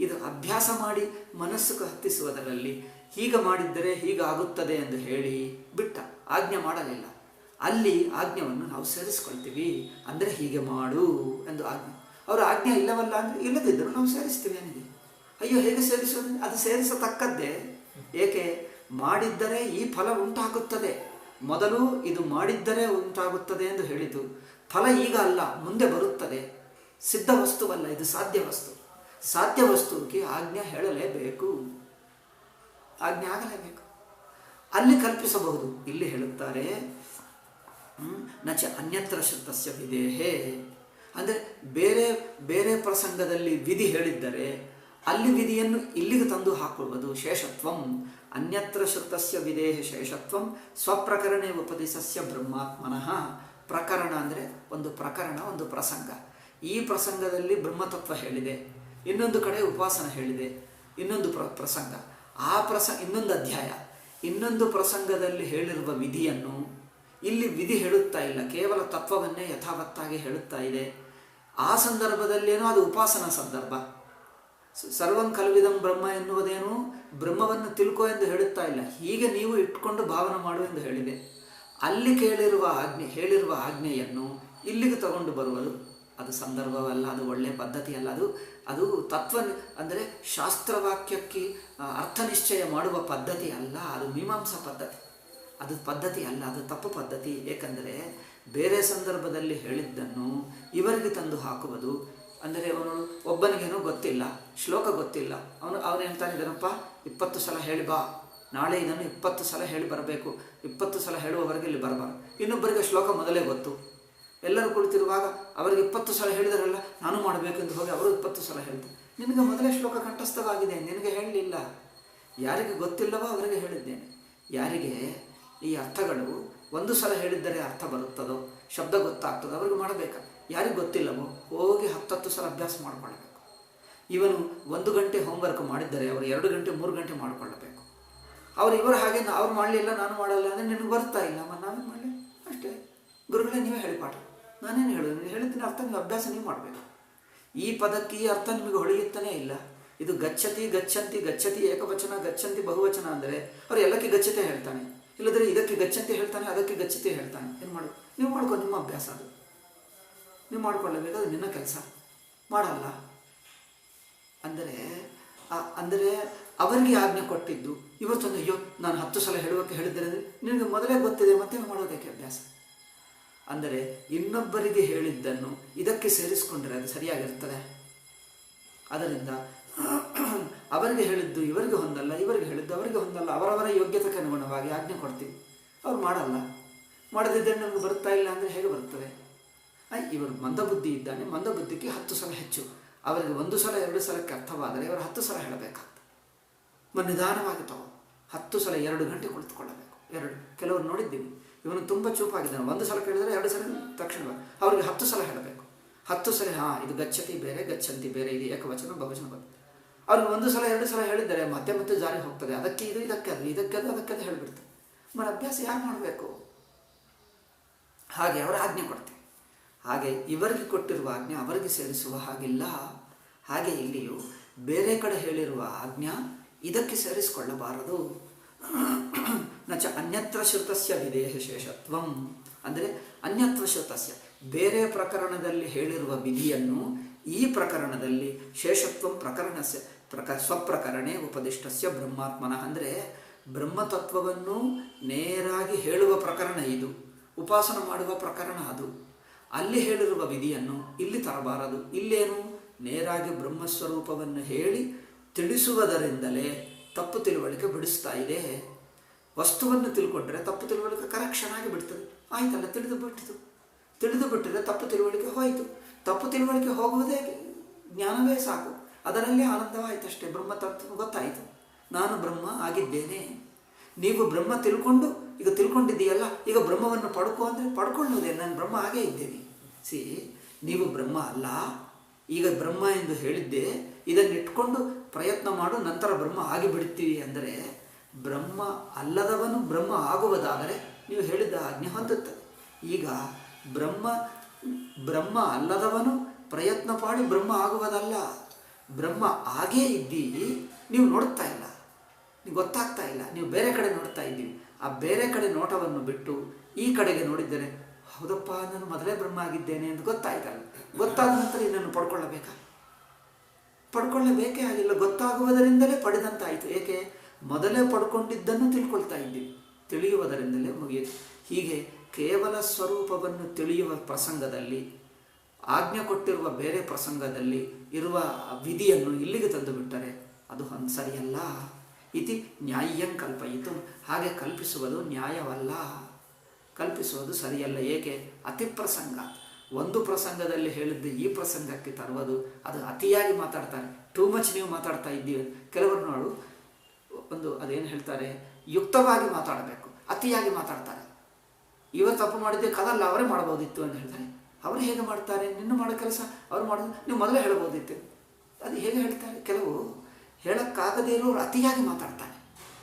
ಇದು ಅಭ್ಯಾಸ ಮಾಡಿ ಮನಸ್ಸಿಗೆ ಹತ್ತಿಸುವುದರಲ್ಲಿ ಹೀಗೆ ಮಾಡಿದ್ದರೆ ಹೀಗಾಗುತ್ತದೆ ಎಂದು ಹೇಳಿ ಬಿಟ್ಟ, ಆಜ್ಞೆ ಮಾಡಲಿಲ್ಲ. ಅಲ್ಲಿ ಆಜ್ಞೆಯನ್ನು ನಾವು ಸೇರಿಸ್ಕೊಳ್ತೀವಿ. ಅಂದರೆ ಹೀಗೆ ಮಾಡು ಎಂದು ಆಜ್ಞೆ. ಅವರ ಆಜ್ಞೆ ಇಲ್ಲವಲ್ಲ ಅಂದರೆ ಇಲ್ಲದಿದ್ದರೂ ನಾವು ಸೇರಿಸ್ತೀವಿ ನನಗೆ. ಅಯ್ಯೋ ಹೇಗೆ ಸೇರಿಸೋದು? ಅದು ಸೇರಿಸತಕ್ಕದ್ದೇ. ಏಕೆ? ಮಾಡಿದ್ದರೆ ಈ ಫಲ ಉಂಟಾಗುತ್ತದೆ. ಮೊದಲು ಇದು ಮಾಡಿದ್ದರೆ ಉಂಟಾಗುತ್ತದೆ ಎಂದು ಹೇಳಿತು. ಫಲ ಈಗ ಅಲ್ಲ, ಮುಂದೆ ಬರುತ್ತದೆ. ಸಿದ್ಧ ವಸ್ತುವಲ್ಲ, ಇದು ಸಾಧ್ಯ ವಸ್ತು. ಸಾಧ್ಯ ವಸ್ತುವಿಗೆ ಆಜ್ಞೆ ಹೇಳಲೇಬೇಕು, ಆಜ್ಞೆ ಆಗಲೇಬೇಕು. ಅಲ್ಲಿ ಕಲ್ಪಿಸಬಹುದು. ಇಲ್ಲಿ ಹೇಳುತ್ತಾರೆ ನಚ ಅನ್ಯತ್ರ ಶ್ರುತಸ್ಯ ವಿಧೇಹೇ. ಅಂದರೆ ಬೇರೆ ಬೇರೆ ಪ್ರಸಂಗದಲ್ಲಿ ವಿಧಿ ಹೇಳಿದ್ದರೆ ಅಲ್ಲಿ ವಿಧಿಯನ್ನು ಇಲ್ಲಿಗೆ ತಂದು ಹಾಕುವುದು ಶೇಷತ್ವಂ. ಅನ್ಯತ್ರ ಶ್ರುತಸ್ಯ ವಿಧೇಹ ಶೇಷತ್ವಂ ಸ್ವಪ್ರಕರಣೇ ಉಪದೇಶಸ್ಯ ಬ್ರಹ್ಮಾತ್ಮನಃ. ಪ್ರಕರಣ ಅಂದರೆ ಒಂದು ಪ್ರಕರಣ, ಒಂದು ಪ್ರಸಂಗ. ಈ ಪ್ರಸಂಗದಲ್ಲಿ ಬ್ರಹ್ಮತತ್ವ ಹೇಳಿದೆ, ಇನ್ನೊಂದು ಕಡೆ ಉಪಾಸನ ಹೇಳಿದೆ, ಇನ್ನೊಂದು ಪ್ರಸಂಗ. ಇನ್ನೊಂದು ಅಧ್ಯಾಯ, ಇನ್ನೊಂದು ಪ್ರಸಂಗದಲ್ಲಿ ಹೇಳಿರುವ ವಿಧಿಯನ್ನು ಇಲ್ಲಿ ವಿಧಿ ಹೇಳುತ್ತಾ ಇಲ್ಲ, ಕೇವಲ ತತ್ವವನ್ನೇ ಯಥಾವತ್ತಾಗಿ ಹೇಳುತ್ತಾ ಇದೆ. ಆ ಸಂದರ್ಭದಲ್ಲೇನೋ ಅದು ಉಪಾಸನಾ ಸಂದರ್ಭ. ಸರ್ವಂ ಕಲ್ವಿದಂ ಬ್ರಹ್ಮ ಎನ್ನುವುದೇನು ಬ್ರಹ್ಮವನ್ನು ತಿಳ್ಕೋ ಎಂದು ಹೇಳುತ್ತಾ ಇಲ್ಲ, ಹೀಗೆ ನೀವು ಇಟ್ಕೊಂಡು ಭಾವನೆ ಮಾಡು ಎಂದು ಹೇಳಿದೆ. ಅಲ್ಲಿ ಹೇಳಿರುವ ಆಜ್ಞೆಯನ್ನು ಇಲ್ಲಿಗೆ ತಗೊಂಡು ಬರುವುದು ಅದು ಸಂದರ್ಭವಲ್ಲ, ಅದು ಒಳ್ಳೆಯ ಪದ್ಧತಿ ಅಲ್ಲ. ಅದು ತತ್ವ ಅಂದರೆ ಶಾಸ್ತ್ರವಾಕ್ಯಕ್ಕೆ ಅರ್ಥ ನಿಶ್ಚಯ ಮಾಡುವ ಪದ್ಧತಿ ಅಲ್ಲ, ಅದು ಮೀಮಾಂಸಾ ಪದ್ಧತಿ. ಅದು ಪದ್ಧತಿ ಅಲ್ಲ, ಅದು ತಪ್ಪು ಪದ್ಧತಿ. ಏಕೆಂದರೆ ಬೇರೆ ಸಂದರ್ಭದಲ್ಲಿ ಹೇಳಿದ್ದನ್ನು ಇವರಿಗೆ ತಂದು ಹಾಕುವುದು. ಅಂದರೆ ಅವನು ಒಬ್ಬನಿಗೇನೋ ಗೊತ್ತಿಲ್ಲ, ಶ್ಲೋಕ ಗೊತ್ತಿಲ್ಲ, ಅವನು ಹೇಳ್ತಾನಿದ್ದಾನಪ್ಪ 20 ಸಲ ಹೇಳಿ ಬಾ, ನಾಳೆ ಇದನ್ನು 20 ಸಲ ಹೇಳಿ ಬರಬೇಕು, 20 ಸಲ ಹೇಳುವವರೆಗೆ ಇಲ್ಲಿ ಬರಬಾರ್ದು. ಇನ್ನೊಬ್ಬರಿಗೆ ಶ್ಲೋಕ ಮೊದಲೇ ಗೊತ್ತು. ಎಲ್ಲರೂ ಕುಳಿತಿರುವಾಗ ಅವರಿಗೆ 20 ಸಲ ಹೇಳಿದರಲ್ಲ ನಾನು ಮಾಡಬೇಕೆಂದು ಹೋಗಿ ಅವರು 20 ಸಲ ಹೇಳ್ತಾರೆ. ನಿನಗೆ ಮೊದಲೇ ಶ್ಲೋಕ ಕಂಠಸ್ಥವಾಗಿದೆ, ನಿನಗೆ ಹೇಳಲಿಲ್ಲ. ಯಾರಿಗೆ ಗೊತ್ತಿಲ್ಲವೋ ಅವರಿಗೆ ಹೇಳಿದ್ದೇನೆ. ಯಾರಿಗೆ ಈ ಅರ್ಥಗಳು ಒಂದು ಸಲ ಹೇಳಿದ್ದರೆ ಅರ್ಥ ಬರುತ್ತದೋ, ಶಬ್ದ ಗೊತ್ತಾಗ್ತದೋ ಅವರಿಗೆ ಮಾಡಬೇಕು. ಯಾರಿಗೆ ಗೊತ್ತಿಲ್ಲವೋ ಹೋಗಿ 10 ಸಲ ಅಭ್ಯಾಸ ಮಾಡಿಕೊಳ್ಳಬೇಕು. ಇವನು 1 ಗಂಟೆ ಹೋಮ್ವರ್ಕ್ ಮಾಡಿದ್ದರೆ ಅವರು 2 ಗಂಟೆ 3 ಗಂಟೆ ಮಾಡಿಕೊಳ್ಳಬೇಕು. ಇವರು ಹಾಗೆ ಅವ್ರು ಮಾಡಲಿಲ್ಲ ನಾನು ಮಾಡಲ್ಲ ಅಂದರೆ ನಿನಗೆ ಬರ್ತಾ ಇಲ್ಲ, ನಾವೇನು ಮಾಡಲಿ ಅಷ್ಟೇ. ಗುರುಗಳೇ ನೀವೇ ಹೇಳಿ ಪಾಠ, ನಾನೇನು ಹೇಳೋದು? ನೀವು ಹೇಳಿದ್ದೀನಿ ಅರ್ಥ, ನೀವು ಅಭ್ಯಾಸ ನೀವು ಮಾಡಬೇಕು. ಈ ಪದಕ್ಕೆ ಈ ಅರ್ಥ ನಿಮಗೆ ಹೊಳೆಯುತ್ತಾನೇ ಇಲ್ಲ. ಇದು ಗಚ್ಚತಿ ಗಚ್ಚಂತಿ, ಗಚ್ಚತಿ ಏಕವಚನ, ಗಚ್ಚಂತಿ ಬಹುವಚನ ಅಂದರೆ ಅವರು ಎಲ್ಲಕ್ಕೆ ಗಚ್ಚತೆ ಹೇಳ್ತಾನೆ, ಇಲ್ಲದ್ರೆ ಇದಕ್ಕೆ ಗಚ್ಚಂತಿ ಹೇಳ್ತಾನೆ, ಅದಕ್ಕೆ ಗಚ್ಚತಿ ಹೇಳ್ತಾನೆ. ಏನು ಮಾಡು? ನೀವು ಮಾಡ್ಕೊ, ನಿಮ್ಮ ಅಭ್ಯಾಸ ಅದು, ನೀವು ಮಾಡಿಕೊಳ್ಳಬೇಕು, ಅದು ನಿನ್ನ ಕೆಲಸ. ಮಾಡಲ್ಲ ಅಂದರೆ ಅವರಿಗೆ ಆಜ್ಞೆ ಕೊಟ್ಟಿದ್ದು ಇವತ್ತೊಂದು ಅಯ್ಯೋ ನಾನು 10 ಸಲ ಹೇಳುವಕ್ಕೆ ಹೇಳಿದ್ದರೆ ನಿನಗೆ ಮೊದಲೇ ಗೊತ್ತಿದೆ, ಮತ್ತೆ ಮಾಡೋದಕ್ಕೆ ಅಭ್ಯಾಸ. ಅಂದರೆ ಇನ್ನೊಬ್ಬರಿಗೆ ಹೇಳಿದ್ದನ್ನು ಇದಕ್ಕೆ ಸೇರಿಸಿಕೊಂಡ್ರೆ ಅದು ಸರಿಯಾಗಿರ್ತದೆ. ಅದರಿಂದ ಅವರಿಗೆ ಹೇಳಿದ್ದು ಇವರಿಗೆ ಹೊಂದಲ್ಲ, ಇವರಿಗೆ ಹೇಳಿದ್ದು ಅವರಿಗೆ ಹೊಂದಲ್ಲ. ಅವರವರ ಯೋಗ್ಯತೆಗೆ ಅನುಗುಣವಾಗಿ ಆಜ್ಞೆ ಕೊಡ್ತೀವಿ. ಅವ್ರು ಮಾಡಲ್ಲ, ಮಾಡದಿದ್ದರೆ ನಮಗೆ ಬರ್ತಾ ಇಲ್ಲ ಅಂದರೆ ಹೇಗೆ ಬರ್ತದೆ? ಇವರು ಮಂದಬುದ್ಧಿ ಇದ್ದಾನೆ, ಮಂದಬುದ್ಧಿಗೆ 10 ಸಲ ಹೆಚ್ಚು. ಅವರಿಗೆ 1 ಸಲ 2 ಸಲಕ್ಕೆ ಅರ್ಥವಾದರೆ ಇವರು 10 ಸಲ ಹೇಳಬೇಕಾಗ್ತದೆ. ನಿಧಾನವಾಗಿ 10 ಸಲ 2 ಗಂಟೆ ಕುಳಿತುಕೊಳ್ಳಬೇಕು. ಕೆಲವರು ನೋಡಿದ್ದೀವಿ, ಇವನು ತುಂಬ ಚೂಪಾಗಿದ್ದಾನೆ, 1 ಸಲ ಕೇಳಿದರೆ 2 ಸಲ ತಕ್ಷಣ ಅವರಿಗೆ 10 ಸಲ ಹೇಳಬೇಕು. 10 ಸಲ ಇದು ಗಚ್ಚತಿ ಬೇರೆ, ಗಚ್ಚಂತಿ ಬೇರೆ, ಇದು ಏಕವಚನ ಬಹುವಚನ ಬರುತ್ತೆ. ಅವ್ರಿಗೆ 1 ಸಲ 2 ಸಲ ಹೇಳಿದರೆ ಮತ್ತೆ ಮತ್ತೆ ಜಾರಿ ಹೋಗ್ತದೆ. ಅದಕ್ಕೆ ಇದು, ಇದಕ್ಕೆ ಅದು, ಇದಕ್ಕೆ ಅದು, ಅದಕ್ಕೆ ಅದು ಹೇಳಿಬಿಡ್ತಾರೆ. మరి ಅಭ್ಯಾಸ ಯಾರು ಮಾಡಬೇಕು? ಹಾಗೆ ಅವರ ಆಜ್ಞೆ ಕೊಡ್ತೀವಿ. ಹಾಗೆ ಇವರಿಗೆ ಕೊಟ್ಟಿರುವ ಆಜ್ಞೆ ಅವರಿಗೆ ಸೇರಿಸುವ ಹಾಗಿಲ್ಲ. ಹಾಗೆ ಇಲ್ಲಿಯೂ ಬೇರೆ ಕಡೆ ಹೇಳಿರುವ ಆಜ್ಞಾ ಇದಕ್ಕೆ ಸೇರಿಸಿಕೊಳ್ಳಬಾರದು. ನಚ ಅನ್ಯತ್ರ ಶ್ರುತಸ್ಯ ವಿಧೇಹ ಶೇಷತ್ವಂ. ಅಂದರೆ ಅನ್ಯತ್ರ ಶ್ರುತಸ್ಯ ಬೇರೆ ಪ್ರಕರಣದಲ್ಲಿ ಹೇಳಿರುವ ವಿಧಿಯನ್ನು ಈ ಪ್ರಕರಣದಲ್ಲಿ ಶೇಷತ್ವಂ ಪ್ರಕರಣಸ್ಯ ಸ್ವಪ್ರಕರಣೇ ಉಪದಿಷ್ಟಸ್ಯ ಬ್ರಹ್ಮಾತ್ಮನಃ. ಅಂದರೆ ಬ್ರಹ್ಮತತ್ವವನ್ನು ನೇರಾಗಿ ಹೇಳುವ ಪ್ರಕರಣ ಇದು, ಉಪಾಸನ ಮಾಡುವ ಪ್ರಕರಣ ಅದು. ಅಲ್ಲಿ ಹೇಳಿರುವ ವಿಧಿಯನ್ನು ಇಲ್ಲಿ ತರಬಾರದು. ಇಲ್ಲೇನು ನೇರಾಗಿ ಬ್ರಹ್ಮಸ್ವರೂಪವನ್ನು ಹೇಳಿ ತಿಳಿಸುವುದರಿಂದಲೇ ತಪ್ಪು ತಿಳುವಳಿಕೆ ಬಿಡಿಸ್ತಾ ಇದೆ. ವಸ್ತುವನ್ನು ತಿಳ್ಕೊಂಡ್ರೆ ತಪ್ಪು ತಿಳುವಳಿಕೆ ಕರೆಕ್ಷನ್ ಆಗಿ ಬಿಡ್ತದೆ. ಆಯ್ತಲ್ಲ, ತಿಳಿದು ಬಿಟ್ಟರೆ ತಪ್ಪು ತಿಳುವಳಿಕೆ ಹೋಯಿತು. ತಪ್ಪು ತಿಳುವಳಿಕೆ ಹೋಗುವುದೇ ಜ್ಞಾನವೇ ಸಾಕು, ಅದರಲ್ಲಿ ಆನಂದವಾಯಿತಷ್ಟೇ. ಬ್ರಹ್ಮ ತತ್ವ ಗೊತ್ತಾಯಿತು, ನಾನು ಬ್ರಹ್ಮ ಆಗಿದ್ದೇನೆ. ನೀವು ಬ್ರಹ್ಮ ಈಗ ತಿಳ್ಕೊಂಡಿದ್ದೀಯಲ್ಲ, ಈಗ ಬ್ರಹ್ಮವನ್ನು ಪಡ್ಕೋ ಅಂದರೆ ಪಡ್ಕೊಳ್ಳೋದೇ, ನಾನು ಬ್ರಹ್ಮ ಆಗೇ ಇದ್ದೇನೆ. ನೀವು ಬ್ರಹ್ಮ ಅಲ್ಲ, ಈಗ ಬ್ರಹ್ಮ ಎಂದು ಹೇಳಿದ್ದೆ, ಇದನ್ನಿಟ್ಕೊಂಡು ಪ್ರಯತ್ನ ಮಾಡು, ನಂತರ ಬ್ರಹ್ಮ ಆಗಿಬಿಡ್ತೀವಿ ಅಂದರೆ ಬ್ರಹ್ಮ ಅಲ್ಲದವನು ಬ್ರಹ್ಮ ಆಗುವುದಾದರೆ ನೀವು ಹೇಳಿದ್ದ ಆಜ್ಞೆ ಹೊಂದುತ್ತದೆ. ಈಗ ಬ್ರಹ್ಮ ಅಲ್ಲದವನು ಪ್ರಯತ್ನ ಮಾಡಿ ಬ್ರಹ್ಮ ಆಗುವುದಲ್ಲ, ಬ್ರಹ್ಮ ಆಗೇ ಇದ್ದೀವಿ, ನೀವು ನೋಡ್ತಾ ಇಲ್ಲ, ನೀವು ಗೊತ್ತಾಗ್ತಾ ಇಲ್ಲ, ನೀವು ಬೇರೆ ಕಡೆ ನೋಡ್ತಾ ಇದ್ದೀವಿ. ಆ ಬೇರೆ ಕಡೆ ನೋಟವನ್ನು ಬಿಟ್ಟು ಈ ಕಡೆಗೆ ನೋಡಿದ್ದೇನೆ, ಹೌದಪ್ಪ ನಾನು ಮೊದಲೇ ಬ್ರಹ್ಮ ಆಗಿದ್ದೇನೆ ಎಂದು ಗೊತ್ತಾಯ್ತಲ್ಲ. ಗೊತ್ತಾದ ನಂತರ ಇನ್ನನ್ನು ಪಡ್ಕೊಳ್ಳಬೇಕೇ ಆಗಿಲ್ಲ, ಗೊತ್ತಾಗುವುದರಿಂದಲೇ ಪಡೆದಂತಾಯಿತು. ಏಕೆ? ಮೊದಲೇ ಪಡ್ಕೊಂಡಿದ್ದನ್ನು ತಿಳ್ಕೊಳ್ತಾ ಇದ್ದೀವಿ, ತಿಳಿಯುವುದರಿಂದಲೇ ಮುಗಿಯಿತು. ಹೀಗೆ ಕೇವಲ ಸ್ವರೂಪವನ್ನು ತಿಳಿಯುವ ಪ್ರಸಂಗದಲ್ಲಿ, ಆಜ್ಞೆ ಕೊಟ್ಟಿರುವ ಬೇರೆ ಪ್ರಸಂಗದಲ್ಲಿ ಇರುವ ವಿಧಿಯನ್ನು ಇಲ್ಲಿಗೆ ತಂದು ಬಿಟ್ಟರೆ ಅದು ಸರಿಯಲ್ಲ. ಇತಿ ನ್ಯಾಯಂ ಕಲ್ಪಯಿತು, ಹಾಗೆ ಕಲ್ಪಿಸುವುದು ನ್ಯಾಯವಲ್ಲ, ಕಲ್ಪಿಸುವುದು ಸರಿಯಲ್ಲ. ಏಕೆ? ಅತಿ ಪ್ರಸಂಗ. ಒಂದು ಪ್ರಸಂಗದಲ್ಲಿ ಹೇಳಿದ್ದು ಈ ಪ್ರಸಂಗಕ್ಕೆ ತರುವುದು ಅದು ಅತಿಯಾಗಿ ಮಾತಾಡ್ತಾರೆ. ಟೂ ಮಚ್ ನೀವು ಮಾತಾಡ್ತಾ ಇದ್ದೀವಿ. ಕೆಲವರು ನೋಡು, ಒಂದು ಅದೇನು ಹೇಳ್ತಾರೆ, ಯುಕ್ತವಾಗಿ ಮಾತಾಡಬೇಕು, ಅತಿಯಾಗಿ ಮಾತಾಡ್ತಾರೆ. ಇವರು ತಪ್ಪು ಮಾಡಿದ್ದೆ ಕದಲ್ಲ, ಅವರೇ ಮಾಡ್ಬೋದಿತ್ತು ಅಂತ ಹೇಳ್ತಾರೆ. ಅವರು ಹೇಗೆ ಮಾಡ್ತಾರೆ? ನಿನ್ನ ಮಾಡೋ ಕೆಲಸ ಅವ್ರು ಮಾಡೋದು ನೀವು ಮೊದಲೇ ಹೇಳ್ಬೋದಿತ್ತು. ಅದು ಹೇಗೆ ಹೇಳ್ತಾರೆ? ಕೆಲವು ಹೇಳೋಕ್ಕಾಗದೇ ಇರೋರು ಅತಿಯಾಗಿ ಮಾತಾಡ್ತಾನೆ,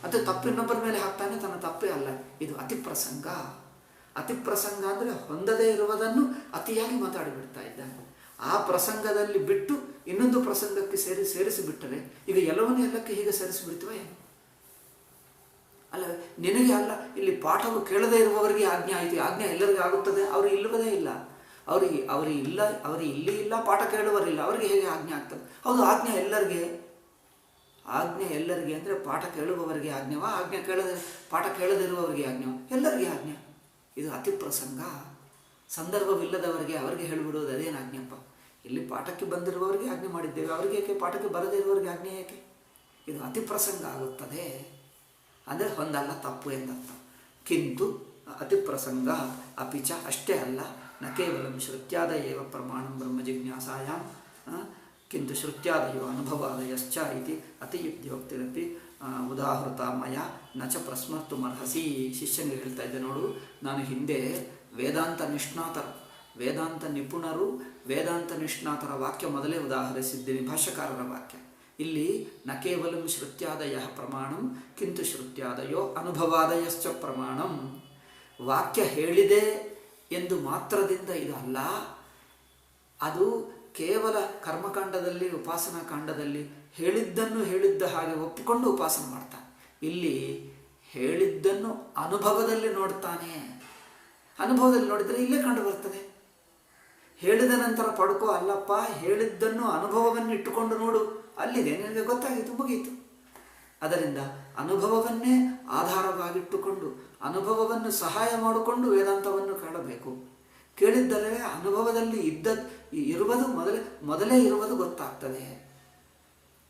ಅದು ತಪ್ಪು ಇನ್ನೊಬ್ಬರ ಮೇಲೆ ಹಾಕ್ತಾನೆ, ತನ್ನ ತಪ್ಪೇ ಅಲ್ಲ. ಇದು ಅತಿ ಪ್ರಸಂಗ. ಅತಿ ಪ್ರಸಂಗ ಅಂದರೆ ಹೊಂದದೇ ಇರುವುದನ್ನು ಅತಿಯಾಗಿ ಮಾತಾಡಿಬಿಡ್ತಾ ಇದ್ದಾನೆ. ಆ ಪ್ರಸಂಗದಲ್ಲಿ ಬಿಟ್ಟು ಇನ್ನೊಂದು ಪ್ರಸಂಗಕ್ಕೆ ಸೇರಿಸಿಬಿಟ್ಟರೆ ಈಗ ಎಲ್ಲವನ್ನೂ ಎಲ್ಲಕ್ಕೆ ಹೀಗೆ ಸೇರಿಸಿಬಿಡ್ತೀವ ಏನು? ಅಲ್ಲ, ನಿನಗೆ ಅಲ್ಲ, ಇಲ್ಲಿ ಪಾಠವು ಕೇಳದೇ ಇರುವವರಿಗೆ ಆಜ್ಞೆ ಆಯಿತು, ಆಜ್ಞೆ ಎಲ್ಲರಿಗೂ ಆಗುತ್ತದೆ, ಅವರು ಇಲ್ಲುವುದೇ ಇಲ್ಲ, ಅವರಿಗೆ ಇಲ್ಲಿ ಇಲ್ಲ, ಪಾಠ ಕೇಳುವರಿಲ್ಲ, ಅವರಿಗೆ ಹೇಗೆ ಆಜ್ಞೆ ಆಗ್ತದೆ? ಹೌದು, ಆಜ್ಞೆ ಎಲ್ಲರಿಗೆ ಅಂದರೆ ಪಾಠ ಕೇಳುವವರಿಗೆ ಆಜ್ಞೆವಾ, ಪಾಠ ಕೇಳದಿರುವವರಿಗೆ ಆಜ್ಞೆವಾ? ಎಲ್ಲರಿಗೆ ಆಜ್ಞೆ. ಇದು ಅತಿ ಪ್ರಸಂಗ. ಸಂದರ್ಭವಿಲ್ಲದವರಿಗೆ ಅವರಿಗೆ ಹೇಳಿಬಿಡುವುದು ಅದೇನು ಆಜ್ಞೆಪ್ಪ? ಇಲ್ಲಿ ಪಾಠಕ್ಕೆ ಬಂದಿರುವವರಿಗೆ ಆಜ್ಞೆ ಮಾಡಿದ್ದೇವೆ, ಅವರಿಗೆ ಏಕೆ? ಪಾಠಕ್ಕೆ ಬರದೇ ಇರುವವರಿಗೆ ಆಜ್ಞೆ ಏಕೆ? ಇದು ಅತಿ ಪ್ರಸಂಗ ಆಗುತ್ತದೆ. ಅಂದರೆ ಹೊಂದಲ್ಲ, ತಪ್ಪು ಎಂದರ್ಥ. ಕಿಂತು ಅತಿ ಪ್ರಸಂಗ ಅಪಿಚ, ಅಷ್ಟೇ ಅಲ್ಲ, ನ ಕೇವಲ ಶ್ರುತ್ಯಾದಯೇವ ಪ್ರಮಾಣಂ ಬ್ರಹ್ಮ ಜಿಜ್ಞಾಸಾಯಾಂ ಕಿಂತು ಶ್ರುತ್ಯಾದಯೋ ಅನುಭವಾದಯಶ್ಚ ಇತಿ ಅತಿಯುಕ್ತಿಯೋಕ್ತಿರಪಿ ಉದಾಹೃತ ಮಯ ನಚ ಪ್ರಸ್ಮರ್ತುಮರ್ಹಸಿ. ಶಿಷ್ಯನಿಗೆ ಹೇಳ್ತಾ ಇದ್ದೆ ನೋಡು, ನಾನು ಹಿಂದೆ ವೇದಾಂತ ನಿಪುಣರು ವೇದಾಂತ ನಿಷ್ಣಾತರ ವಾಕ್ಯ ಮೊದಲೇ ಉದಾಹರಿಸಿದ್ದೀನಿ, ಭಾಷ್ಯಕಾರರ ವಾಕ್ಯ. ಇಲ್ಲಿ ನ ಕೇವಲ ಶ್ರುತ್ಯಾದಯ ಪ್ರಮಾಣಂ ಕಿಂತು ಶ್ರುತ್ಯಾದಯೋ ಅನುಭವಾದಯಶ್ಚ ಪ್ರಮಾಣಂ. ವಾಕ್ಯ ಹೇಳಿದೆ ಎಂದು ಮಾತ್ರದಿಂದ ಇದು ಅಲ್ಲ, ಅದು ಕೇವಲ ಕರ್ಮಕಾಂಡದಲ್ಲಿ ಉಪಾಸನಾ ಕಾಂಡದಲ್ಲಿ ಹೇಳಿದ್ದನ್ನು ಹೇಳಿದ್ದ ಹಾಗೆ ಒಪ್ಪಿಕೊಂಡು ಉಪಾಸನೆ ಮಾಡ್ತಾನೆ. ಇಲ್ಲಿ ಹೇಳಿದ್ದನ್ನು ಅನುಭವದಲ್ಲಿ ನೋಡ್ತಾನೆ. ಅನುಭವದಲ್ಲಿ ನೋಡಿದರೆ ಇಲ್ಲೇ ಕಂಡು ಬರ್ತದೆ. ಹೇಳಿದ ನಂತರ ಪಡ್ಕೋ ಅಲ್ಲಪ್ಪ, ಹೇಳಿದ್ದನ್ನು ಅನುಭವವನ್ನು ಇಟ್ಟುಕೊಂಡು ನೋಡು, ಅಲ್ಲಿದೆ, ನಿನಗೆ ಗೊತ್ತಾಗಿತ್ತು, ಮುಗೀತು. ಅದರಿಂದ ಅನುಭವವನ್ನೇ ಆಧಾರವಾಗಿಟ್ಟುಕೊಂಡು ಅನುಭವವನ್ನು ಸಹಾಯ ಮಾಡಿಕೊಂಡು ವೇದಾಂತವನ್ನು ಕೇಳಬೇಕು. ಕೇಳಿದ್ದರೆ ಅನುಭವದಲ್ಲಿ ಇರುವುದು ಮೊದಲೇ ಇರುವುದು ಗೊತ್ತಾಗ್ತದೆ,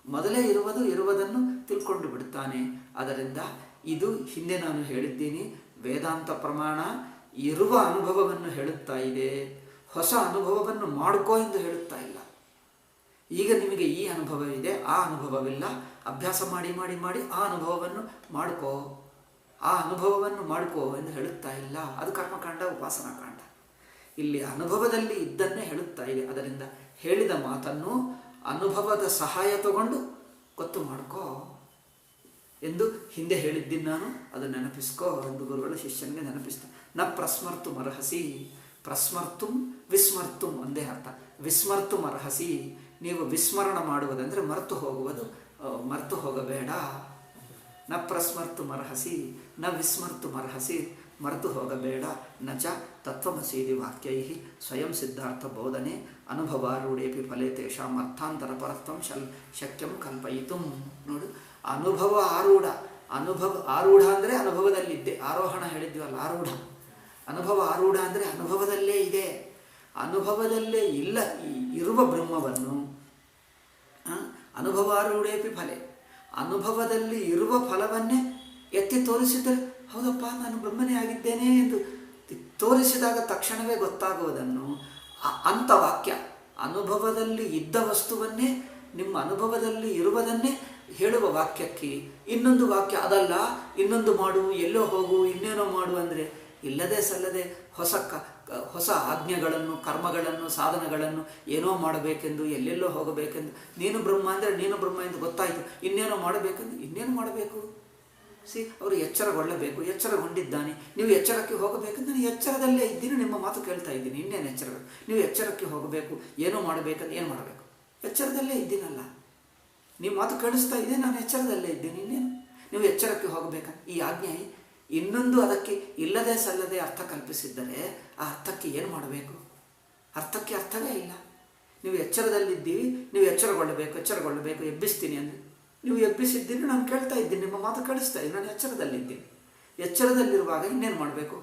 ಮೊದಲೇ ಇರುವುದನ್ನು ತಿಳ್ಕೊಂಡು ಬಿಡ್ತಾನೆ. ಅದರಿಂದ ಇದು ಹಿಂದೆ ನಾನು ಹೇಳಿದ್ದೀನಿ, ವೇದಾಂತ ಪ್ರಮಾಣ ಇರುವ ಅನುಭವವನ್ನು ಹೇಳುತ್ತಾ ಇದೆ, ಹೊಸ ಅನುಭವವನ್ನು ಮಾಡ್ಕೋ ಎಂದು ಹೇಳುತ್ತಾ ಇಲ್ಲ. ಈಗ ನಿಮಗೆ ಈ ಅನುಭವ ಇದೆ, ಆ ಅನುಭವವಿಲ್ಲ, ಅಭ್ಯಾಸ ಮಾಡಿ ಮಾಡಿ ಮಾಡಿ ಆ ಅನುಭವವನ್ನು ಮಾಡ್ಕೋ ಎಂದು ಹೇಳುತ್ತಾ ಇಲ್ಲ. ಅದು ಕರ್ಮಕಾಂಡ, ಉಪಾಸನಾ ಕಾಂಡ. ಇಲ್ಲಿ ಅನುಭವದಲ್ಲಿ ಇದ್ದನ್ನೇ ಹೇಳುತ್ತಾ ಇದೆ. ಅದರಿಂದ ಹೇಳಿದ ಮಾತನ್ನು ಅನುಭವದ ಸಹಾಯ ತಗೊಂಡು ಗೊತ್ತು ಮಾಡ್ಕೋ ಎಂದು ಹಿಂದೆ ಹೇಳಿದ್ದೀನಿ ನಾನು, ಅದು ನೆನಪಿಸ್ಕೋ ಎಂದು ಗುರುಗಳು ಶಿಷ್ಯನಿಗೆ ನೆನಪಿಸ್ತಾರೆ. ನ ಪ್ರಸ್ಮರ್ತು ಮರ್ಹಸಿ, ಪ್ರಸ್ಮರ್ತುಂ ವಿಸ್ಮರ್ತುಂ ಒಂದೇ ಅರ್ಥ. ವಿಸ್ಮರ್ತು ಮರ್ಹಸಿ, ನೀವು ವಿಸ್ಮರಣ ಮಾಡುವುದಂದರೆ ಮರೆತು ಹೋಗಬೇಡ. ನ ಪ್ರಸ್ಮರ್ತು ಮರ್ಹಸಿ ನ ವಿಸ್ಮರ್ತು ಮರ್ಹಸಿ, ಮರೆತು ಹೋಗಬೇಡ. ನಚ ತತ್ವಮಸೀದಿ ವಾಕ್ಯೈ ಸ್ವಯಂ ಸಿದ್ಧಾರ್ಥ ಬೋಧನೆ ಅನುಭವಾರೂಢೇಪಿ ಫಲೇ ತೇಷಾಂ ಅರ್ಥಾಂತರ ಪರತ್ವಂ ಶಕ್ಯಂ ಕಲ್ಪಯಿತು. ನೋಡು, ಅನುಭವ ಆರೂಢ ಅಂದರೆ ಅನುಭವದಲ್ಲಿದ್ದೆ. ಆರೋಹಣ ಹೇಳಿದ್ವಲ್ಲ, ಅನುಭವ ಆರೂಢ ಅಂದರೆ ಅನುಭವದಲ್ಲೇ ಇದೆ. ಅನುಭವದಲ್ಲೇ ಇರುವ ಬ್ರಹ್ಮವನ್ನು ಅನುಭವಾರೂಢೇಪಿ ಫಲೆ, ಅನುಭವದಲ್ಲಿ ಇರುವ ಫಲವನ್ನೇ ಎತ್ತಿ ತೋರಿಸಿದರೆ ಹೌದಪ್ಪ ನಾನು ಬ್ರಹ್ಮನೇ ಆಗಿದ್ದೇನೆ ಎಂದು ತೋರಿಸಿದಾಗ ತಕ್ಷಣವೇ ಗೊತ್ತಾಗುವುದನ್ನು ಅಂಥ ವಾಕ್ಯ, ಅನುಭವದಲ್ಲಿ ಇದ್ದ ವಸ್ತುವನ್ನೇ, ನಿಮ್ಮ ಅನುಭವದಲ್ಲಿ ಇರುವುದನ್ನೇ ಹೇಳುವ ವಾಕ್ಯಕ್ಕೆ ಇನ್ನೊಂದು ವಾಕ್ಯ ಅದಲ್ಲ, ಇನ್ನೊಂದು ಮಾಡು, ಎಲ್ಲೋ ಹೋಗು, ಇನ್ನೇನೋ ಮಾಡು ಅಂದರೆ ಇಲ್ಲದೆ ಸಲ್ಲದೆ ಹೊಸ ಆಜ್ಞೆಗಳನ್ನು, ಕರ್ಮಗಳನ್ನು, ಸಾಧನಗಳನ್ನು ಏನೋ ಮಾಡಬೇಕೆಂದು, ಎಲ್ಲೆಲ್ಲೋ ಹೋಗಬೇಕೆಂದು. ನೀನು ಬ್ರಹ್ಮ ಅಂದರೆ ನೀನು ಬ್ರಹ್ಮ ಎಂದು ಗೊತ್ತಾಯಿತು, ಇನ್ನೇನೋ ಮಾಡಬೇಕೆಂದು ಇನ್ನೇನು ಮಾಡಬೇಕು? ಅವರು ಎಚ್ಚರಗೊಳ್ಳಬೇಕು, ಎಚ್ಚರಗೊಂಡಿದ್ದಾನೆ. ನೀವು ಎಚ್ಚರಕ್ಕೆ ಹೋಗಬೇಕೆಂದು ನಾನು ಎಚ್ಚರದಲ್ಲೇ ಇದ್ದೀನಿ, ನಿಮ್ಮ ಮಾತು ಕೇಳ್ತಾ ಇದ್ದೀನಿ, ಇನ್ನೇನು ಎಚ್ಚರ? ನೀವು ಎಚ್ಚರಕ್ಕೆ ಹೋಗಬೇಕು, ಏನೋ ಮಾಡಬೇಕಂದ್ರೆ ಏನು ಮಾಡಬೇಕು? ಎಚ್ಚರದಲ್ಲೇ ಇದ್ದೀನಲ್ಲ, ನೀವು ಮಾತು ಕೇಳಿಸ್ತಾ ಇದ್ದೀನಿ, ನಾನು ಎಚ್ಚರದಲ್ಲೇ ಇದ್ದೀನಿ, ಇನ್ನೇನು? ನೀವು ಎಚ್ಚರಕ್ಕೆ ಹೋಗಬೇಕಂತ ಈ ಆಜ್ಞೆ ಇನ್ನೊಂದು ಅದಕ್ಕೆ ಇಲ್ಲದೆ ಸಲ್ಲದೆ ಅರ್ಥ ಕಲ್ಪಿಸಿದ್ದರೆ ಆ ಅರ್ಥಕ್ಕೆ ಏನು ಮಾಡಬೇಕು? ಅರ್ಥಕ್ಕೆ ಅರ್ಥವೇ ಇಲ್ಲ. ನೀವು ಎಚ್ಚರದಲ್ಲಿದ್ದೀವಿ, ನೀವು ಎಚ್ಚರಗೊಳ್ಳಬೇಕು, ಎಬ್ಬಿಸ್ತೀನಿ ಅಂದರೆ ನೀವು ಎಬ್ಬಿಸಿದ್ದೀನಿ, ನಾನು ಕೇಳ್ತಾ ಇದ್ದೀನಿ, ನಿಮ್ಮ ಮಾತು ಕೇಳಿಸ್ತಾ ಇದ್ದೀನಿ, ನಾನು ಎಚ್ಚರದಲ್ಲಿದ್ದೀನಿ. ಎಚ್ಚರದಲ್ಲಿರುವಾಗ ಇನ್ನೇನು ಮಾಡಬೇಕು?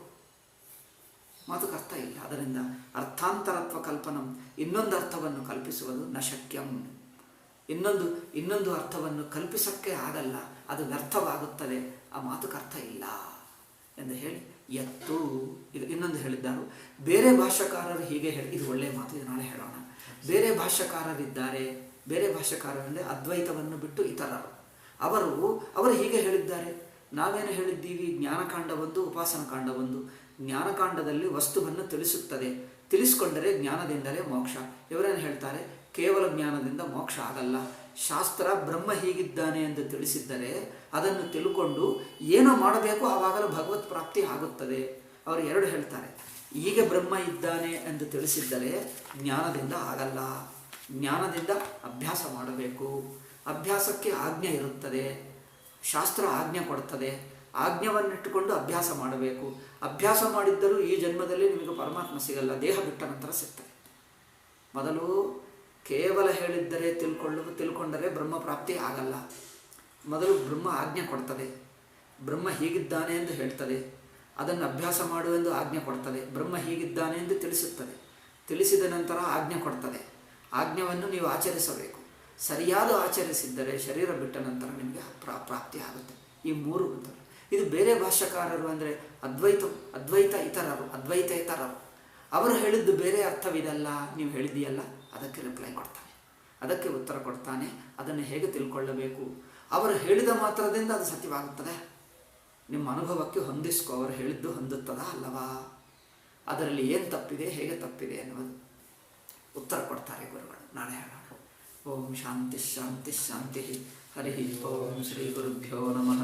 ಮಾತುಕ್ಕೆ ಅರ್ಥ ಇಲ್ಲ. ಅದರಿಂದ ಅರ್ಥಾಂತರತ್ವ ಕಲ್ಪನಂ, ಇನ್ನೊಂದು ಅರ್ಥವನ್ನು ಕಲ್ಪಿಸುವುದು ನ ಶಕ್ಯಂ. ಇನ್ನೊಂದು ಅರ್ಥವನ್ನು ಕಲ್ಪಿಸೋಕ್ಕೆ ಆಗಲ್ಲ, ಅದು ವ್ಯರ್ಥವಾಗುತ್ತದೆ, ಆ ಮಾತುಕ್ಕೆ ಅರ್ಥ ಇಲ್ಲ ಎಂದು ಹೇಳಿ ಎತ್ತು. ಇದು ಇನ್ನೊಂದು ಹೇಳಿದ್ದಾರೆ, ಬೇರೆ ಭಾಷಾಕಾರರು ಹೀಗೆ ಹೇಳಿ, ಇದು ಒಳ್ಳೆಯ ಮಾತು, ಇದು ನಾಳೆ ಹೇಳೋಣ. ಬೇರೆ ಭಾಷಾಕಾರರಿದ್ದಾರೆ, ಬೇರೆ ಭಾಷಾಕಾರರೆಂದರೆ ಅದ್ವೈತವನ್ನು ಬಿಟ್ಟು ಇತರರು. ಅವರು ಹೀಗೆ ಹೇಳಿದ್ದಾರೆ. ನಾವೇನು ಹೇಳಿದ್ದೀವಿ? ಜ್ಞಾನಕಾಂಡ ಒಂದು, ಉಪಾಸನ ಕಾಂಡ ಒಂದು. ಜ್ಞಾನಕಾಂಡದಲ್ಲಿ ವಸ್ತುವನ್ನು ತಿಳಿಸುತ್ತದೆ, ತಿಳಿಸ್ಕೊಂಡರೆ ಜ್ಞಾನದಿಂದಲೇ ಮೋಕ್ಷ. ಇವರೇನು ಹೇಳ್ತಾರೆ? ಕೇವಲ ಜ್ಞಾನದಿಂದ ಮೋಕ್ಷ ಆಗಲ್ಲ. ಶಾಸ್ತ್ರ ಬ್ರಹ್ಮ ಹೀಗಿದ್ದಾನೆ ಎಂದು ತಿಳಿಸಿದ್ದರೆ ಅದನ್ನು ತಿಳ್ಕೊಂಡು ಏನೋ ಮಾಡಬೇಕು, ಆವಾಗಲೂ ಭಗವತ್ ಪ್ರಾಪ್ತಿ ಆಗುತ್ತದೆ. ಅವರು ಎರಡು ಹೇಳ್ತಾರೆ. ಈಗ ಬ್ರಹ್ಮ ಇದ್ದಾನೆ ಎಂದು ತಿಳಿಸಿದ್ದರೆ ಜ್ಞಾನದಿಂದ ಆಗಲ್ಲ, ಜ್ಞಾನದಿಂದ ಅಭ್ಯಾಸ ಮಾಡಬೇಕು. ಅಭ್ಯಾಸಕ್ಕೆ ಆಜ್ಞೆ ಇರುತ್ತದೆ, ಶಾಸ್ತ್ರ ಆಜ್ಞೆ ಕೊಡ್ತದೆ, ಆಜ್ಞೆಯನ್ನಿಟ್ಟುಕೊಂಡು ಅಭ್ಯಾಸ ಮಾಡಬೇಕು. ಅಭ್ಯಾಸ ಮಾಡಿದ್ದರೂ ಈ ಜನ್ಮದಲ್ಲಿ ನಿಮಗೆ ಪರಮಾತ್ಮ ಸಿಗಲ್ಲ, ದೇಹ ಬಿಟ್ಟ ನಂತರ ಸಿಗ್ತದೆ. ಮೊದಲು ಕೇವಲ ಹೇಳಿದ್ದರೆ ತಿಳ್ಕೊಂಡರೆ ಬ್ರಹ್ಮ ಪ್ರಾಪ್ತಿ ಆಗಲ್ಲ. ಮೊದಲು ಬ್ರಹ್ಮ ಆಜ್ಞೆ ಕೊಡ್ತದೆ, ಬ್ರಹ್ಮ ಹೀಗಿದ್ದಾನೆ ಎಂದು ಹೇಳ್ತದೆ, ಅದನ್ನು ಅಭ್ಯಾಸ ಮಾಡುವೆಂದು ಆಜ್ಞೆ ಕೊಡ್ತದೆ. ಬ್ರಹ್ಮ ಹೀಗಿದ್ದಾನೆ ಎಂದು ತಿಳಿಸುತ್ತದೆ, ತಿಳಿಸಿದ ನಂತರ ಆಜ್ಞೆ ಕೊಡ್ತದೆ. ಆಜ್ಞೆಯನ್ನು ನೀವು ಆಚರಿಸಬೇಕು. ಸರಿಯಾದ ಆಚರಿಸಿದ್ದರೆ ಶರೀರ ಬಿಟ್ಟ ನಂತರ ನಿಮಗೆ ಪ್ರಾಪ್ತಿ ಆಗುತ್ತೆ. ಈ ಮೂರು ಉತ್ತರ. ಇದು ಬೇರೆ ಭಾಷಾಕಾರರು ಅಂದರೆ ಅದ್ವೈತ ಇತರರು ಅವರು ಹೇಳಿದ್ದು ಬೇರೆ ಅರ್ಥವಿದಲ್ಲ, ನೀವು ಹೇಳಿದೆಯಲ್ಲ, ಅದಕ್ಕೆ ರಿಪ್ಲೈ ಕೊಡ್ತಾನೆ, ಅದಕ್ಕೆ ಉತ್ತರ ಕೊಡ್ತಾನೆ. ಅದನ್ನು ಹೇಗೆ ತಿಳ್ಕೊಳ್ಳಬೇಕು? ಅವರು ಹೇಳಿದ ಮಾತ್ರದಿಂದ ಅದು ಸತ್ಯವಾಗುತ್ತದೆ? ನಿಮ್ಮ ಅನುಭವಕ್ಕೆ ಹೊಂದಿಸ್ಕೋ. ಅವರು ಹೇಳಿದ್ದು ಹೊಂದುತ್ತದಾ ಅಲ್ಲವಾ? ಅದರಲ್ಲಿ ಏನು ತಪ್ಪಿದೆ, ಹೇಗೆ ತಪ್ಪಿದೆ ಅನ್ನೋದು ಉತ್ತರ ಕೊಡ್ತಾರೆ ಗುರುಗಳು. ನಾಳೆ ಹೇಳೋಣ. ಓಂ ಶಾಂತಿ ಶಾಂತಿ ಶಾಂತಿ. ಹರಿ ಓಂ ಶ್ರೀ ಗುರುಭ್ಯೋ ನಮಃ.